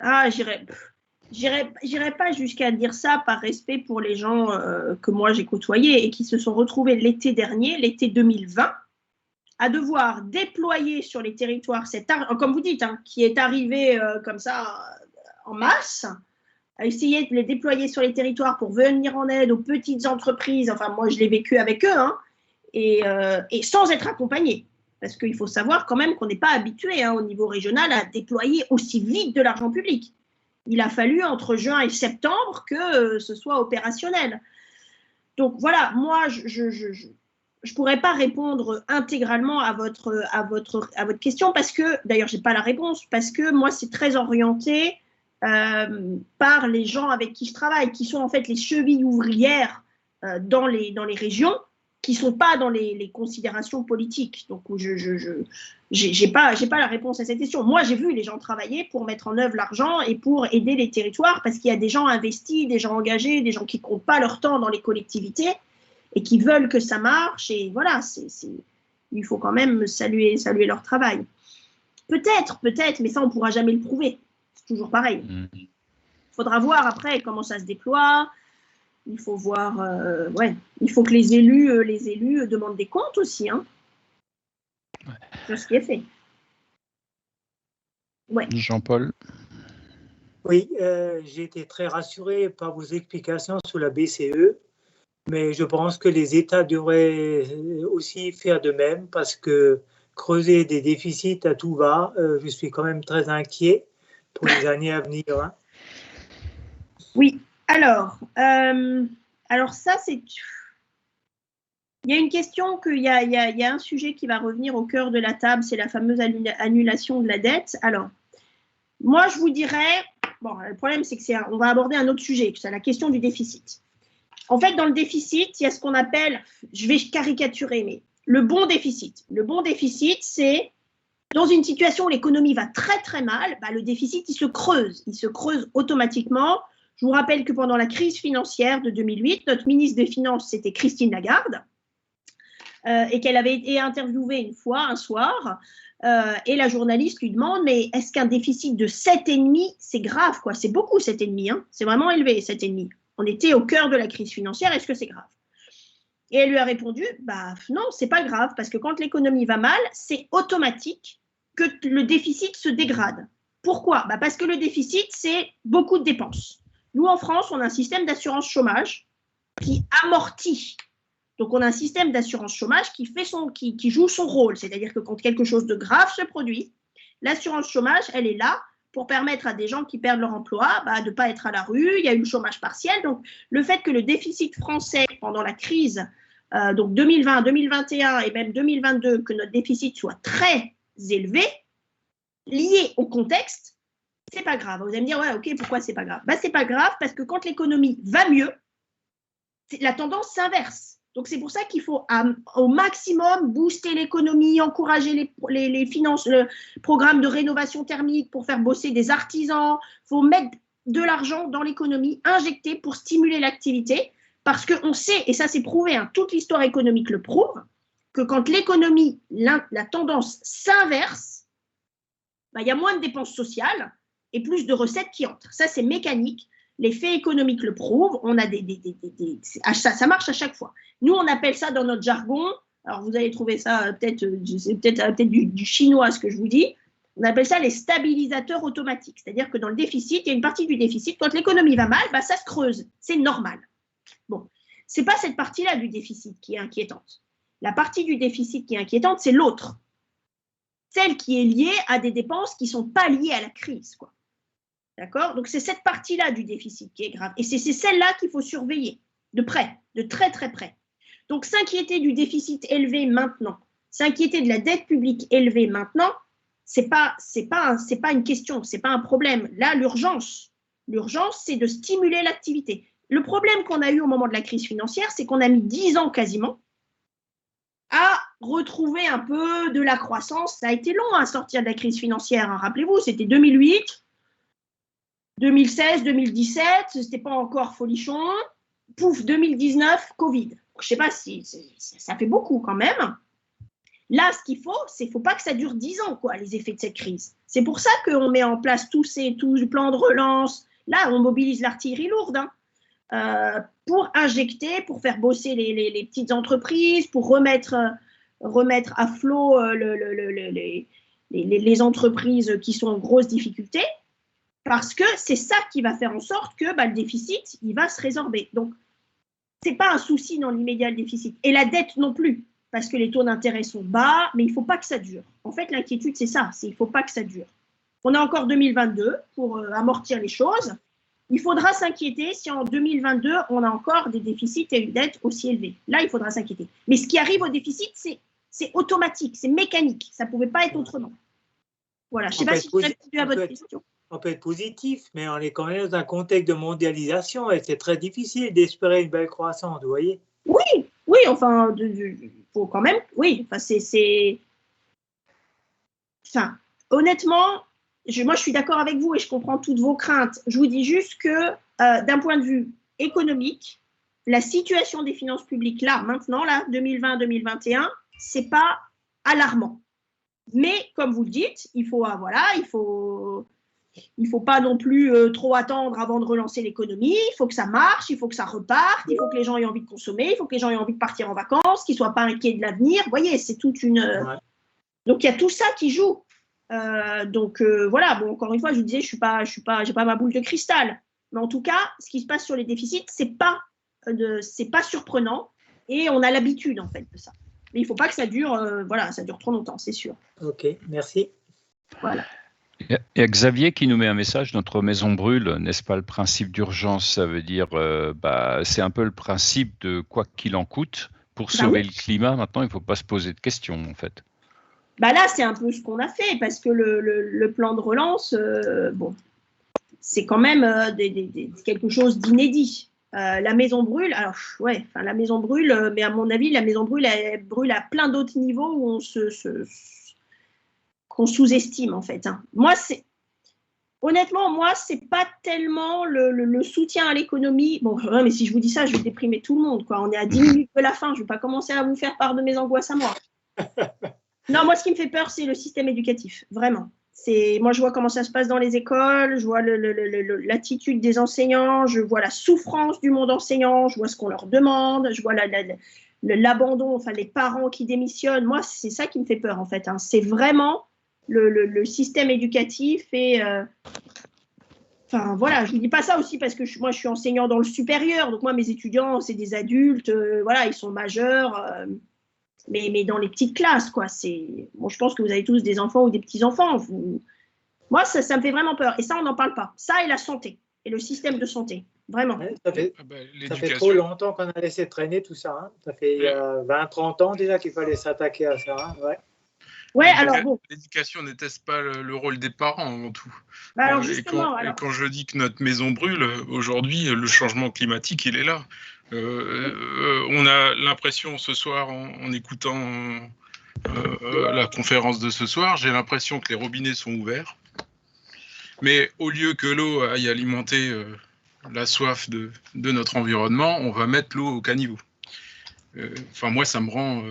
Ah, j'irai pas jusqu'à dire ça par respect pour les gens que moi j'ai côtoyés et qui se sont retrouvés l'été dernier, l'été 2020, à devoir déployer sur les territoires comme vous dites, hein, qui est arrivé comme ça en masse, à essayer de les déployer sur les territoires pour venir en aide aux petites entreprises. Enfin, moi, je l'ai vécu avec eux, hein, et sans être accompagné. Parce qu'il faut savoir quand même qu'on n'est pas habitué hein, au niveau régional à déployer aussi vite de l'argent public. Il a fallu entre juin et septembre que ce soit opérationnel. Donc voilà, moi, je pourrais pas répondre intégralement à votre question parce que, d'ailleurs, j'ai pas la réponse, parce que moi, c'est très orienté par les gens avec qui je travaille, qui sont en fait les chevilles ouvrières dans les régions, qui sont pas dans les considérations politiques. Donc, j'ai pas la réponse à cette question. Moi, j'ai vu les gens travailler pour mettre en œuvre l'argent et pour aider les territoires, parce qu'il y a des gens investis, des gens engagés, des gens qui comptent pas leur temps dans les collectivités et qui veulent que ça marche. Et voilà, il faut quand même saluer leur travail. Peut-être, mais ça, on ne pourra jamais le prouver. C'est toujours pareil. Il faudra voir après comment ça se déploie. Il faut voir, il faut que les élus demandent des comptes aussi, hein, sur ce qui est fait. Ouais. Jean-Paul. Oui, j'ai été très rassuré par vos explications sur la BCE. Mais je pense que les États devraient aussi faire de même parce que creuser des déficits à tout va, je suis quand même très inquiet pour les années à venir. Hein. Oui, alors ça, c'est… Il y a une question, il y a un sujet qui va revenir au cœur de la table, c'est la fameuse annulation de la dette. Alors, moi, je vous dirais, bon, le problème, c'est on va aborder un autre sujet, c'est la question du déficit. En fait, dans le déficit, il y a ce qu'on appelle, je vais caricaturer, mais le bon déficit. Le bon déficit, c'est dans une situation où l'économie va très très mal, le déficit, il se creuse automatiquement. Je vous rappelle que pendant la crise financière de 2008, notre ministre des Finances, c'était Christine Lagarde, et qu'elle avait été interviewée une fois, un soir, et la journaliste lui demande, mais est-ce qu'un déficit de 7,5, c'est grave, quoi? C'est beaucoup 7,5, hein, c'est vraiment élevé 7,5. On était au cœur de la crise financière, est-ce que c'est grave? Et elle lui a répondu, bah non, c'est pas grave, parce que quand l'économie va mal, c'est automatique que le déficit se dégrade. Pourquoi? Bah parce que le déficit, c'est beaucoup de dépenses. Nous, en France, on a un système d'assurance chômage qui amortit. Donc, on a un système d'assurance chômage qui joue son rôle. C'est-à-dire que quand quelque chose de grave se produit, l'assurance chômage, elle est là pour permettre à des gens qui perdent leur emploi de ne pas être à la rue. Il y a eu le chômage partiel. Donc, le fait que le déficit français pendant la crise, donc 2020, 2021 et même 2022, que notre déficit soit très élevé, lié au contexte, c'est pas grave. Vous allez me dire, ouais, ok, pourquoi c'est pas grave? C'est pas grave parce que quand l'économie va mieux, la tendance s'inverse. Donc, c'est pour ça qu'il faut au maximum booster l'économie, encourager les finances, le programme de rénovation thermique pour faire bosser des artisans. Il faut mettre de l'argent dans l'économie, injecter pour stimuler l'activité. Parce qu'on sait, et ça c'est prouvé, toute l'histoire économique le prouve, que quand l'économie, la tendance s'inverse, il y a moins de dépenses sociales et plus de recettes qui entrent. Ça, c'est mécanique. Les faits économiques le prouvent. On a ça marche à chaque fois. Nous, on appelle ça dans notre jargon, alors vous allez trouver ça peut-être du chinois ce que je vous dis, on appelle ça les stabilisateurs automatiques. C'est-à-dire que dans le déficit, il y a une partie du déficit, quand l'économie va mal, ça se creuse. C'est normal. Bon, ce n'est pas cette partie-là du déficit qui est inquiétante. La partie du déficit qui est inquiétante, c'est l'autre. Celle qui est liée à des dépenses qui ne sont pas liées à la crise, quoi. D'accord? Donc, c'est cette partie-là du déficit qui est grave. Et c'est celle-là qu'il faut surveiller de près, de très, très près. Donc, s'inquiéter du déficit élevé maintenant, s'inquiéter de la dette publique élevée maintenant, c'est pas une question, c'est pas un problème. Là, l'urgence, c'est de stimuler l'activité. Le problème qu'on a eu au moment de la crise financière, c'est qu'on a mis 10 ans quasiment à retrouver un peu de la croissance. Ça a été long à sortir de la crise financière. Rappelez-vous, c'était 2008, 2016, 2017, c'était pas encore folichon. Pouf, 2019, Covid. Je sais pas si ça fait beaucoup quand même. Là, ce qu'il faut, c'est qu'il ne faut pas que ça dure 10 ans, quoi, les effets de cette crise. C'est pour ça qu'on met en place tous le plan de relance. Là, on mobilise l'artillerie lourde, pour injecter, pour faire bosser les petites entreprises, pour remettre à flot les entreprises qui sont en grosse difficulté, parce que c'est ça qui va faire en sorte que le déficit, il va se résorber. Donc, ce n'est pas un souci dans l'immédiat, le déficit. Et la dette non plus, parce que les taux d'intérêt sont bas, mais il ne faut pas que ça dure. En fait, l'inquiétude, c'est ça, il ne faut pas que ça dure. On a encore 2022 pour amortir les choses. Il faudra s'inquiéter si en 2022, on a encore des déficits et une dette aussi élevée. Là, il faudra s'inquiéter. Mais ce qui arrive au déficit, c'est automatique, c'est mécanique. Ça ne pouvait pas être autrement. Voilà, je ne sais pas si j'ai répondu à votre question. On peut être positif, mais on est quand même dans un contexte de mondialisation et c'est très difficile d'espérer une belle croissance, vous voyez? Oui, enfin, faut quand même, oui, enfin, enfin, honnêtement, moi, je suis d'accord avec vous et je comprends toutes vos craintes. Je vous dis juste que, d'un point de vue économique, la situation des finances publiques, là, maintenant, là, 2020-2021, c'est pas alarmant. Mais, comme vous le dites, il faut pas non plus trop attendre avant de relancer l'économie. Il faut que ça marche, il faut que ça reparte, il faut que les gens aient envie de consommer, il faut que les gens aient envie de partir en vacances, qu'ils ne soient pas inquiets de l'avenir. Vous voyez, c'est toute une… Donc, il y a tout ça qui joue. Voilà, bon, encore une fois, je vous disais, j'ai pas ma boule de cristal. Mais en tout cas, ce qui se passe sur les déficits, c'est pas surprenant et on a l'habitude, en fait, de ça. Mais il ne faut pas que ça dure, ça dure trop longtemps, c'est sûr. Ok, merci. Voilà. Il y a Xavier qui nous met un message, notre maison brûle, n'est-ce pas le principe d'urgence? Ça veut dire, c'est un peu le principe de quoi qu'il en coûte. Pour sauver le climat, maintenant, il ne faut pas se poser de questions, en fait. Là, c'est un peu ce qu'on a fait, parce que le plan de relance, c'est quand même quelque chose d'inédit. La maison brûle, alors, la maison brûle, mais à mon avis, la maison brûle, elle brûle à plein d'autres niveaux où qu'on sous-estime, en fait. Honnêtement, c'est pas tellement le soutien à l'économie. Bon, mais si je vous dis ça, je vais déprimer tout le monde, quoi. On est à 10 minutes de la fin, je ne vais pas commencer à vous faire part de mes angoisses à moi. Non, moi, ce qui me fait peur, c'est le système éducatif, vraiment. Moi, je vois comment ça se passe dans les écoles, je vois l'attitude des enseignants, je vois la souffrance du monde enseignant, je vois ce qu'on leur demande, je vois l'abandon, enfin les parents qui démissionnent. Moi, c'est ça qui me fait peur en fait. Hein. C'est vraiment le système éducatif et enfin voilà, je ne dis pas ça aussi parce que moi je suis enseignant dans le supérieur, donc moi mes étudiants c'est des adultes, voilà, ils sont majeurs, mais dans les petites classes quoi. Bon, je pense que vous avez tous des enfants ou des petits enfants. Moi ça me fait vraiment peur et ça on n'en parle pas. Ça et la santé et le système de santé, vraiment. Ouais, ça fait trop longtemps qu'on a laissé traîner tout ça. Hein. Ça fait 20-30 ans déjà qu'il fallait s'attaquer à ça. Hein. Ouais. Ouais, alors bon. L'éducation n'était-ce pas le rôle des parents avant tout. Bah alors justement, et quand je dis que notre maison brûle, aujourd'hui, le changement climatique, il est là. On a l'impression ce soir, en écoutant la conférence de ce soir, j'ai l'impression que les robinets sont ouverts. Mais au lieu que l'eau aille alimenter la soif de notre environnement, on va mettre l'eau au caniveau. Enfin, moi, ça me rend...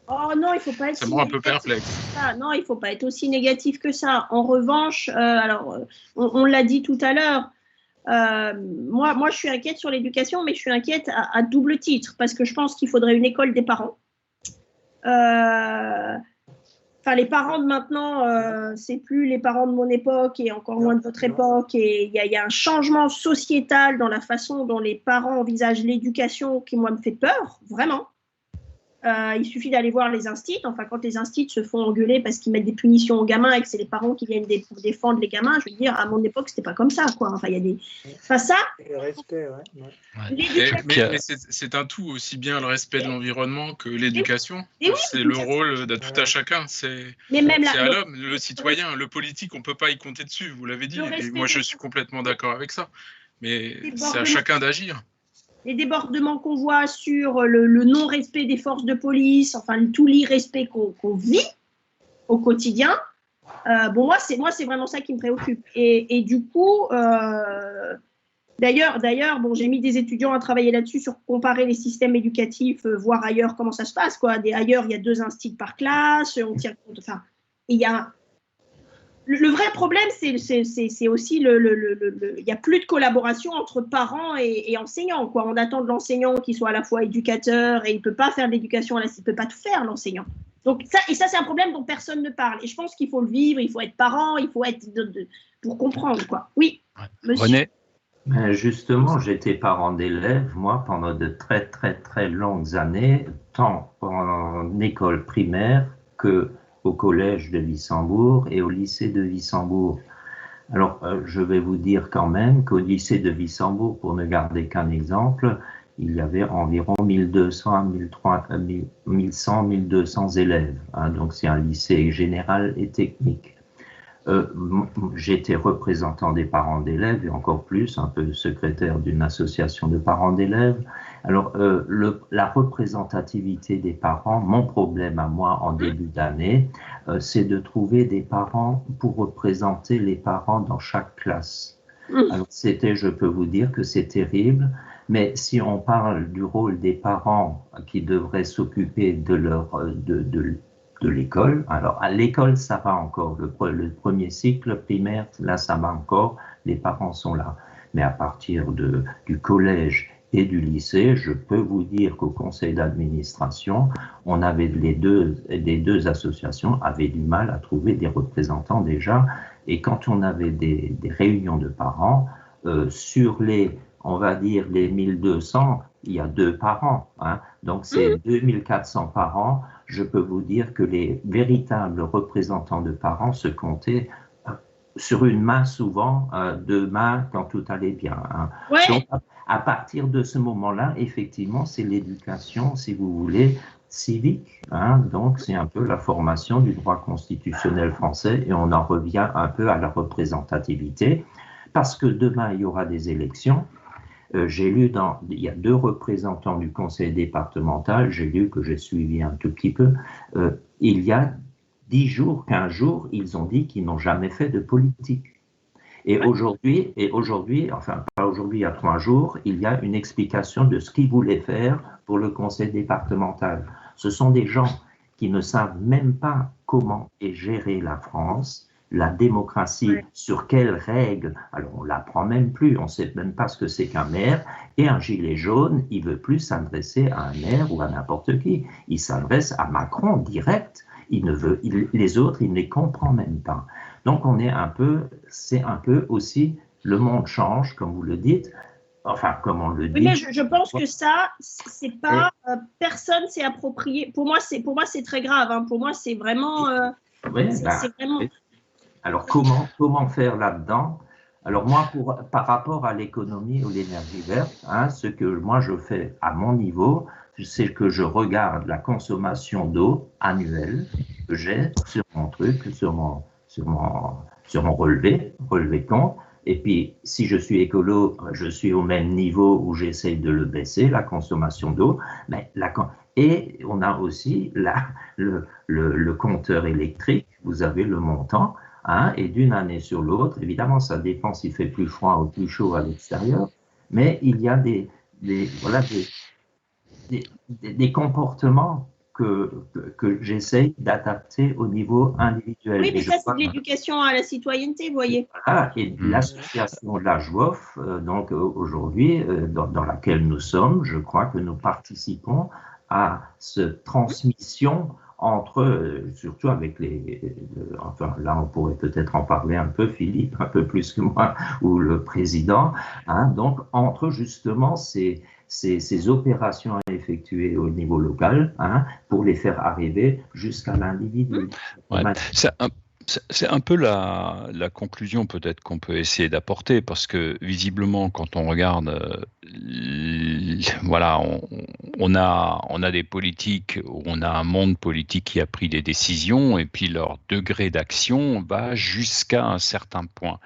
Oh non, il faut pas être. Ça me rend un peu perplexe. Non, il faut pas être aussi négatif que ça. En revanche, on l'a dit tout à l'heure. Moi, je suis inquiète sur l'éducation, mais je suis inquiète à double titre parce que je pense qu'il faudrait une école des parents. Enfin, les parents de maintenant, c'est plus les parents de mon époque et encore moins de votre époque. Et il y a un changement sociétal dans la façon dont les parents envisagent l'éducation qui, moi, me fait peur, vraiment. Il suffit d'aller voir les instits. Enfin, quand les instits se font engueuler parce qu'ils mettent des punitions aux gamins et que c'est les parents qui viennent défendre les gamins, je veux dire, à mon époque, c'était pas comme ça, quoi. Enfin, il y a des. Enfin, ça. Le respect, Mais c'est un tout, aussi bien le respect de l'environnement que l'éducation. C'est le rôle de tout à chacun. C'est à l'homme, le citoyen, le politique, on peut pas y compter dessus. Vous l'avez dit. Et moi, je suis complètement d'accord avec ça. Mais c'est à chacun d'agir. Les débordements qu'on voit sur le non-respect des forces de police, enfin tout l'irrespect qu'on vit au quotidien, bon moi c'est vraiment ça qui me préoccupe. Et du coup, d'ailleurs, bon j'ai mis des étudiants à travailler là-dessus sur comparer les systèmes éducatifs, voir ailleurs comment ça se passe quoi. Ailleurs il y a 2 instits par classe, on tient compte. Enfin, il y a le vrai problème, c'est aussi il n'y a plus de collaboration entre parents et enseignants. Quoi. On attend de l'enseignant qu'il soit à la fois éducateur et il ne peut pas faire de l'éducation, il ne peut pas tout faire, l'enseignant. Donc ça, c'est un problème dont personne ne parle. Et je pense qu'il faut le vivre, il faut être parent, il faut être pour comprendre. Quoi. Oui, monsieur. René. Justement, j'étais parent d'élèves, moi, pendant de très, très, très longues années, tant en école primaire que au collège de Wissembourg et au lycée de Wissembourg. Alors, je vais vous dire quand même qu'au lycée de Wissembourg, pour ne garder qu'un exemple, il y avait environ 1200 élèves. Hein, donc, c'est un lycée général et technique. J'étais représentant des parents d'élèves et encore plus, un peu secrétaire d'une association de parents d'élèves. Alors, la représentativité des parents, mon problème à moi en début d'année, c'est de trouver des parents pour représenter les parents dans chaque classe. Alors, je peux vous dire que c'est terrible, mais si on parle du rôle des parents qui devraient s'occuper de l'école. Alors, à l'école, ça va encore. Le premier cycle primaire, là, ça va encore. Les parents sont là. Mais à partir du collège et du lycée, je peux vous dire qu'au conseil d'administration, les deux associations avaient du mal à trouver des représentants déjà. Et quand on avait des réunions de parents, sur on va dire, les 1200, il y a 2 parents. Hein. Donc, c'est 2400 parents. Je peux vous dire que les véritables représentants de parents se comptaient sur une main souvent, 2 mains quand tout allait bien. Hein. Ouais. Donc, à partir de ce moment-là, effectivement, c'est l'éducation, si vous voulez, civique. Hein. Donc, c'est un peu la formation du droit constitutionnel français et on en revient un peu à la représentativité parce que demain, il y aura des élections. J'ai lu il y a 2 représentants du conseil départemental, j'ai lu que j'ai suivi un tout petit peu, il y a 10 jours, 15 jours, ils ont dit qu'ils n'ont jamais fait de politique. Et aujourd'hui, enfin pas aujourd'hui, il y a 3 jours, il y a une explication de ce qu'ils voulaient faire pour le conseil départemental. Ce sont des gens qui ne savent même pas comment est gérée la France, la démocratie, sur quelles règles? Alors, on l'apprend même plus, on ne sait même pas ce que c'est qu'un maire. Et un gilet jaune, il veut plus s'adresser à un maire ou à n'importe qui. Il s'adresse à Macron direct. Les autres, il ne les comprend même pas. Donc, c'est un peu aussi, le monde change, comme vous le dites. Enfin, comme on le dit. Oui, mais je pense que ça, c'est pas personne s'est approprié. Pour moi, c'est très grave. Hein. Pour moi, c'est vraiment. C'est vraiment. Alors, comment faire là-dedans? Alors, moi, par rapport à l'économie ou l'énergie verte, ce que moi je fais à mon niveau, c'est que je regarde la consommation d'eau annuelle que j'ai sur mon truc, sur mon relevé compte. Et puis, si je suis écolo, je suis au même niveau où j'essaye de le baisser, la consommation d'eau. Et on a aussi le compteur électrique, vous avez le montant, et d'une année sur l'autre, évidemment, ça dépend s'il fait plus froid ou plus chaud à l'extérieur, mais il y a des comportements que j'essaye d'adapter au niveau individuel. Oui, mais ça, c'est de l'éducation à la citoyenneté, vous voyez. Voilà, et l'association La Jouffe, donc aujourd'hui, dans laquelle nous sommes, je crois que nous participons à cette transmission entre, surtout avec enfin là on pourrait peut-être en parler un peu, Philippe, un peu plus que moi, ou le président, donc entre justement ces opérations à effectuer au niveau local, pour les faire arriver jusqu'à l'individu. Ouais. C'est un peu la conclusion peut-être qu'on peut essayer d'apporter, parce que visiblement quand on regarde, voilà, on a des politiques, on a un monde politique qui a pris des décisions et puis leur degré d'action va jusqu'à un certain point.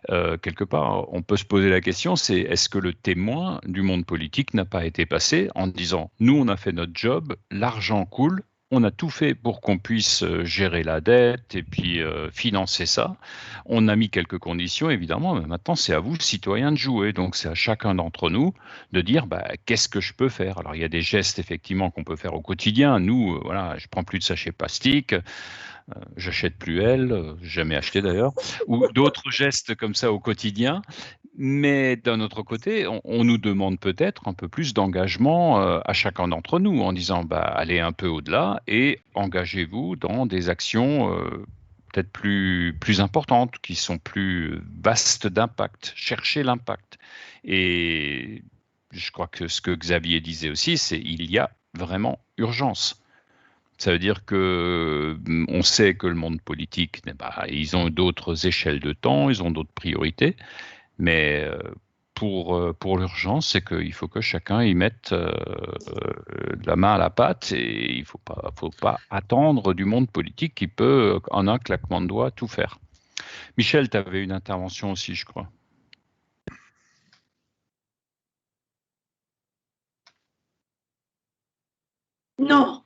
Quelque part, on peut se poser la question, c'est est-ce que le témoin du monde politique n'a pas été passé en disant « nous, on a fait notre job, l'argent coule, on a tout fait pour qu'on puisse gérer la dette et puis financer ça. On a mis quelques conditions, évidemment, mais maintenant, c'est à vous, citoyens, de jouer. Donc, c'est à chacun d'entre nous de dire qu'est-ce que je peux faire. Alors, il y a des gestes, effectivement, qu'on peut faire au quotidien. Nous, voilà, je prends plus de sachets plastique. J'achète plus jamais acheté d'ailleurs, ou d'autres gestes comme ça au quotidien. Mais d'un autre côté, on nous demande peut-être un peu plus d'engagement à chacun d'entre nous en disant allez un peu au-delà et engagez-vous dans des actions peut-être plus importantes, qui sont plus vastes d'impact. Cherchez l'impact. Et je crois que ce que Xavier disait aussi, c'est qu'il y a vraiment urgence. Ça veut dire que on sait que le monde politique, ils ont d'autres échelles de temps, ils ont d'autres priorités, mais pour l'urgence, c'est qu'il faut que chacun y mette la main à la pâte et il faut pas attendre du monde politique qui peut, en un claquement de doigts, tout faire. Michel, tu avais une intervention aussi, je crois. Non.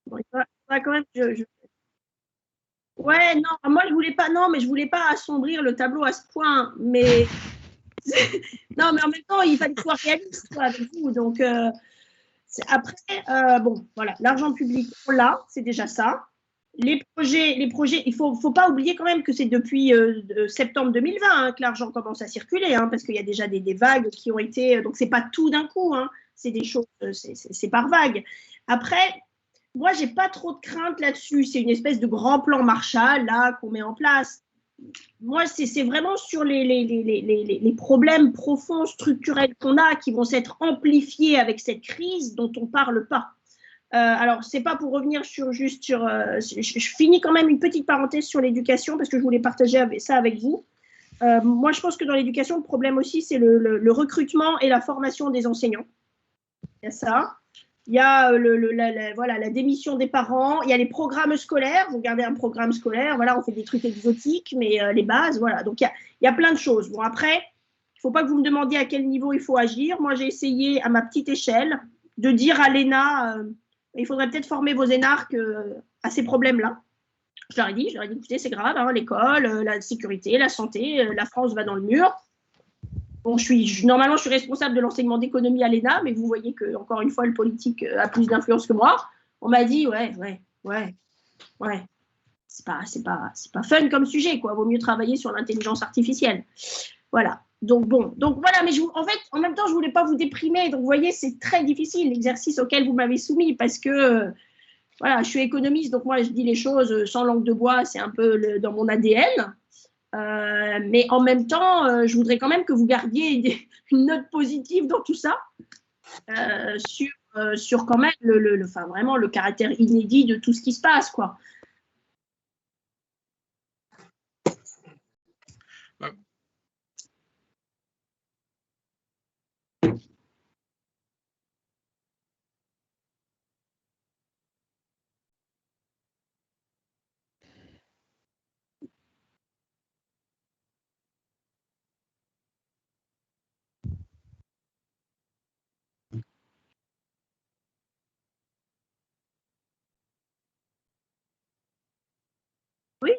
Bon, quand même, Ouais, non, moi je voulais pas, non, mais je voulais pas assombrir le tableau à ce point, mais non, mais en même temps, il fallait être réaliste, quoi, avec vous. Donc après, bon, voilà, l'argent public, on l'a, c'est déjà ça. Les projets, il faut pas oublier quand même que c'est depuis septembre 2020 que l'argent commence à circuler, parce qu'il y a déjà des vagues qui ont été, donc c'est pas tout d'un coup, c'est des choses, c'est par vagues. Après, moi, j'ai pas trop de crainte là-dessus. C'est une espèce de grand plan Marshall là qu'on met en place. moi, c'est vraiment sur les problèmes profonds, structurels qu'on a, qui vont s'être amplifiés avec cette crise dont on ne parle pas. Alors, c'est pas pour revenir je finis quand même une petite parenthèse sur l'éducation, parce que je voulais partager ça avec vous. Moi, je pense que dans l'éducation, le problème aussi, c'est le recrutement et la formation des enseignants. Il y a ça. Il y a la démission des parents. Il y a les programmes scolaires. Vous regardez un programme scolaire, voilà, on fait des trucs exotiques, mais les bases, voilà. Donc, il y a plein de choses. Bon, après, il ne faut pas que vous me demandiez à quel niveau il faut agir. Moi, j'ai essayé, à ma petite échelle, de dire à l'ENA, il faudrait peut-être former vos énarques à ces problèmes-là. Je leur ai dit, écoutez, c'est grave, hein, l'école, la sécurité, la santé, la France va dans le mur. Bon, normalement, je suis responsable de l'enseignement d'économie à l'ENA, mais vous voyez que, encore une fois, le politique a plus d'influence que moi. On m'a dit, ouais, c'est pas fun comme sujet, quoi. Vaut mieux travailler sur l'intelligence artificielle. Voilà. Donc voilà, mais en fait, en même temps, je voulais pas vous déprimer. Donc, vous voyez, c'est très difficile l'exercice auquel vous m'avez soumis, parce que voilà, je suis économiste, donc moi, je dis les choses sans langue de bois, c'est un peu dans mon ADN. Mais en même temps, je voudrais quand même que vous gardiez une note positive dans tout ça, sur quand même vraiment le caractère inédit de tout ce qui se passe, quoi. Oui,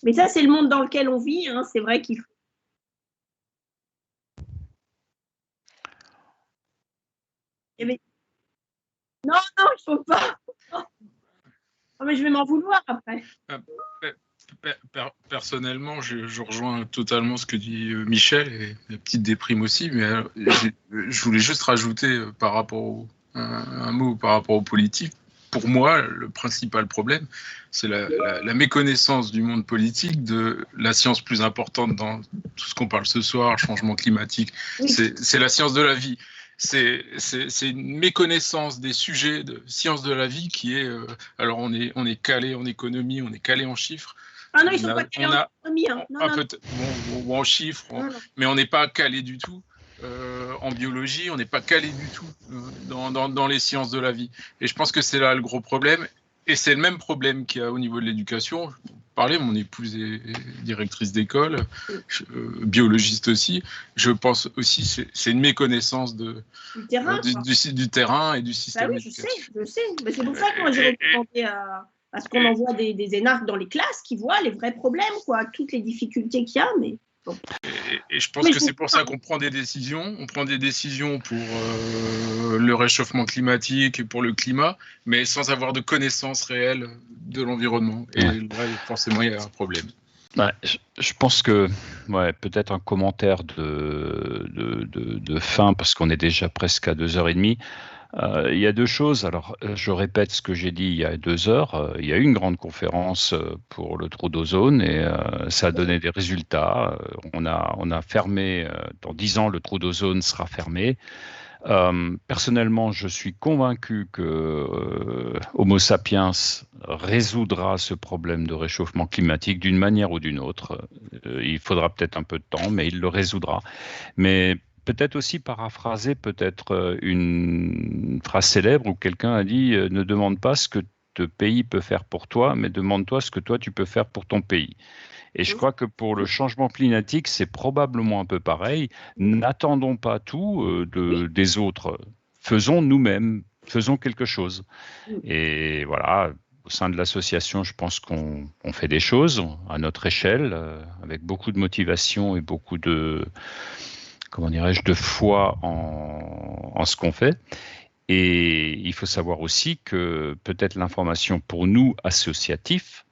mais ça, c'est le monde dans lequel on vit, hein. C'est vrai qu'il faut. Mais... Non, il ne faut pas. Oh, mais je vais m'en vouloir après. Personnellement, je rejoins totalement ce que dit Michel, et la petite déprime aussi, mais je voulais juste rajouter par rapport un mot par rapport aux politiques. Pour moi, le principal problème, c'est la méconnaissance du monde politique de la science plus importante dans tout ce qu'on parle ce soir, changement climatique. Oui. C'est la science de la vie. C'est une méconnaissance des sujets de science de la vie qui est... alors, on est calé en économie, on est calé en chiffres. Ah non, ils ne sont pas calés en économie. Hein. Ou en chiffres, mais on n'est pas calé du tout. En biologie, on n'est pas calé du tout dans les sciences de la vie. Et je pense que c'est là le gros problème. Et c'est le même problème qu'il y a au niveau de l'éducation. Je parlais, mon épouse est directrice d'école, biologiste aussi. Je pense aussi c'est une méconnaissance du terrain et du système éducatif. Je sais. Mais c'est pour ça que moi j'ai recommandé à ce qu'on envoie des énarques dans les classes qui voient les vrais problèmes, quoi, toutes les difficultés qu'il y a, mais... Bon. Et je pense que c'est pour ça qu'on prend des décisions. On prend des décisions pour le réchauffement climatique et pour le climat, mais sans avoir de connaissances réelles de l'environnement. Et là, forcément, il y a un problème. Ouais, je pense que peut-être un commentaire de fin, parce qu'on est déjà presque à 2h30. Il y a deux choses. Alors, je répète ce que j'ai dit il y a 2 heures. Il y a eu une grande conférence pour le trou d'ozone et ça a donné des résultats. On a fermé, dans 10 ans, le trou d'ozone sera fermé. Personnellement, je suis convaincu que Homo sapiens résoudra ce problème de réchauffement climatique d'une manière ou d'une autre. Il faudra peut-être un peu de temps, mais il le résoudra. Mais peut-être aussi paraphraser une phrase célèbre où quelqu'un a dit « Ne demande pas ce que ton pays peut faire pour toi, mais demande-toi ce que toi tu peux faire pour ton pays ». Et je crois que pour le changement climatique, c'est probablement un peu pareil. N'attendons pas tout des autres. Faisons nous-mêmes, faisons quelque chose. Et voilà, au sein de l'association, je pense qu'on fait des choses à notre échelle, avec beaucoup de motivation et beaucoup de foi en ce qu'on fait. Et il faut savoir aussi que peut-être l'information pour nous, associatifs,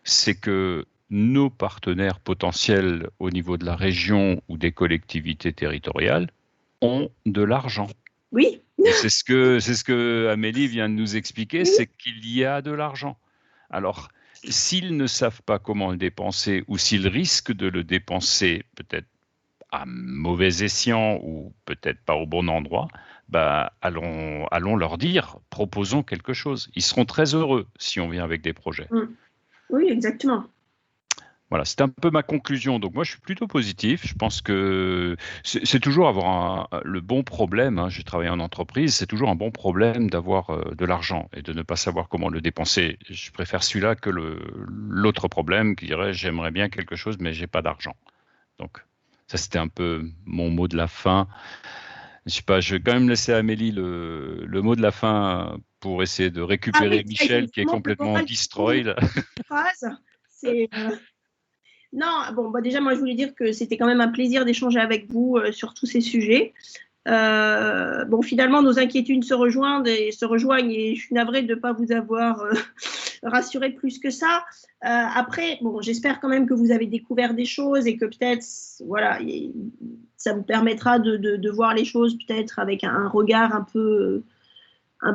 c'est que nos partenaires potentiels au niveau de la région ou des collectivités territoriales ont de l'argent. Oui. C'est ce que Amélie vient de nous expliquer, c'est qu'il y a de l'argent. Alors, s'ils ne savent pas comment le dépenser ou s'ils risquent de le dépenser peut-être à mauvais escient ou peut-être pas au bon endroit, bah, allons leur dire, proposons quelque chose. Ils seront très heureux si on vient avec des projets. Oui, exactement. Voilà, c'est un peu ma conclusion. Donc moi, je suis plutôt positif. Je pense que c'est toujours avoir le bon problème. J'ai travaillé en entreprise, c'est toujours un bon problème d'avoir de l'argent et de ne pas savoir comment le dépenser. Je préfère celui-là que l'autre problème qui dirait j'aimerais bien quelque chose, mais j'ai pas d'argent. Donc ça, c'était un peu mon mot de la fin. Je sais pas, je vais quand même laisser Amélie le mot de la fin pour essayer de récupérer Michel qui est complètement destroyed. C'est non, bon, bah déjà, moi, je voulais dire que c'était quand même un plaisir d'échanger avec vous sur tous ces sujets. Bon, finalement, nos inquiétudes se rejoignent et je suis navrée de ne pas vous avoir rassuré plus que ça. Après, bon, j'espère quand même que vous avez découvert des choses et que peut-être, voilà, ça vous permettra de voir les choses peut-être avec un regard un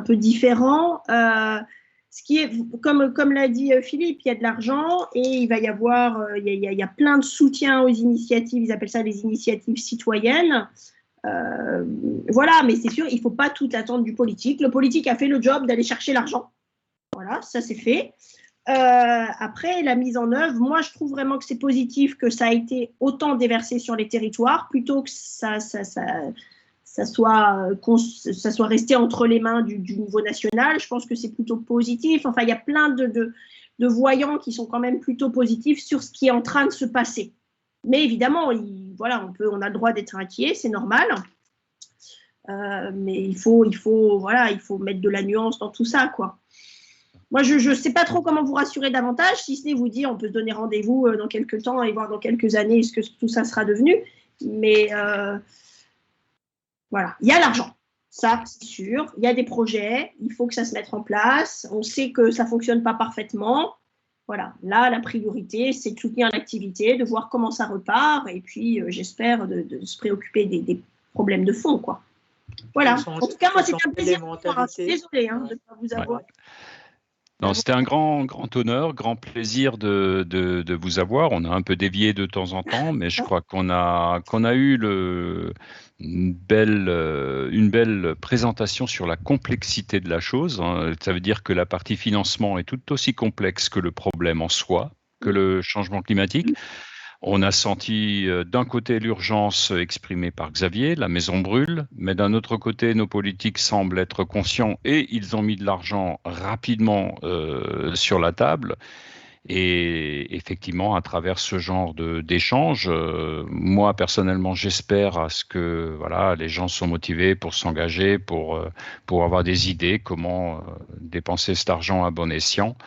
peu différent. Ce qui est, comme l'a dit Philippe, il y a de l'argent et il va y avoir, il y a plein de soutien aux initiatives, ils appellent ça les initiatives citoyennes. Voilà, mais c'est sûr, il ne faut pas tout attendre du politique. Le politique a fait le job d'aller chercher l'argent. Voilà, ça c'est fait. Après, la mise en œuvre, moi je trouve vraiment que c'est positif que ça a été autant déversé sur les territoires plutôt que ça soit resté entre les mains du niveau national. Je pense que c'est plutôt positif. Enfin, il y a plein de voyants qui sont quand même plutôt positifs sur ce qui est en train de se passer. Mais évidemment, voilà, on a le droit d'être inquiet, c'est normal. Mais il faut mettre de la nuance dans tout ça, quoi. Moi, je ne sais pas trop comment vous rassurer davantage, si ce n'est vous dire on peut se donner rendez-vous dans quelques temps et voir dans quelques années ce que tout ça sera devenu. Mais voilà, il y a l'argent, ça c'est sûr. Il y a des projets, il faut que ça se mette en place. On sait que ça ne fonctionne pas parfaitement. Voilà, là, la priorité, c'est de soutenir l'activité, de voir comment ça repart et puis j'espère de se préoccuper des problèmes de fond, quoi. Voilà. En tout cas, moi, c'est un plaisir. Désolée de ne pas vous avoir. Non, c'était un grand honneur, grand plaisir de vous avoir. On a un peu dévié de temps en temps, mais je crois qu'on a eu une belle présentation sur la complexité de la chose. Ça veut dire que la partie financement est tout aussi complexe que le problème en soi, que le changement climatique. On a senti d'un côté l'urgence exprimée par Xavier, la maison brûle, mais d'un autre côté, nos politiques semblent être conscients et ils ont mis de l'argent rapidement sur la table. Et effectivement, à travers ce genre d'échange, moi personnellement, j'espère à ce que les gens sont motivés pour s'engager, pour avoir des idées, comment dépenser cet argent à bon escient.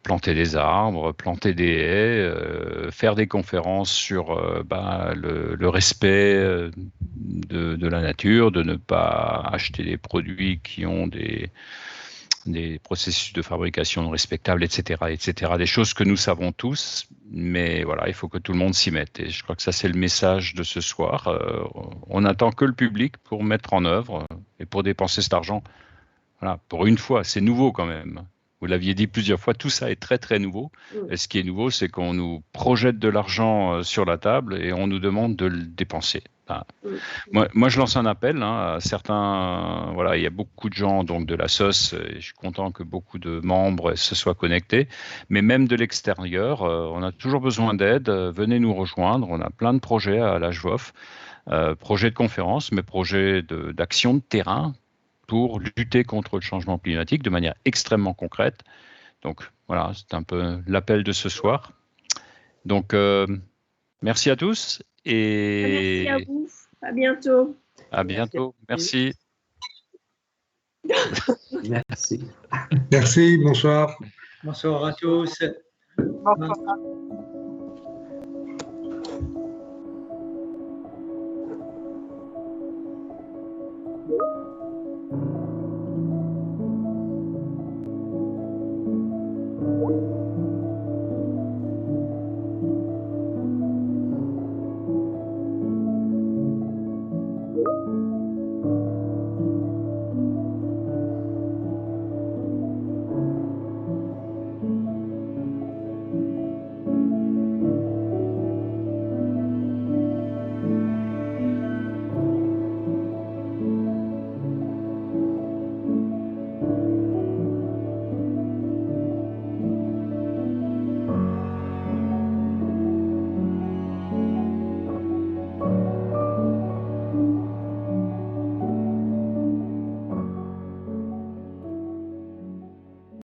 Planter des arbres, planter des haies, faire des conférences sur le respect de la nature, de ne pas acheter des produits qui ont des processus de fabrication non respectables, etc., etc. Des choses que nous savons tous, mais voilà, il faut que tout le monde s'y mette. Et je crois que ça, c'est le message de ce soir. On n'attend que le public pour mettre en œuvre et pour dépenser cet argent. Voilà, pour une fois, c'est nouveau quand même. Vous l'aviez dit plusieurs fois, tout ça est très très nouveau. Et ce qui est nouveau, c'est qu'on nous projette de l'argent sur la table et on nous demande de le dépenser. Moi, je lance un appel à certains. Voilà, il y a beaucoup de gens donc de la SOS et je suis content que beaucoup de membres se soient connectés. Mais même de l'extérieur, on a toujours besoin d'aide. Venez nous rejoindre. On a plein de projets à la HVOF, projets de conférences, mais projets d'action de terrain pour lutter contre le changement climatique de manière extrêmement concrète. Donc voilà, c'est un peu l'appel de ce soir. Donc merci à tous et merci à vous. À bientôt. À bientôt. Merci. Merci. Merci, bonsoir. Bonsoir à tous. Bonsoir.